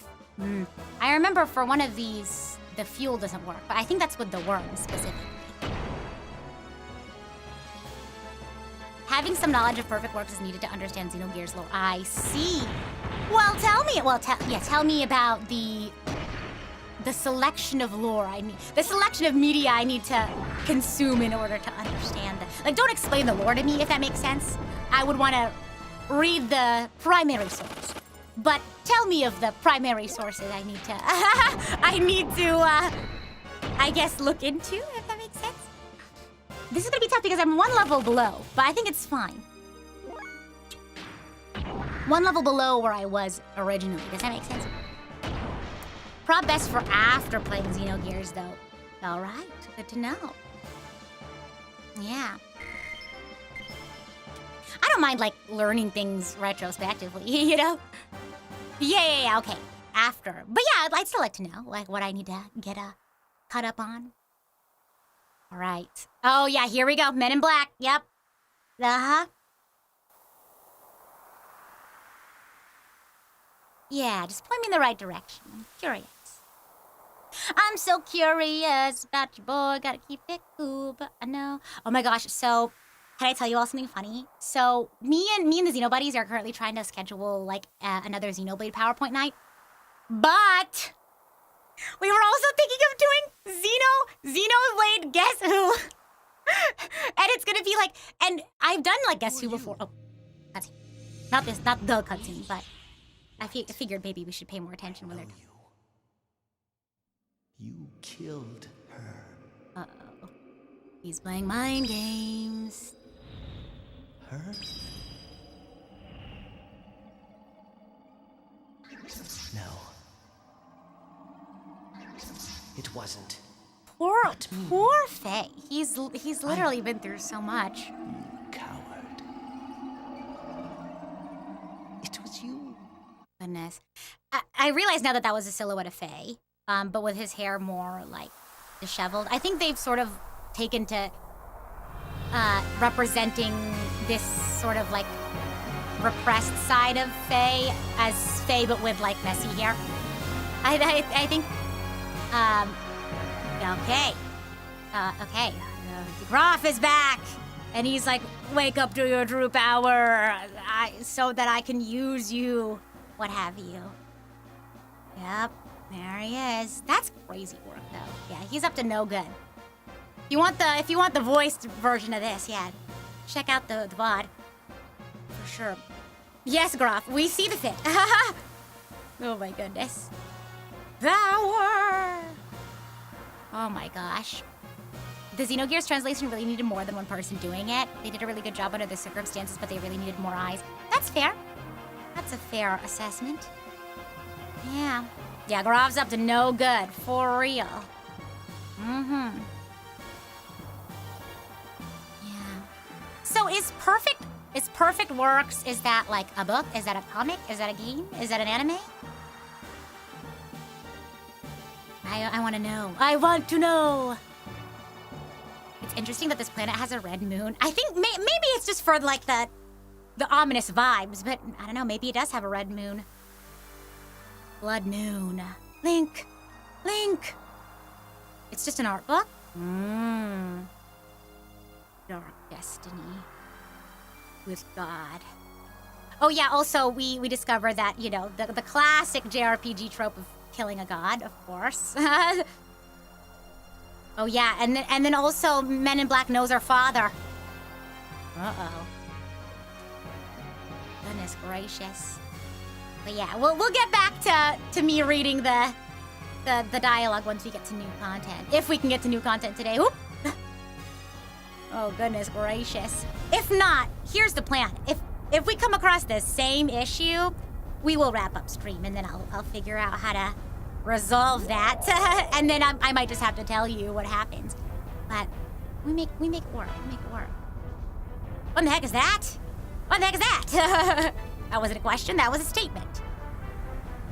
I remember for one of these, the fuel doesn't work, but I think that's with the worm specifically. Having some knowledge of Perfect Works is needed to understand Xenogears lore. I see. Well, tell me about the selection of lore I need, the selection of media I need to consume in order to understand it. Like, don't explain the lore to me, if that makes sense. I would want to read the primary source, but tell me of the primary sources I need to, I guess, look into, if that makes sense. This is gonna be tough because I'm one level below, but I think it's fine. One level below where I was originally. Does that make sense? Prob best for after playing Xenogears, though. All right, good to know. Yeah. I don't mind, like, learning things retrospectively, you know? Yeah, okay. After. But yeah, I'd still like to know, like, what I need to get caught up on. All right. Oh, yeah, here we go. Men in Black. Yep. Uh-huh. Yeah, just point me in the right direction. I'm curious. I'm so curious about your boy. Gotta keep it cool, but I know. Oh my gosh, so can I tell you all something funny? So me and the Xeno buddies are currently trying to schedule like another Xenoblade PowerPoint night. But we were also thinking of doing Xenoblade Guess Who. And it's gonna be like, and I've done like Guess Who before. Oh, cutscene. Not this, not the cutscene, but I figured maybe we should pay more attention when they're done. You killed her. Uh-oh. He's playing mind games. Her? No. It wasn't. Poor Faye. He's literally been through so much. You coward. It was you. Goodness. I realize now that was a silhouette of Faye, but with his hair more, like, disheveled. I think they've sort of taken to representing this sort of, like, repressed side of Faye as Faye, but with, like, messy hair. I think, okay. Groff is back! And he's like, wake up to your true power, so that I can use you, what have you. Yep, there he is. That's crazy work, though. Yeah, he's up to no good. If you want the voiced version of this, yeah, check out the VOD. For sure. Yes, Groff, we see the fit. Oh my goodness. Power! Oh my gosh. The Xenogears translation really needed more than one person doing it. They did a really good job under the circumstances, but they really needed more eyes. That's fair. That's a fair assessment. Yeah. Yeah, Grov's up to no good, for real. Mm-hmm. Yeah. So is Perfect Works, is that like a book? Is that a comic? Is that a game? Is that an anime? I want to know. I want to know. It's interesting that this planet has a red moon. I think maybe it's just for like the ominous vibes, but I don't know, maybe it does have a red moon. Blood Moon. Link. It's just an art book? Dark Destiny. With God. Oh yeah, also we discovered that, you know, the classic JRPG trope of killing a god, of course. Oh yeah, and then also Men in Black knows our father. Uh-oh. Goodness gracious. But yeah, we'll get back to me reading the dialogue once we get to new content. If we can get to new content today. Oop. Oh goodness gracious. If not, here's the plan. If we come across the same issue, we will wrap up stream and then I'll figure out how to resolve that. And then I might just have to tell you what happens. But we make it work. What the heck is that? What the heck is that? That wasn't a question, that was a statement.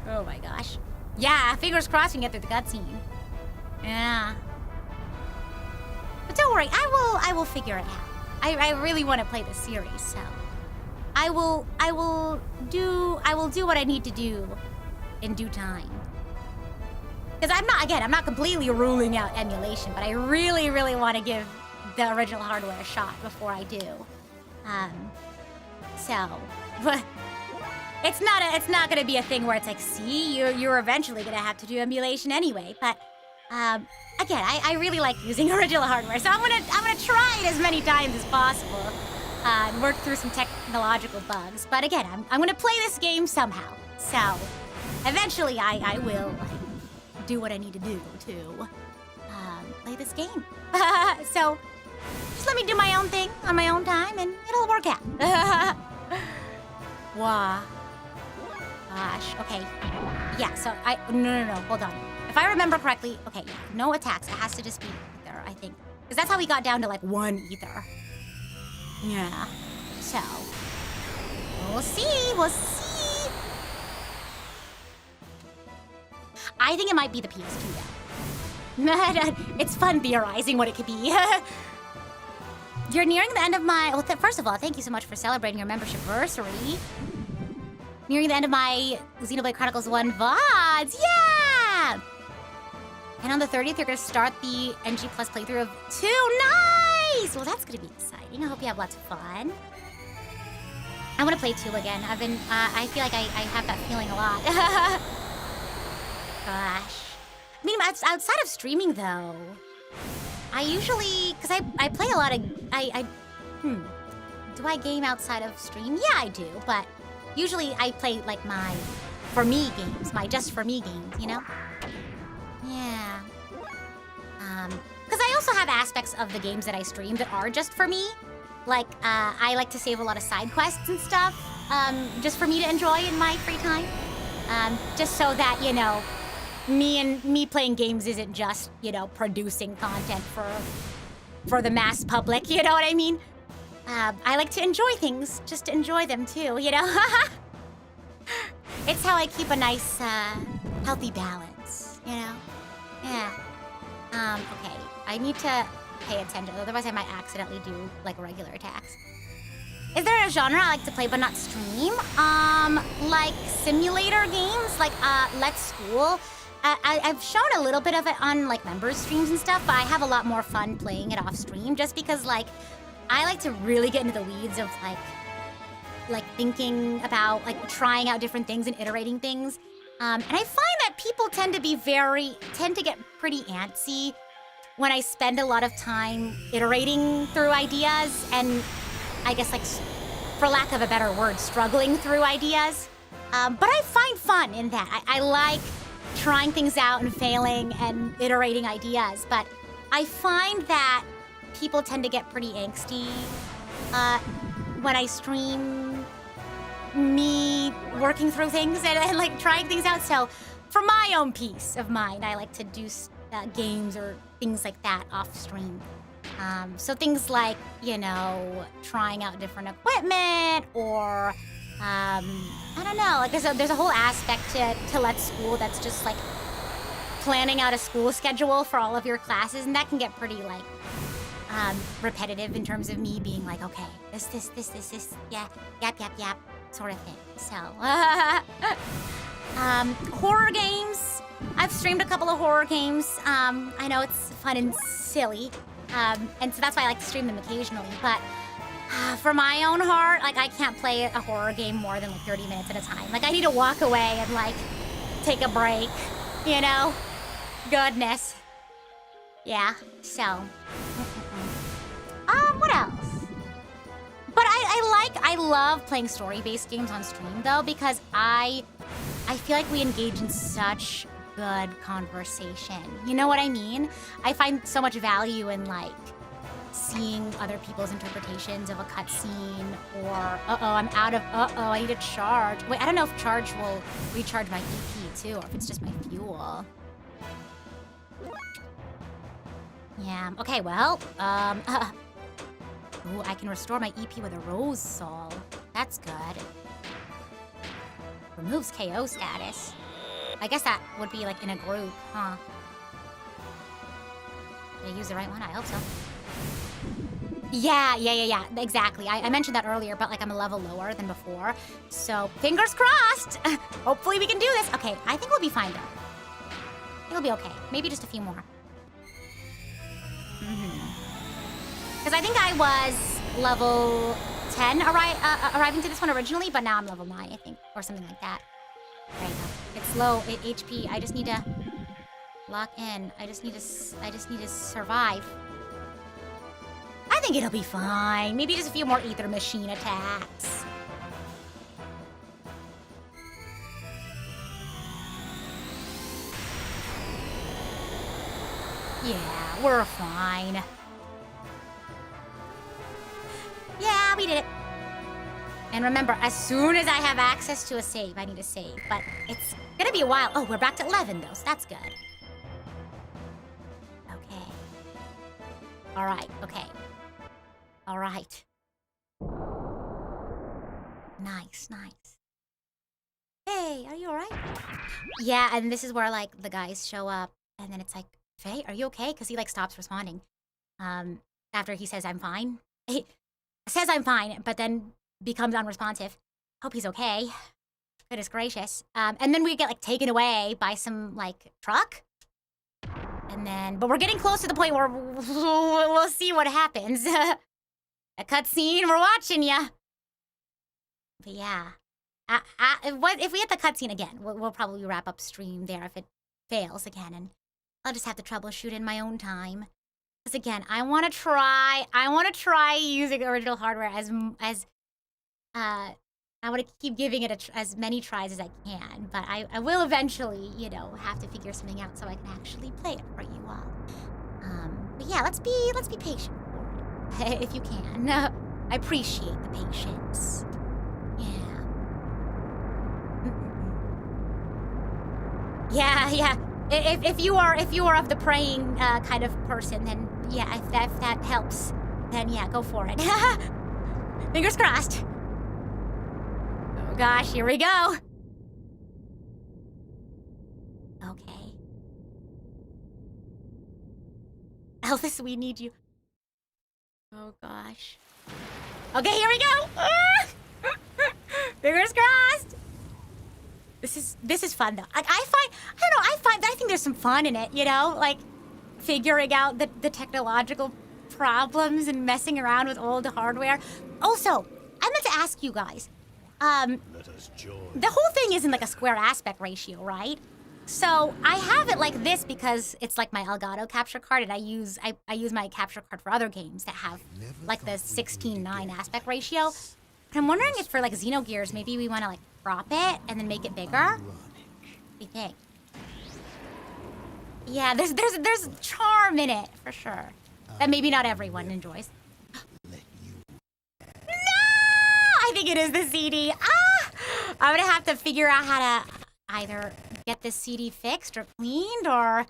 Oh my gosh. Yeah, fingers crossed we can get through the cutscene. Yeah. But don't worry, I will figure it out. I really want to play this series, so I will do what I need to do in due time. Because I'm not completely ruling out emulation, but I really, really want to give the original hardware a shot before I do. So, it's not gonna be a thing where it's like, see, you're eventually gonna have to do emulation anyway. But again, I really like using original hardware, so I'm gonna try it as many times as possible. Work through some technological bugs, but again, I'm gonna play this game somehow. So, eventually, I will do what I need to do to play this game. So, just let me do my own thing on my own time, and it'll work out. Wow. Gosh, okay. Yeah, so no, hold on. If I remember correctly, okay, yeah, no attacks. It has to just be ether, I think. Because that's how we got down to, like, 1 ether. Yeah. So, we'll see. I think it might be the PS2, though. It's fun theorizing what it could be. You're nearing the end of my... Well, first of all, thank you so much for celebrating your membership anniversary. Nearing the end of my Xenoblade Chronicles 1 VODs. Yeah! And on the 30th, you're going to start the NG Plus playthrough of 2. Nice! Well, that's going to be exciting. I hope you have lots of fun. I want to play 2 again. I feel like I have that feeling a lot. Gosh. I mean, outside of streaming, though, I usually... Because I play a lot of... Do I game outside of stream? Yeah, I do, but usually I play, like, my for-me games. My just-for-me games, you know? Yeah. Because I also have aspects of the games that I stream that are just for me. Like, I like to save a lot of side quests and stuff, just for me to enjoy in my free time. Just so that, you know, me playing games isn't just, you know, producing content for the mass public, you know what I mean? I like to enjoy things, just to enjoy them too, you know? It's how I keep a nice, healthy balance, you know? Yeah. Okay. I need to pay attention, otherwise I might accidentally do, like, regular attacks. Is there a genre I like to play but not stream? Like simulator games, like, Let's School. I've shown a little bit of it on, like, members streams and stuff, but I have a lot more fun playing it off stream just because, like, I like to really get into the weeds of, like thinking about, like, trying out different things and iterating things. And I find that people tend to get pretty antsy when I spend a lot of time iterating through ideas and, I guess, like, for lack of a better word, struggling through ideas. But I find fun in that. I like trying things out and failing and iterating ideas, but I find that people tend to get pretty angsty when I stream me working through things and like trying things out. So for my own peace of mind, I like to do games or things like that off stream. So things like, you know, trying out different equipment or, I don't know, like there's a whole aspect to Let's School that's just like planning out a school schedule for all of your classes, and that can get pretty like repetitive in terms of me being like, okay, this, yeah, yap, sort of thing. So, horror games. I've streamed a couple of horror games. I know it's fun and silly, and so that's why I like to stream them occasionally, but for my own heart, like I can't play a horror game more than like 30 minutes at a time. Like I need to walk away and like take a break, you know? Goodness. Yeah, so. What else? But I love playing story-based games on stream though, because I feel like we engage in such good conversation. You know what I mean? I find so much value in like seeing other people's interpretations of a cutscene, or I'm out of I need to charge. Wait, I don't know if charge will recharge my EP too, or if it's just my fuel. Yeah. Okay. Well. Ooh, I can restore my EP with a Rose Soul. That's good. Removes KO status. I guess that would be like in a group, huh? Did I use the right one? I hope so. Yeah, exactly. I mentioned that earlier, but like I'm a level lower than before. So fingers crossed. Hopefully we can do this. Okay, I think we'll be fine though. It'll be okay. Maybe just a few more. Because I think I was level 10 arriving to this one originally, but now I'm level 9, I think, or something like that. There you go. It's low HP. I just need to lock in. I just need to survive. I think it'll be fine. Maybe just a few more ether machine attacks. Yeah, we're fine. Yeah, we did it. And remember, as soon as I have access to a save, I need to save. But it's gonna be a while. Oh, we're back to 11 though, so that's good. Okay. All right, okay. All right. Nice. Hey, are you all right? Yeah, and this is where like the guys show up, and then it's like, Faye, are you okay? Because he like stops responding. After he says I'm fine. He says I'm fine, but then becomes unresponsive. Hope he's okay. Goodness gracious. And then we get like taken away by some like truck. And then, but we're getting close to the point where we'll see what happens. A cutscene, we're watching ya. But yeah, what if we hit the cutscene again? We'll probably wrap up stream there if it fails again, and I'll just have to troubleshoot in my own time. Because again, I want to try using original hardware as I want to keep giving it as many tries as I can. But I will eventually, you know, have to figure something out so I can actually play it for you all. But yeah, let's be patient for it, if you can. I appreciate the patience. Yeah. If you are of the praying kind of person, then yeah, if that helps, then yeah, go for it. Fingers crossed. Oh gosh, here we go. Okay. Elvis, we need you. Oh gosh. Okay, here we go. Fingers crossed. This is fun though. Like I think there's some fun in it, you know, like figuring out the technological problems and messing around with old hardware. Also, I meant to ask you guys, Let us join. the whole thing isn't like a square aspect ratio, right? So I have it like this because it's like my Elgato capture card, and I use my capture card for other games that have like the 16:9 aspect ratio. And I'm wondering if for like Xenogears, maybe we want to like crop it and then make it bigger. What do you think? Yeah, there's charm in it for sure. That maybe not everyone enjoys. Let you. I think it is the CD. Ah! I'm gonna have to figure out how to either get this CD fixed or cleaned, or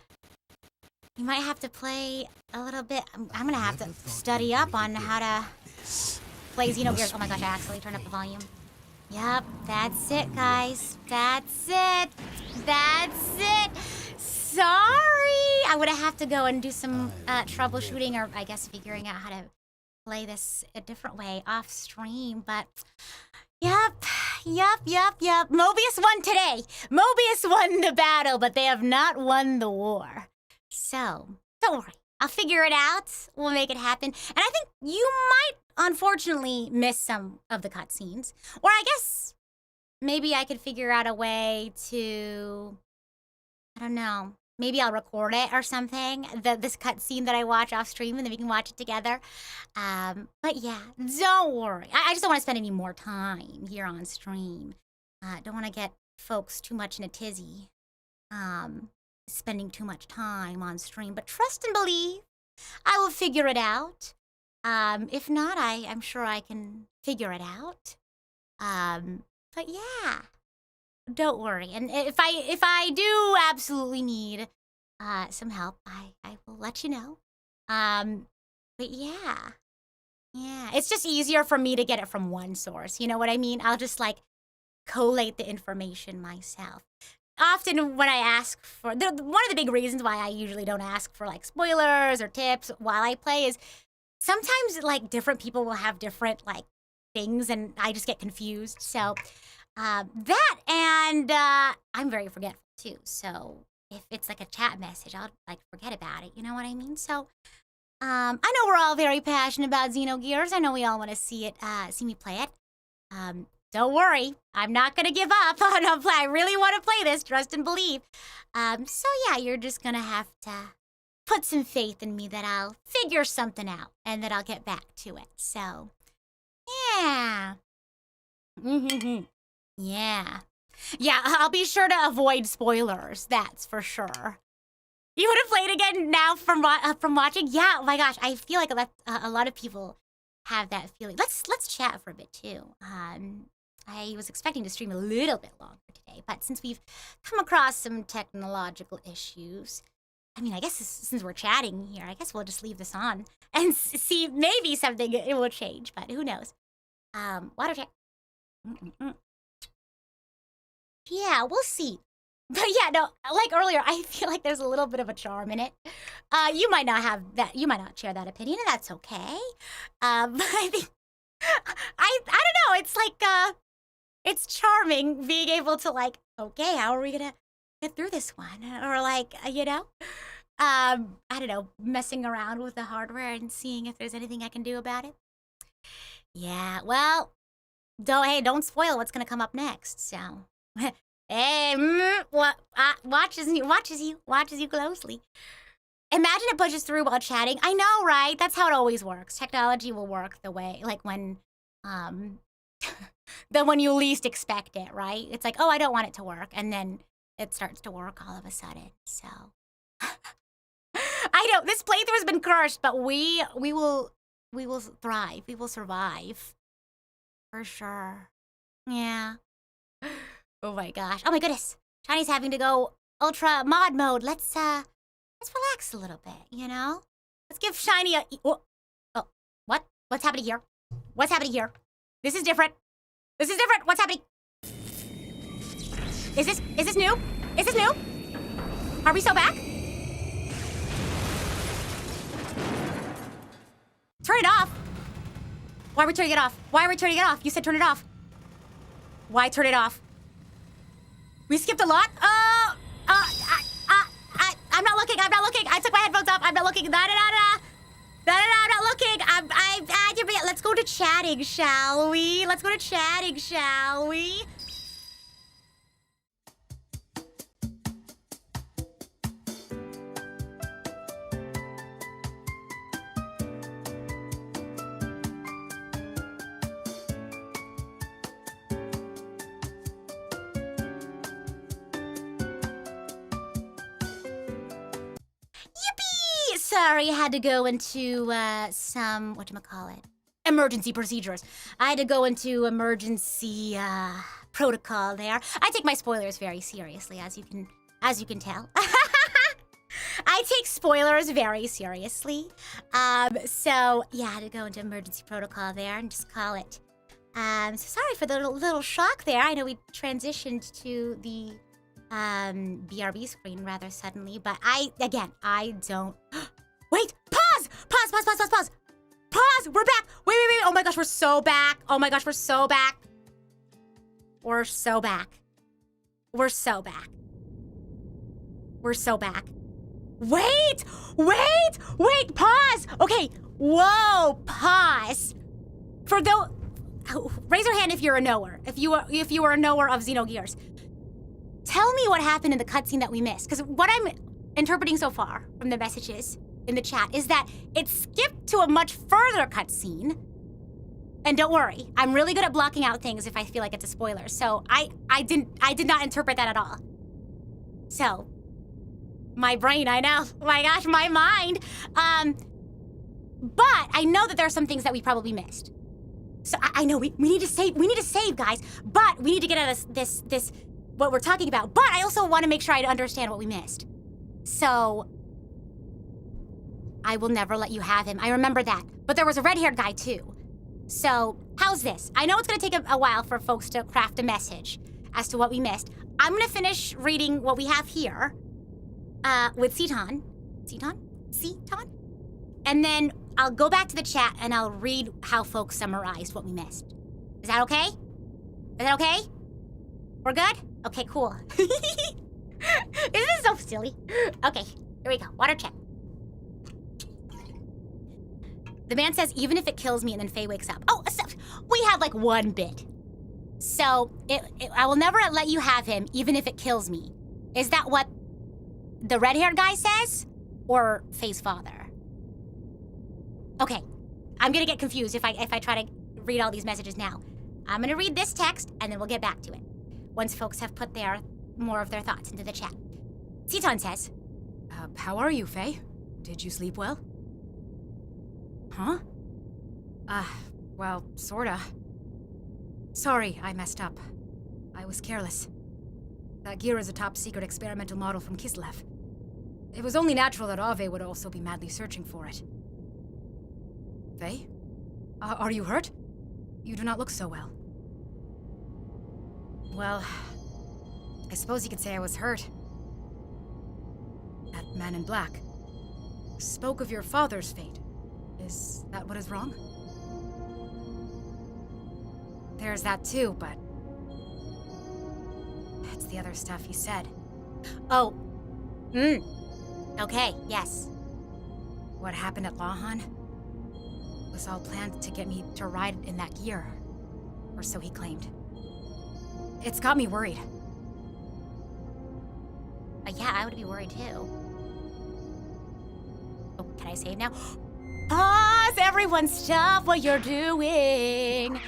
you might have to play a little bit. I'm gonna have to study up on how to play Xenogears. Oh my gosh, I accidentally turned up the volume. Yep, that's it, guys. That's it. That's it. Sorry. I'm gonna have to go and do some troubleshooting, or I guess figuring out how to play this a different way off stream, but yep. Mobius won today. Mobius won the battle, but they have not won the war. So, don't worry. I'll figure it out. We'll make it happen. And I think you might, unfortunately, miss some of the cutscenes. Or I guess maybe I could figure out a way to, I don't know, maybe I'll record it or something, this cutscene that I watch off stream, and then we can watch it together. But yeah, don't worry. I just don't want to spend any more time here on stream. Don't want to get folks too much in a tizzy, spending too much time on stream. But trust and believe, I will figure it out. If not, I'm sure I can figure it out. But yeah. Don't worry, and if I do absolutely need some help, I will let you know. But yeah, it's just easier for me to get it from one source. You know what I mean? I'll just like collate the information myself. Often when I ask for, one of the big reasons why I usually don't ask for like spoilers or tips while I play is sometimes like different people will have different like things, and I just get confused. So. That and I'm very forgetful too. So if it's like a chat message, I'll like forget about it. You know what I mean? So I know we're all very passionate about Xenogears. I know we all want to see me play it. Don't worry, I'm not gonna give up on a play. I really want to play this. Trust and believe. So yeah, you're just gonna have to put some faith in me that I'll figure something out and that I'll get back to it. So yeah. Yeah, I'll be sure to avoid spoilers, that's for sure. You want to play it again now from watching? Yeah, oh my gosh, I feel like a lot of people have that feeling. Let's chat for a bit too. I was expecting to stream a little bit longer today, but since we've come across some technological issues, I mean, I guess since we're chatting here, I guess we'll just leave this on and see maybe something it will change, but who knows? Water check. Yeah, we'll see. But yeah, no, like earlier, I feel like there's a little bit of a charm in it. You might not have that, you might not share that opinion, and that's okay. But I think, I don't know, it's like, it's charming being able to like, okay, how are we gonna get through this one? Or like, you know, I don't know, messing around with the hardware and seeing if there's anything I can do about it. Yeah, well, don't spoil what's gonna come up next, so. Hey, watches you closely. Imagine it pushes through while chatting. I know, right? That's how it always works. Technology will work the way, like when you least expect it, right? It's like, oh, I don't want it to work, and then it starts to work all of a sudden. So, I know this playthrough has been cursed, but we will thrive. We will survive, for sure. Yeah. Oh my gosh. Oh my goodness. Shiny's having to go ultra mod mode. Let's relax a little bit, you know? Let's give Shiny a... Oh, what? What's happening here? What's happening here? This is different. This is different. What's happening? Is this new? Is this new? Are we so back? Turn it off. Why are we turning it off? Why are we turning it off? You said turn it off. Why turn it off? We skipped a lot? I'm not looking. I'm not looking. I took my headphones off. I'm not looking. I'm not looking. Let's go to chatting, shall we? Let's go to chatting, shall we? sorry, I had to go into some, whatchamacallit, emergency procedures. I had to go into emergency protocol there. I take my spoilers very seriously, as you can tell. I take spoilers very seriously. So yeah, I had to go into emergency protocol there and just call it. So sorry for the little shock there. I know we transitioned to the BRB screen rather suddenly, but I don't. Wait, pause! Pause! We're back! Wait! Oh my gosh, we're so back! We're so back! Wait! Pause! Okay, whoa, pause! For those, raise your hand if you're a knower. If you are a knower of Xenogears. Tell me what happened in the cutscene that we missed. Because what I'm interpreting so far from the messages in the chat is that it skipped to a much further cutscene. And don't worry, I'm really good at blocking out things if I feel like it's a spoiler. So I did not interpret that at all. So, my brain, I know. Oh my gosh, my mind. But I know that there are some things that we probably missed. So I know we need to save, guys. But we need to get out of this what we're talking about. But I also want to make sure I understand what we missed. So I will never let you have him. I remember that. But there was a red-haired guy too. So how's this? I know it's gonna take a while for folks to craft a message as to what we missed. I'm gonna finish reading what we have here with Ceton. And then I'll go back to the chat and I'll read how folks summarized what we missed. Is that okay? We're good? Okay, cool. Isn't this so silly? Okay, here we go. Water check. The man says, even if it kills me, and then Faye wakes up. Oh, so we have like one bit. So, I will never let you have him, even if it kills me. Is that what the red-haired guy says? Or Faye's father? Okay, I'm gonna get confused if I try to read all these messages now. I'm gonna read this text, and then we'll get back to it. Once folks have put more of their thoughts into the chat. Ceton says, How are you, Faye? Did you sleep well? Huh? Well, sorta. Sorry, I messed up. I was careless. That gear is a top-secret experimental model from Kislev. It was only natural that Ave would also be madly searching for it. Faye? Are you hurt? You do not look so well. Well, I suppose you could say I was hurt. That man in black spoke of your father's fate. Is that what is wrong? There's that too, but it's the other stuff he said. Oh. Okay, yes. What happened at Lahan was all planned to get me to ride in that gear. Or so he claimed. It's got me worried. Yeah, I would be worried too. Oh, can I save now? Pause! Everyone stop what you're doing!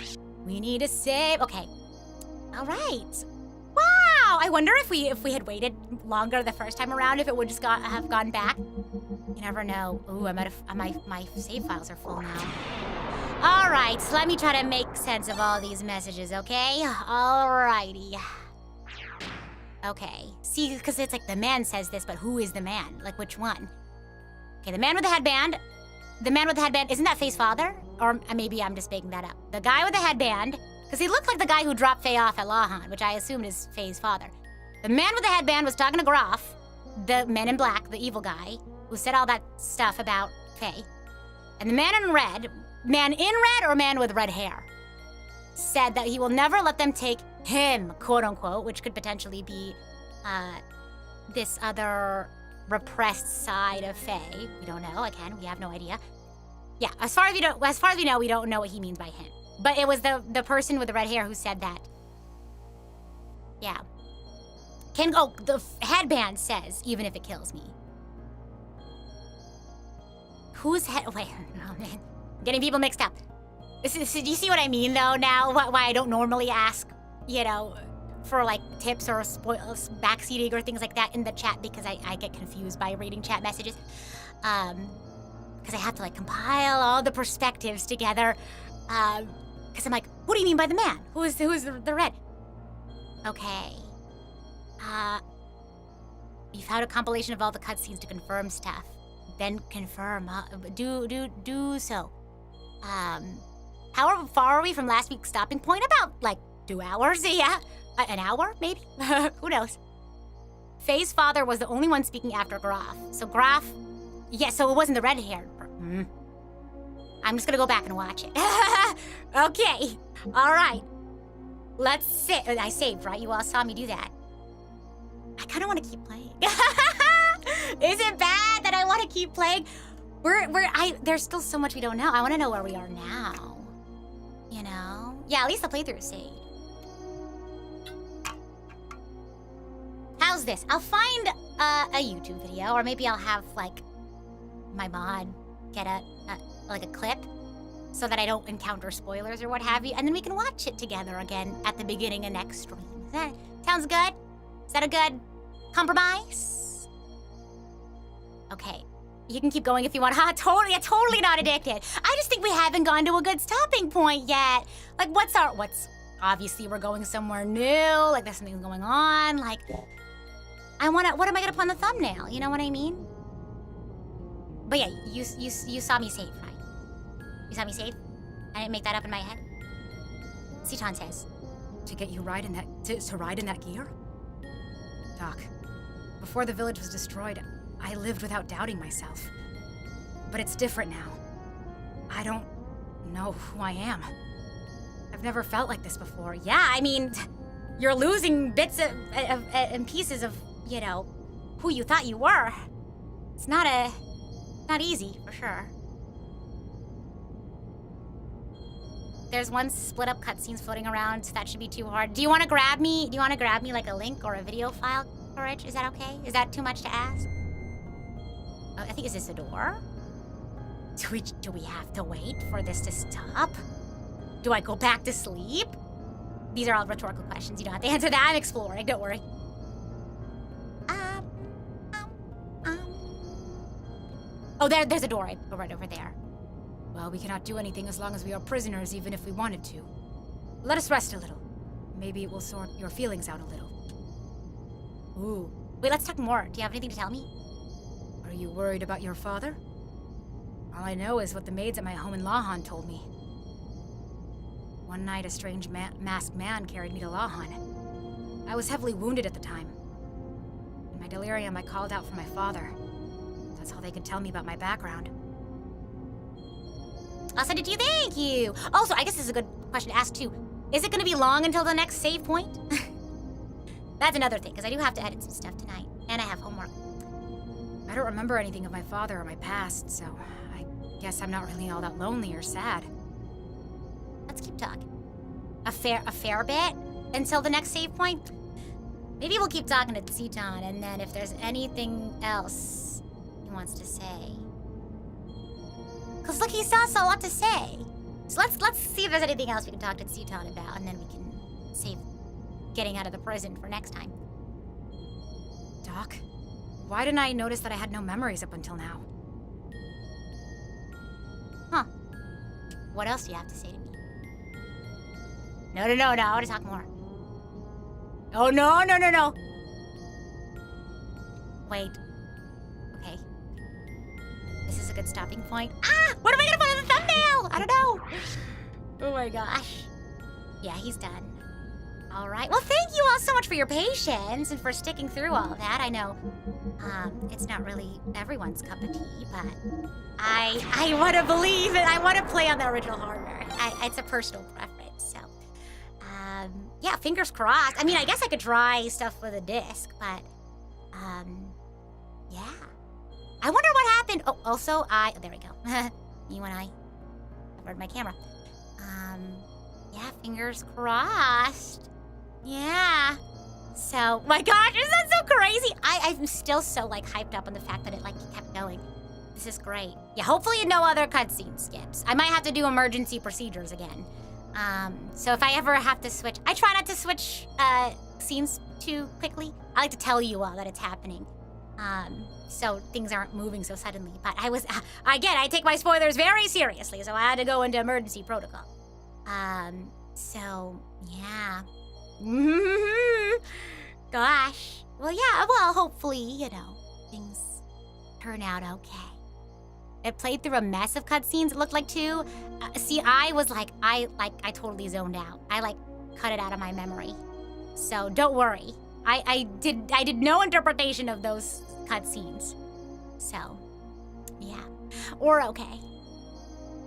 We need to save. Okay. All right. Wow! I wonder if we had waited longer the first time around, if it would just have gone back. You never know. Ooh, my save files are full now. All right, so let me try to make sense of all these messages, okay? Alrighty. Okay. See, because it's like the man says this, but who is the man? Like, which one? Okay, the man with the headband. The man with the headband, isn't that Faye's father? Or maybe I'm just making that up. The guy with the headband, because he looked like the guy who dropped Faye off at Lahan, which I assumed is Faye's father. The man with the headband was talking to Groff, the man in black, the evil guy, who said all that stuff about Faye. And the man in red or man with red hair, said that he will never let them take him, quote unquote, which could potentially be this other repressed side of Faye. We don't know, again, we have no idea. Yeah, as far as we know, we don't know what he means by him. But it was the person with the red hair who said that. Yeah. The headband says, even if it kills me. Whose head? Wait, oh man. I'm getting people mixed up. Do you see what I mean, though, now? Why I don't normally ask, for like tips or backseating or things like that in the chat because I get confused by reading chat messages. Because I have to like compile all the perspectives together. Because I'm like, what do you mean by the man? Who's the red? Okay. You found a compilation of all the cutscenes to confirm stuff. Then confirm. Do so. How far are we from last week's stopping point? About like 2 hours. Yeah, an hour maybe. Who knows? Faye's father was the only one speaking after Graf. So Graf, yeah. So it wasn't the red-haired. I'm just gonna go back and watch it. Okay. All right. Let's sit. I saved, right? You all saw me do that. I kind of want to keep playing. Is it bad that I want to keep playing? There's still so much we don't know. I want to know where we are now. You know? Yeah, at least the playthrough is saved. How's this? I'll find a YouTube video, or maybe I'll have like my mod get a clip so that I don't encounter spoilers or what have you, and then we can watch it together again at the beginning of next stream. Sounds good? Is that a good compromise? Okay. You can keep going if you want. Totally not addicted. I just think we haven't gone to a good stopping point yet. Like, what's obviously we're going somewhere new, like there's something going on, like, what am I gonna put on the thumbnail? You know what I mean? But yeah, you saw me save, right? You saw me save? I didn't make that up in my head. Citan says. To get you ride in that gear? Doc, before the village was destroyed, I lived without doubting myself. But it's different now. I don't know who I am. I've never felt like this before. Yeah, I mean, you're losing bits and pieces of, you know, who you thought you were. It's not easy, for sure. There's one split up cutscenes floating around, so that should be too hard. Do you want to grab me like a link or a video file, Courage? Is that okay? Is that too much to ask? Oh, I think, is this a door? Do we have to wait for this to stop? Do I go back to sleep? These are all rhetorical questions. You don't have to answer that. I'm exploring, don't worry. Oh, there's a door right over there. Well, we cannot do anything as long as we are prisoners, even if we wanted to. Let us rest a little. Maybe it will sort your feelings out a little. Ooh. Wait, let's talk more. Do you have anything to tell me? Are you worried about your father? All I know is what the maids at my home in Lahan told me. One night, a strange masked man carried me to Lahan. I was heavily wounded at the time. In my delirium, I called out for my father. That's all they could tell me about my background. I'll send it to you. Thank you. Also, I guess this is a good question to ask too. Is it going to be long until the next save point? That's another thing, because I do have to edit some stuff tonight, and I have homework. I don't remember anything of my father or my past, so I guess I'm not really all that lonely or sad. Let's keep talking. A fair bit until the next save point. Maybe we'll keep talking to Citan, and then if there's anything else he wants to say. Because look, he still has a lot to say. So let's see if there's anything else we can talk to Citan about, and then we can save getting out of the prison for next time. Doc, why didn't I notice that I had no memories up until now? Huh. What else do you have to say to me? No, I want to talk more. Oh, no. Wait. Okay. This is a good stopping point. What am I gonna put on the thumbnail? I don't know. Oh my gosh. Yeah, he's done. All right. Well, thank you all so much for your patience and for sticking through all of that. I know it's not really everyone's cup of tea, but I want to believe it. I want to play on the original hardware. It's a personal preference, so yeah, fingers crossed. I mean, I guess I could try stuff with a disc, but yeah. I wonder what happened. Oh, also, there we go. You and I covered my camera. Yeah, fingers crossed. Yeah. So, my gosh, isn't that so crazy? I'm still so, like, hyped up on the fact that it, like, kept going. This is great. Yeah, hopefully no other cutscene skips. I might have to do emergency procedures again. So if I ever have to switch, I try not to switch scenes too quickly. I like to tell you all that it's happening. So things aren't moving so suddenly. But I take my spoilers very seriously, so I had to go into emergency protocol. So, yeah. Gosh. Well, yeah, hopefully, things turn out okay. It played through a mess of cutscenes, it looked like, too. See, I totally zoned out. I, cut it out of my memory. So don't worry. I did no interpretation of those cutscenes. So, yeah. Or okay.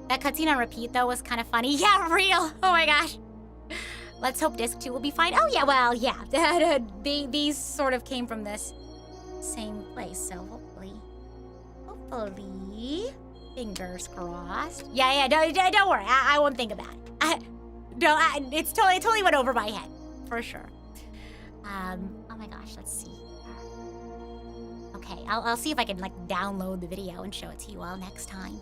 That cutscene on repeat, though, was kind of funny. Yeah, real. Oh my gosh. Let's hope Disc 2 will be fine. Oh, yeah, well, yeah. These sort of came from this same place, so hopefully, fingers crossed. Yeah, don't worry. I won't think about it. It totally went over my head, for sure. Oh my gosh, let's see. Okay, I'll see if I can download the video and show it to you all next time.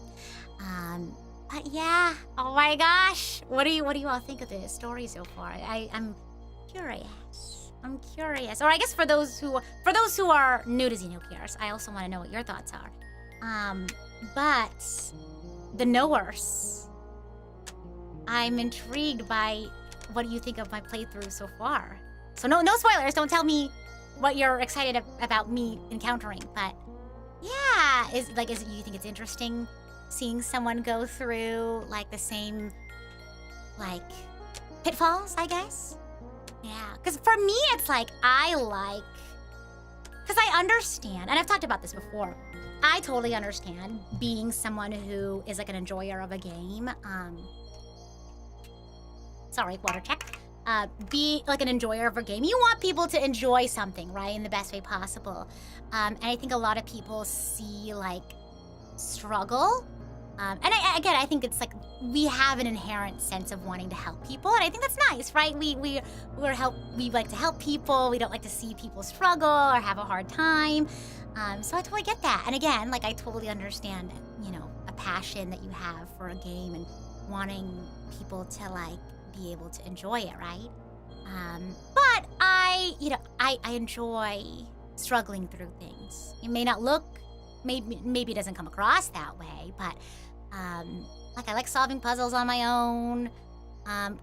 But yeah, oh my gosh, what do you all think of the story so far? I'm curious. Or I guess for those who are new to Xenogears, I also want to know what your thoughts are. But the knowers, I'm intrigued by what do you think of my playthrough so far. So no spoilers. Don't tell me what you're excited about me encountering. But yeah, is it you think it's interesting seeing someone go through the same pitfalls, I guess? Yeah, because for me it's because I understand, and I've talked about this before. I totally understand being someone who is an enjoyer of a game. Sorry, water check. Be an enjoyer of a game. You want people to enjoy something, right, in the best way possible. And I think a lot of people see struggle. And I think it's we have an inherent sense of wanting to help people, and I think that's nice, right? We like to help people. We don't like to see people struggle or have a hard time. So I totally get that. And again, I totally understand, a passion that you have for a game and wanting people to be able to enjoy it, right? But I enjoy struggling through things. It may not look, maybe it doesn't come across that way, but I like solving puzzles on my own,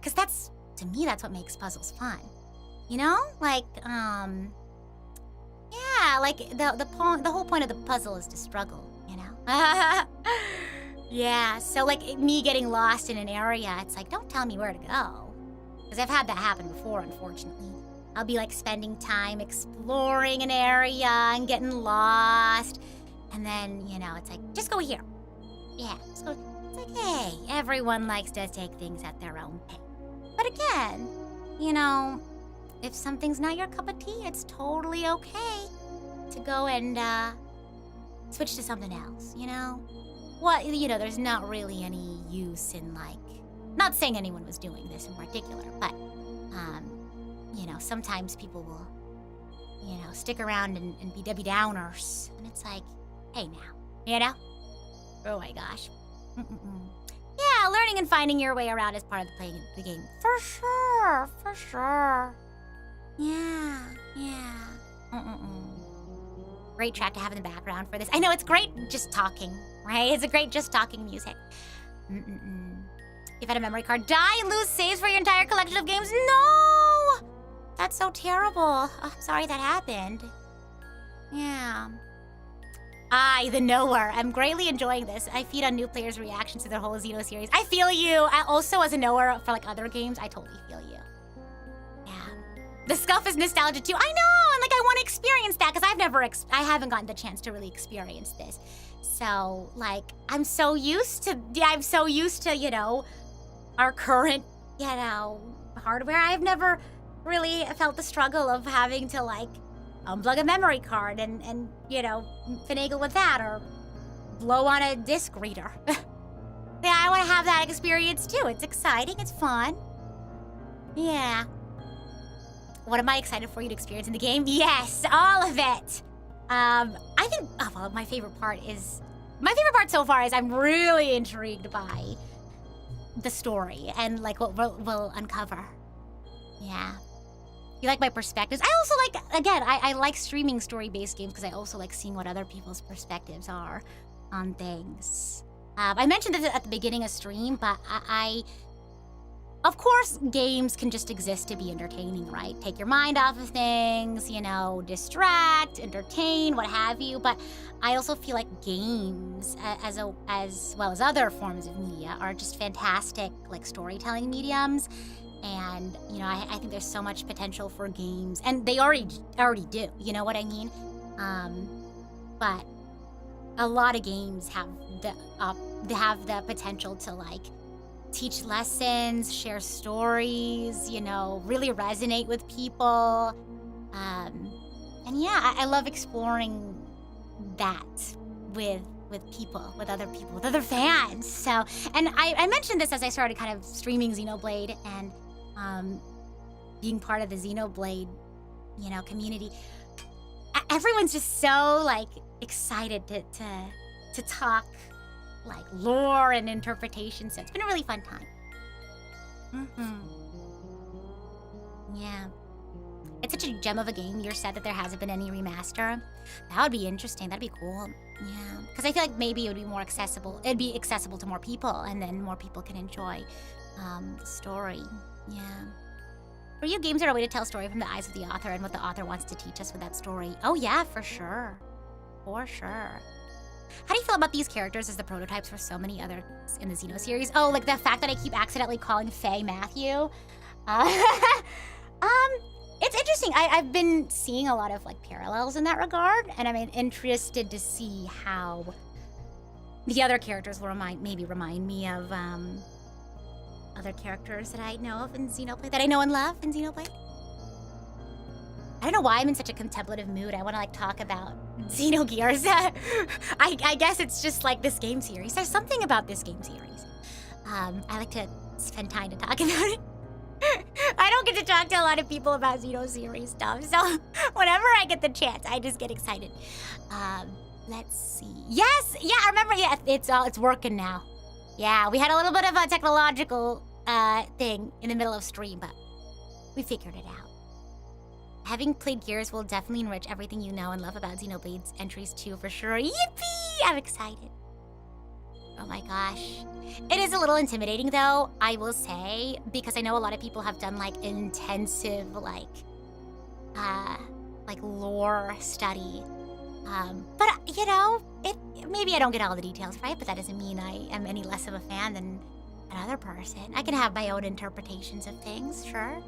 because to me that's what makes puzzles fun. The whole point of the puzzle is to struggle, Yeah, so me getting lost in an area, it's don't tell me where to go. Because I've had that happen before, unfortunately. I'll be spending time exploring an area and getting lost. And then, it's just go here. Yeah, just go. It's hey, everyone likes to take things at their own pace. But again, if something's not your cup of tea, it's totally okay to go and switch to something else, there's not really any use in not saying anyone was doing this in particular, but sometimes people will, stick around and be Debbie Downers, and it's hey now, oh my gosh. Yeah, learning and finding your way around is part of playing the game, for sure. Yeah. Great track to have in the background for this. I know, it's great just talking, right? It's a great just talking music. You've had a memory card die and lose saves for your entire collection of games? No! That's so terrible. Oh, I'm sorry that happened. Yeah. The knower. I'm greatly enjoying this. I feed on new players' reactions to their whole Xeno series. I feel you. I also, as a knower for other games, I totally feel you. The scuff is nostalgia too. I know, and I want to experience that because I haven't gotten the chance to really experience this. So I'm so used to, our current, hardware. I've never really felt the struggle of having to unplug a memory card and finagle with that or blow on a disc reader. Yeah, I want to have that experience too. It's exciting. It's fun. Yeah. What am I excited for you to experience in the game? Yes, all of it. I think, my favorite part so far is I'm really intrigued by the story and what we'll uncover. Yeah. you like my perspectives. I also like, again, I like streaming story-based games because I also like seeing what other people's perspectives are on things. I mentioned this at the beginning of stream, but of course, games can just exist to be entertaining, right? Take your mind off of things, you know, distract, entertain, what have you. But I also feel like games, as well as other forms of media, are just fantastic, like, storytelling mediums. And, you know, I think there's so much potential for games, and they already do. You know what I mean? But a lot of games have the potential to, like, teach lessons, share stories, you know, really resonate with people. And yeah, I love exploring that with people, with other people, with other fans. So, and I mentioned this as I started kind of streaming Xenoblade and being part of the Xenoblade, you know, community. Everyone's just so, like, excited to talk, like, lore and interpretation, so it's been a really fun time. Yeah. It's such a gem of a game. You're sad that there hasn't been any remaster. That would be interesting. That'd be cool. Yeah. Because I feel like maybe it would be more accessible. It'd be accessible to more people, and then more people can enjoy the story. Yeah. For you, games are a way to tell a story from the eyes of the author and what the author wants to teach us with that story. Oh yeah, for sure. For sure. How do you feel about these characters as the prototypes for so many others in the Xeno series? Oh, like the fact that I keep accidentally calling Faye Matthew? It's interesting. I've been seeing a lot of, like, parallels in that regard, and I'm interested to see how the other characters will remind me of other characters that I know of in Xenoblade, that I know and love in Xenoblade. I don't know why I'm in such a contemplative mood. I want to, like, talk about Xenogears. I guess it's just, like, this game series. There's something about this game series. I like to spend time to talk about it. I don't get to talk to a lot of people about Xeno series stuff, so whenever I get the chance, I just get excited. Let's see. Yes, yeah, I remember. Yeah, it's working now. Yeah, we had a little bit of a technological thing in the middle of stream, but we figured it out. Having played Gears will definitely enrich everything you know and love about Xenoblade's entries too, for sure. Yippee! I'm excited. Oh my gosh. It is a little intimidating, though, I will say, because I know a lot of people have done, like, intensive, like lore study. But, you know, maybe I don't get all the details right, but that doesn't mean I am any less of a fan than another person. I can have my own interpretations of things, sure.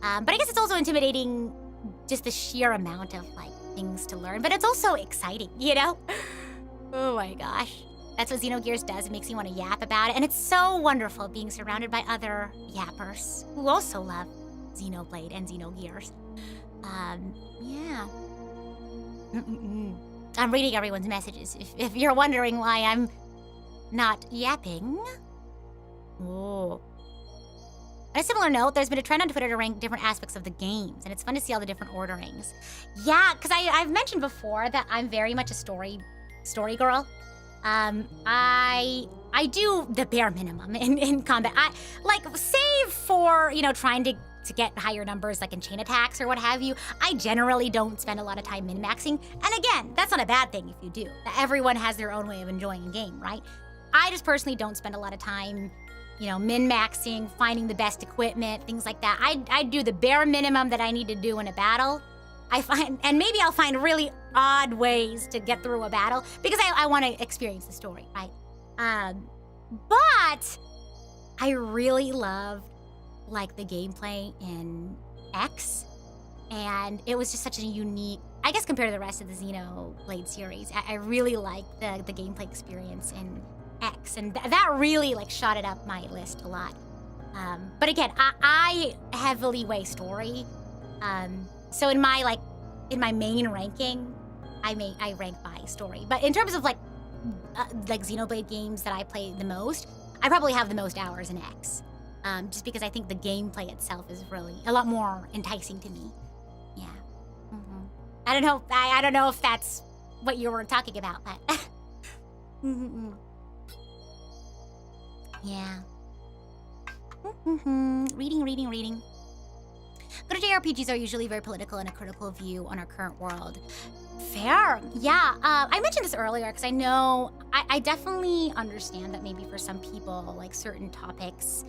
But I guess it's also intimidating, just the sheer amount of, like, things to learn. But it's also exciting, you know? Oh my gosh. That's what Xenogears does. It makes you want to yap about it. And it's so wonderful being surrounded by other yappers who also love Xenoblade and Xenogears. Yeah. I'm reading everyone's messages. If you're wondering why I'm not yapping. Oh. On a similar note, there's been a trend on Twitter to rank different aspects of the games, and it's fun to see all the different orderings. Yeah, because I've mentioned before that I'm very much a story girl. I do the bare minimum in combat. I, like, save for, you know, trying to get higher numbers, like in chain attacks or what have you. I generally don't spend a lot of time min-maxing. And again, that's not a bad thing if you do. Everyone has their own way of enjoying a game, right? I just personally don't spend a lot of time, you know, min-maxing, finding the best equipment, things like that. I do the bare minimum that I need to do in a battle. And maybe I'll find really odd ways to get through a battle because I want to experience the story, right? But I really loved, like, the gameplay in X, and it was just such a unique, I guess, compared to the rest of the Xenoblade series. I really liked the gameplay experience in X, and that really, like, shot it up my list a lot. But again, I heavily weigh story. So in my main ranking, I rank by story. But in terms of like Xenoblade games that I play the most, I probably have the most hours in X. Just because I think the gameplay itself is really a lot more enticing to me. Yeah. Mm-hmm. I don't know if that's what you were talking about, but mm-hmm. Yeah. Mm-hmm. Reading. Good JRPGs are usually very political and a critical view on our current world. Fair. Yeah. I mentioned this earlier because I know I definitely understand that maybe for some people, like certain topics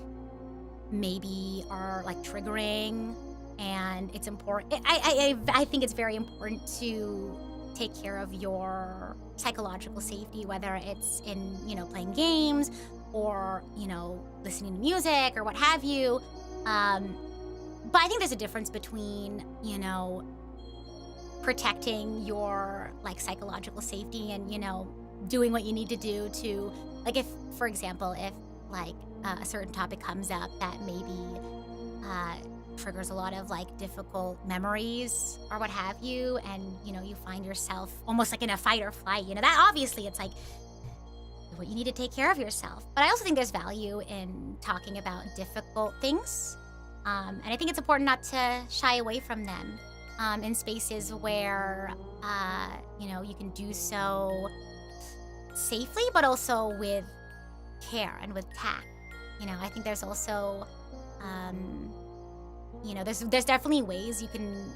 maybe are like triggering, and it's important. I think it's very important to take care of your psychological safety, whether it's in, playing games or, listening to music or what have you. But I think there's a difference between, protecting your like psychological safety and, doing what you need to do to, like, if, for example, if like a certain topic comes up that maybe triggers a lot of like difficult memories or what have you, and you find yourself almost like in a fight or flight, that obviously it's like what you need to take care of yourself. But I also think there's value in talking about difficult things, and I think it's important not to shy away from them in spaces where you can do so safely, but also with care and with tact. I think there's also there's definitely ways you can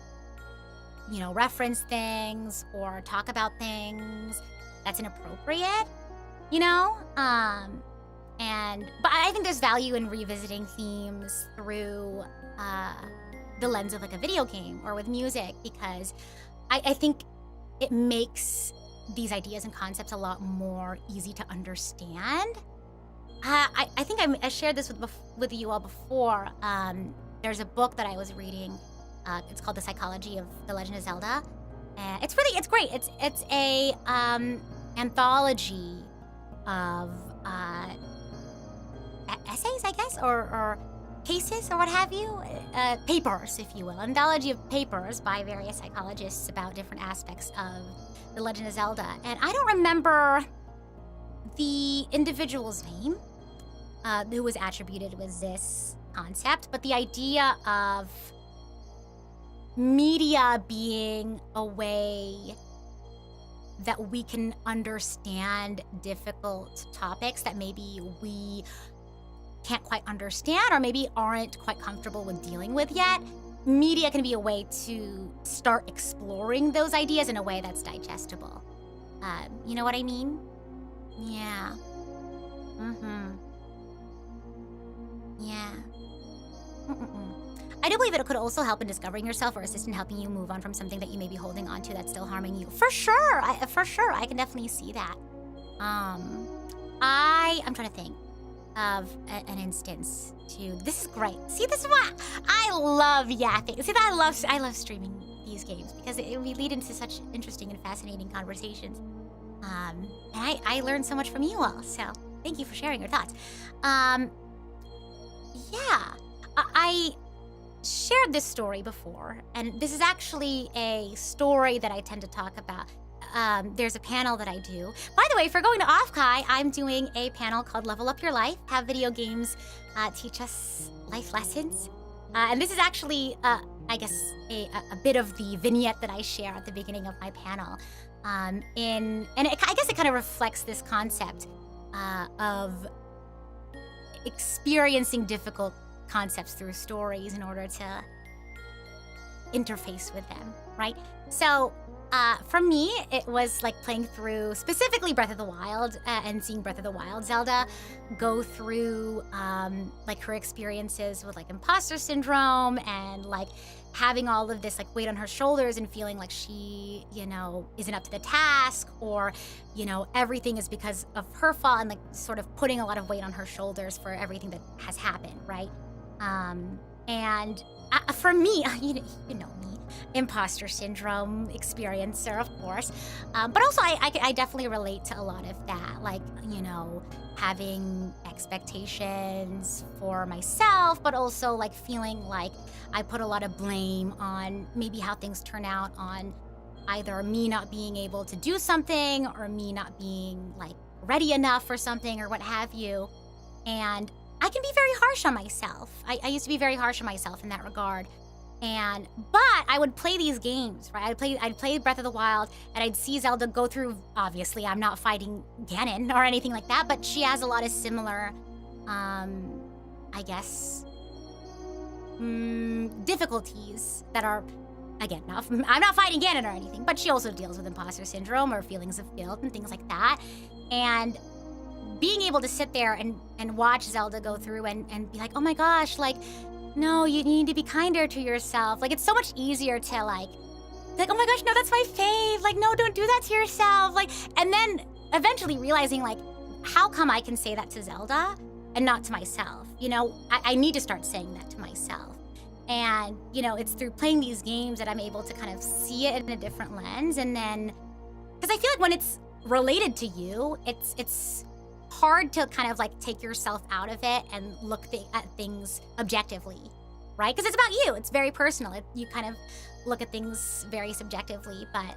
reference things or talk about things that's inappropriate, but I think there's value in revisiting themes through the lens of like a video game or with music, because I think it makes these ideas and concepts a lot more easy to understand. I think I shared this with you all before. There's a book that I was reading. It's called The Psychology of The Legend of Zelda. It's great. It's a anthology of essays, I guess, or cases or what have you, papers, if you will. Anthology of papers by various psychologists about different aspects of The Legend of Zelda. And I don't remember the individual's name who was attributed with this concept, but the idea of media being a way that we can understand difficult topics that maybe we can't quite understand or maybe aren't quite comfortable with dealing with yet. Media can be a way to start exploring those ideas in a way that's digestible. You know what I mean? Yeah. Yeah. I do believe it could also help in discovering yourself or assist in helping you move on from something that you may be holding on to that's still harming you. For sure. I can definitely see that. I'm trying to think of an instance too. This is great. See, this is why I love yapping. See, I love streaming these games because we lead into such interesting and fascinating conversations. And I learned so much from you all. So thank you for sharing your thoughts. Yeah, I shared this story before, and this is actually a story that I tend to talk about. There's a panel that I do. By the way, for going to Offkai, I'm doing a panel called Level Up Your Life, Have Video Games Teach Us Life Lessons. And this is actually, I guess, a bit of the vignette that I share at the beginning of my panel. I guess it kind of reflects this concept of experiencing difficult concepts through stories in order to interface with them, right? So for me, it was like playing through specifically Breath of the Wild and seeing Breath of the Wild Zelda go through like her experiences with like imposter syndrome and like having all of this like weight on her shoulders and feeling like she, isn't up to the task, or, everything is because of her fault, and like sort of putting a lot of weight on her shoulders for everything that has happened, right? And for me, you know me, imposter syndrome experiencer, of course. But also I definitely relate to a lot of that, like, having expectations for myself, but also like feeling like I put a lot of blame on maybe how things turn out on either me not being able to do something or me not being like ready enough for something or what have you. And I can be very harsh on myself. I used to be very harsh on myself in that regard. But I would play these games, right? I'd play Breath of the Wild, and I'd see Zelda go through, obviously, I'm not fighting Ganon or anything like that, but she has a lot of similar, I guess, difficulties that are, again, I'm not fighting Ganon or anything, but she also deals with imposter syndrome or feelings of guilt and things like that. And being able to sit there and watch Zelda go through and be like, oh my gosh, like, no, you need to be kinder to yourself. Like, it's so much easier to like, oh my gosh, no, that's my fave. Like, no, don't do that to yourself. Like, and then eventually realizing like, how come I can say that to Zelda and not to myself? You know, I need to start saying that to myself. And, you know, it's through playing these games that I'm able to kind of see it in a different lens. And then, because I feel like when it's related to you, it's hard to kind of like take yourself out of it and look at things objectively, right? Because it's about you. It's very personal. You kind of look at things very subjectively, but,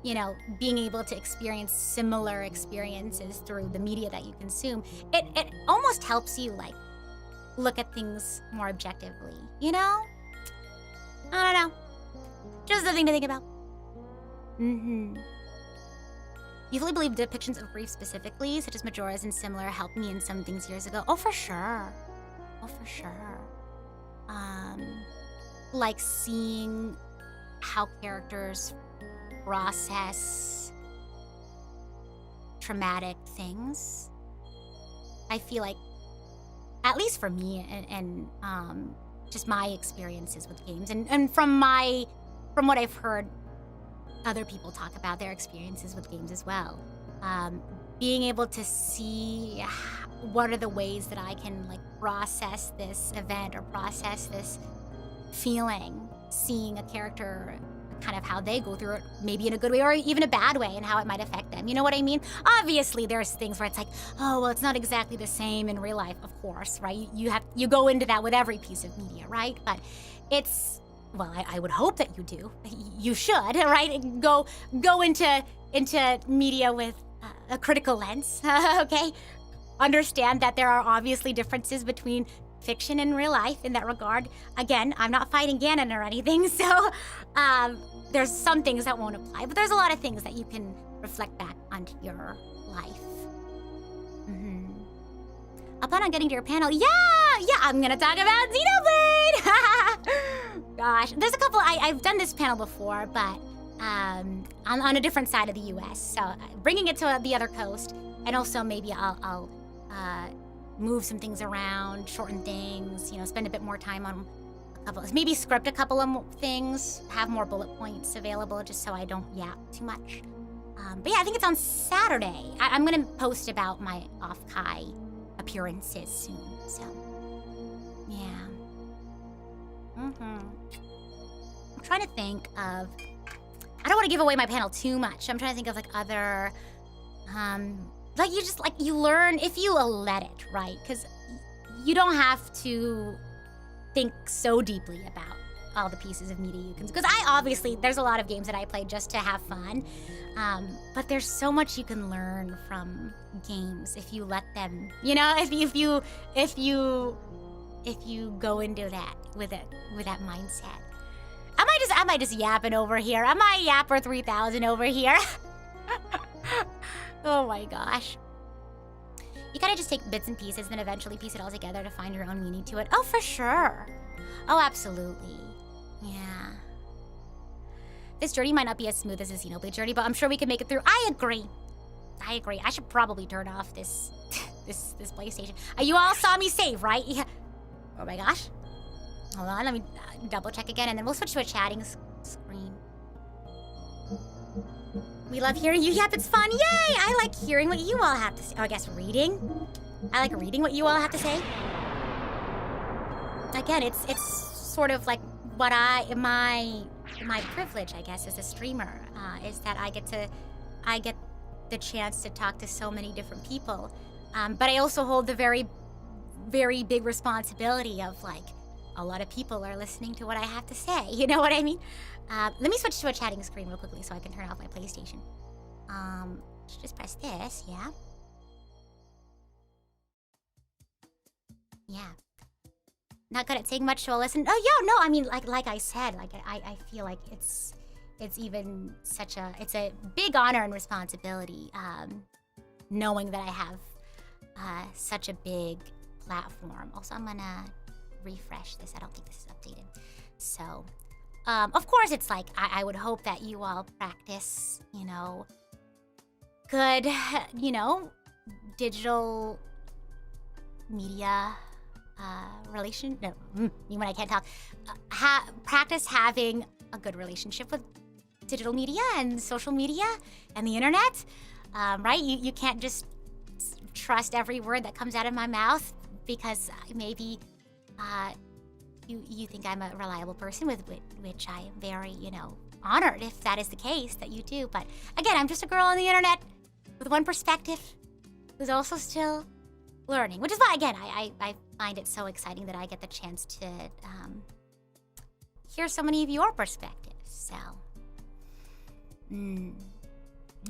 you know, being able to experience similar experiences through the media that you consume, it almost helps you like look at things more objectively, you know? I don't know. Just a thing to think about. You fully believe depictions of grief specifically, such as Majora's and similar, helped me in some things years ago? Oh, for sure. Oh, for sure. Like seeing how characters process traumatic things. I feel like, at least for me and just my experiences with games and from what I've heard other people talk about their experiences with games as well. Being able to see what are the ways that I can like process this event or process this feeling, seeing a character kind of how they go through it, maybe in a good way or even a bad way, and how it might affect them. You know what I mean? Obviously, there's things where it's like, oh, well, it's not exactly the same in real life, of course, right? You go into that with every piece of media, right? But it's, well, I would hope that you do. You should, right? Go into media with a critical lens, okay? Understand that there are obviously differences between fiction and real life in that regard. Again, I'm not fighting Ganon or anything, so there's some things that won't apply, but there's a lot of things that you can reflect back onto your life. I'll plan on getting to your panel. Yeah, I'm gonna talk about Xenoblade! Gosh, there's a couple, I've done this panel before, but on a different side of the US, so bringing it to the other coast, and also maybe I'll move some things around, shorten things, you know, spend a bit more time on a couple, maybe script a couple of things, have more bullet points available just so I don't yap too much. But yeah, I think it's on Saturday. I'm gonna post about my off-Kai appearances soon, so yeah. I'm trying to think of, I don't want to give away my panel too much. I'm trying to think of like other, like you learn if you let it, right? Because you don't have to think so deeply about all the pieces of media you can, because there's a lot of games that I play just to have fun, but there's so much you can learn from games if you let them, you know, if you go into that with that mindset. Am I just yapping over here? Am I Yapper 3000 over here? Oh my gosh. You gotta just take bits and pieces, then eventually piece it all together to find your own meaning to it. Oh, for sure. Oh, absolutely. Yeah. This journey might not be as smooth as a Xenoblade journey, but I'm sure we can make it through. I agree. I should probably turn off this PlayStation. You all saw me save, right? Yeah. Oh my gosh. Hold on, let me double check again, and then we'll switch to a chatting screen. We love hearing you yap, it's fun. Yay! I like hearing what you all have to say. Oh, I guess reading? I like reading what you all have to say. Again, it's sort of like what my privilege, I guess, as a streamer, is that I get the chance to talk to so many different people. But I also hold the very, very big responsibility of like, a lot of people are listening to what I have to say. You know what I mean? Let me switch to a chatting screen real quickly so I can turn off my PlayStation. Just press this, yeah. Yeah. Not good at saying much, so I'll listen. Oh, yeah, no, I mean, like I said, like I feel like it's even it's a big honor and responsibility, knowing that I have such a big platform. Also, I'm gonna refresh this. I don't think this is updated. So, of course, it's like I would hope that you all practice, good, digital media relation. No, me when I can't talk. Practice having a good relationship with digital media and social media and the internet, right? You can't just trust every word that comes out of my mouth because maybe you think I'm a reliable person, with which I am very, honored if that is the case that you do. But again, I'm just a girl on the internet with one perspective who's also still learning, which is why, again, I find it so exciting that I get the chance to hear so many of your perspectives. So,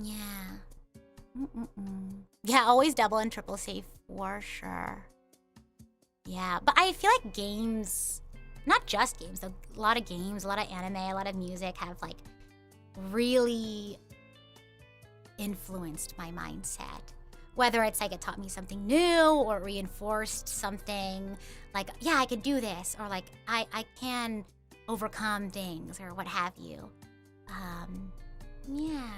yeah. Yeah, always double and triple safe for sure. Yeah, but I feel like games, not just games, a lot of games, a lot of anime, a lot of music have like really influenced my mindset. Whether it's like it taught me something new or reinforced something like, yeah, I could do this, or like I can overcome things or what have you. Yeah.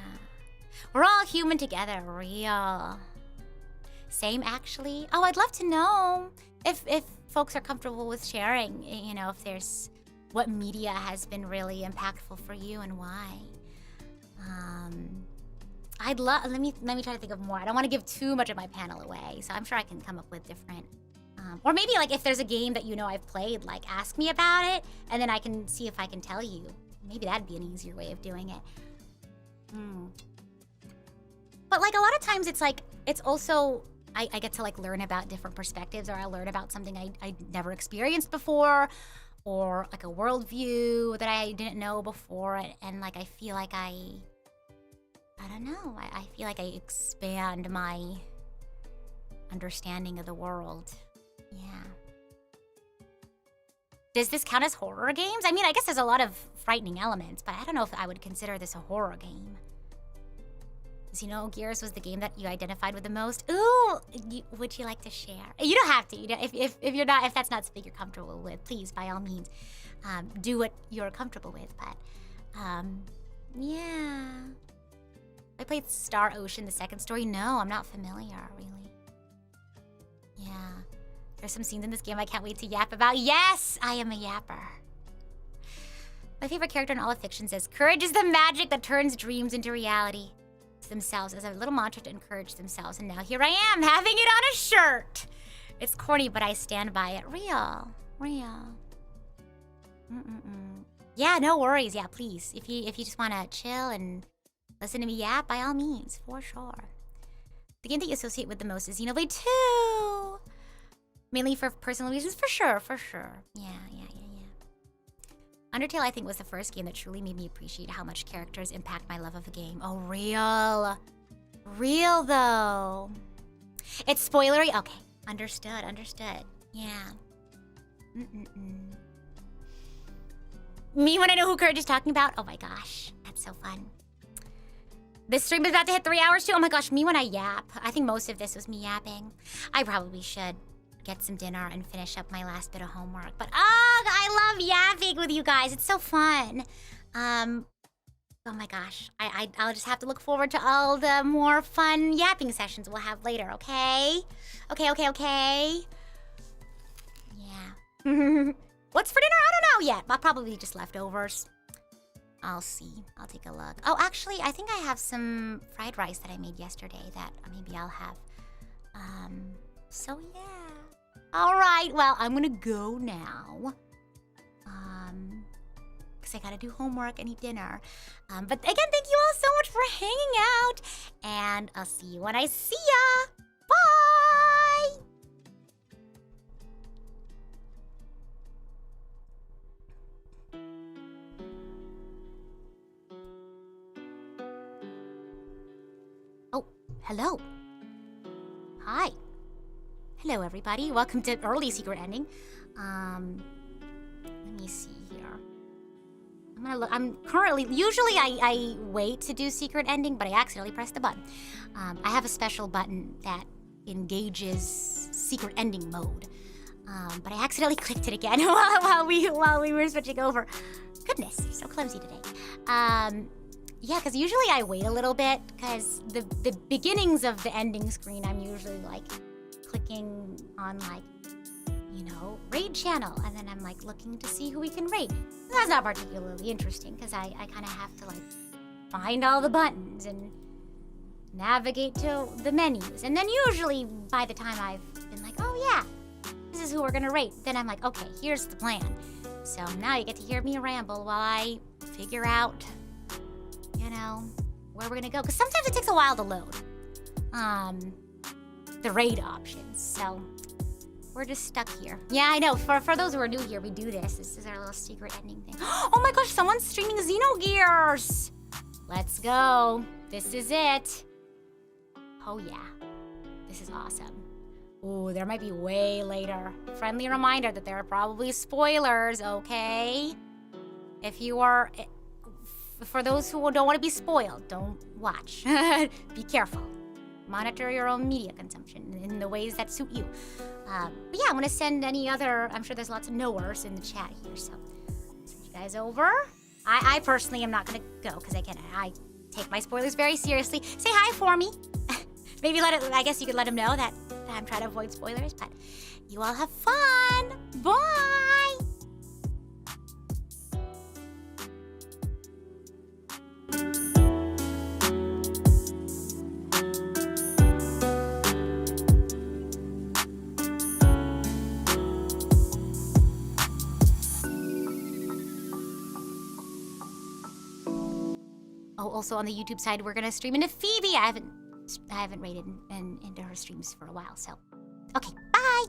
We're all human together, real. Same, actually. Oh, I'd love to know if folks are comfortable with sharing, if there's what media has been really impactful for you and why. I'd love, let me try to think of more. I don't want to give too much of my panel away, so I'm sure I can come up with different, or maybe like if there's a game that I've played, like ask me about it, and then I can see if I can tell you. Maybe that'd be an easier way of doing it. But like a lot of times it's like, it's also, I get to like learn about different perspectives, or I learn about something I never experienced before, or like a worldview that I didn't know before, and like I feel like I don't know, I feel like I expand my understanding of the world. Yeah. Does this count as horror games? I mean, I guess there's a lot of frightening elements, but I don't know if I would consider this a horror game. Xenogears was the game that you identified with the most. Ooh, would you like to share? You don't have to. If that's not something you're comfortable with, please, by all means, do what you're comfortable with. But, yeah. I played Star Ocean, the second story. No, I'm not familiar, really. Yeah. There's some scenes in this game I can't wait to yap about. Yes, I am a yapper. My favorite character in all of fiction says, "Courage is the magic that turns dreams into reality." To themselves as a little mantra to encourage themselves. And now here I am, having it on a shirt. It's corny, but I stand by it. Real. Yeah, no worries. Yeah, please. If you just want to chill and listen to me yap, by all means, for sure. The game that you associate with the most is Xenoblade 2. Mainly for personal reasons, for sure. Yeah. Undertale, I think, was the first game that truly made me appreciate how much characters impact my love of a game. Oh, real. Real, though. It's spoilery? Okay. Understood. Yeah. Me when I know who Courage is talking about? Oh my gosh. That's so fun. This stream is about to hit 3 hours too. Oh my gosh, me when I yap. I think most of this was me yapping. I probably should get some dinner and finish up my last bit of homework. But I love yapping with you guys. It's so fun. Oh my gosh. I'll just have to look forward to all the more fun yapping sessions we'll have later, okay? Okay. Yeah. What's for dinner? I don't know yet. I'll probably just leftovers. I'll see. I'll take a look. Oh, actually, I think I have some fried rice that I made yesterday that maybe I'll have. So yeah. All right, well, I'm gonna go now. Because I gotta do homework and eat dinner. But again, thank you all so much for hanging out. And I'll see you when I see ya. Bye! Oh, hello. Hi. Hello, everybody. Welcome to early secret ending. Let me see here. I'm gonna look. I'm currently. Usually, I wait to do secret ending, but I accidentally pressed the button. I have a special button that engages secret ending mode. But I accidentally clicked it again while we were switching over. Goodness, so clumsy today. Yeah, because usually I wait a little bit, because the beginnings of the ending screen, I'm usually like clicking on like, raid channel, and then I'm like looking to see who we can raid. That's not particularly interesting, because I kind of have to like find all the buttons and navigate to the menus. And then usually by the time I've been like, oh yeah, this is who we're gonna raid, then I'm like, okay, here's the plan. So now you get to hear me ramble while I figure out, where we're gonna go. Because sometimes it takes a while to load the raid options. So we're just stuck here. Yeah, I know. For those who are new here, we do this. This is our little secret ending thing. Oh my gosh, someone's streaming Xenogears. Let's go. This is it. Oh yeah, this is awesome. Ooh, there might be way later. Friendly reminder that there are probably spoilers, okay? For those who don't want to be spoiled, don't watch. Be careful. Monitor your own media consumption in the ways that suit you. But yeah, I'm gonna send any other, I'm sure there's lots of knowers in the chat here, so send you guys over. I personally am not gonna go, because I take my spoilers very seriously. Say hi for me. Maybe I guess you could let him know that I'm trying to avoid spoilers, but you all have fun. Bye! Oh, also on the YouTube side, we're gonna stream into Phoebe. I haven't raided into her streams for a while, so. Okay, bye!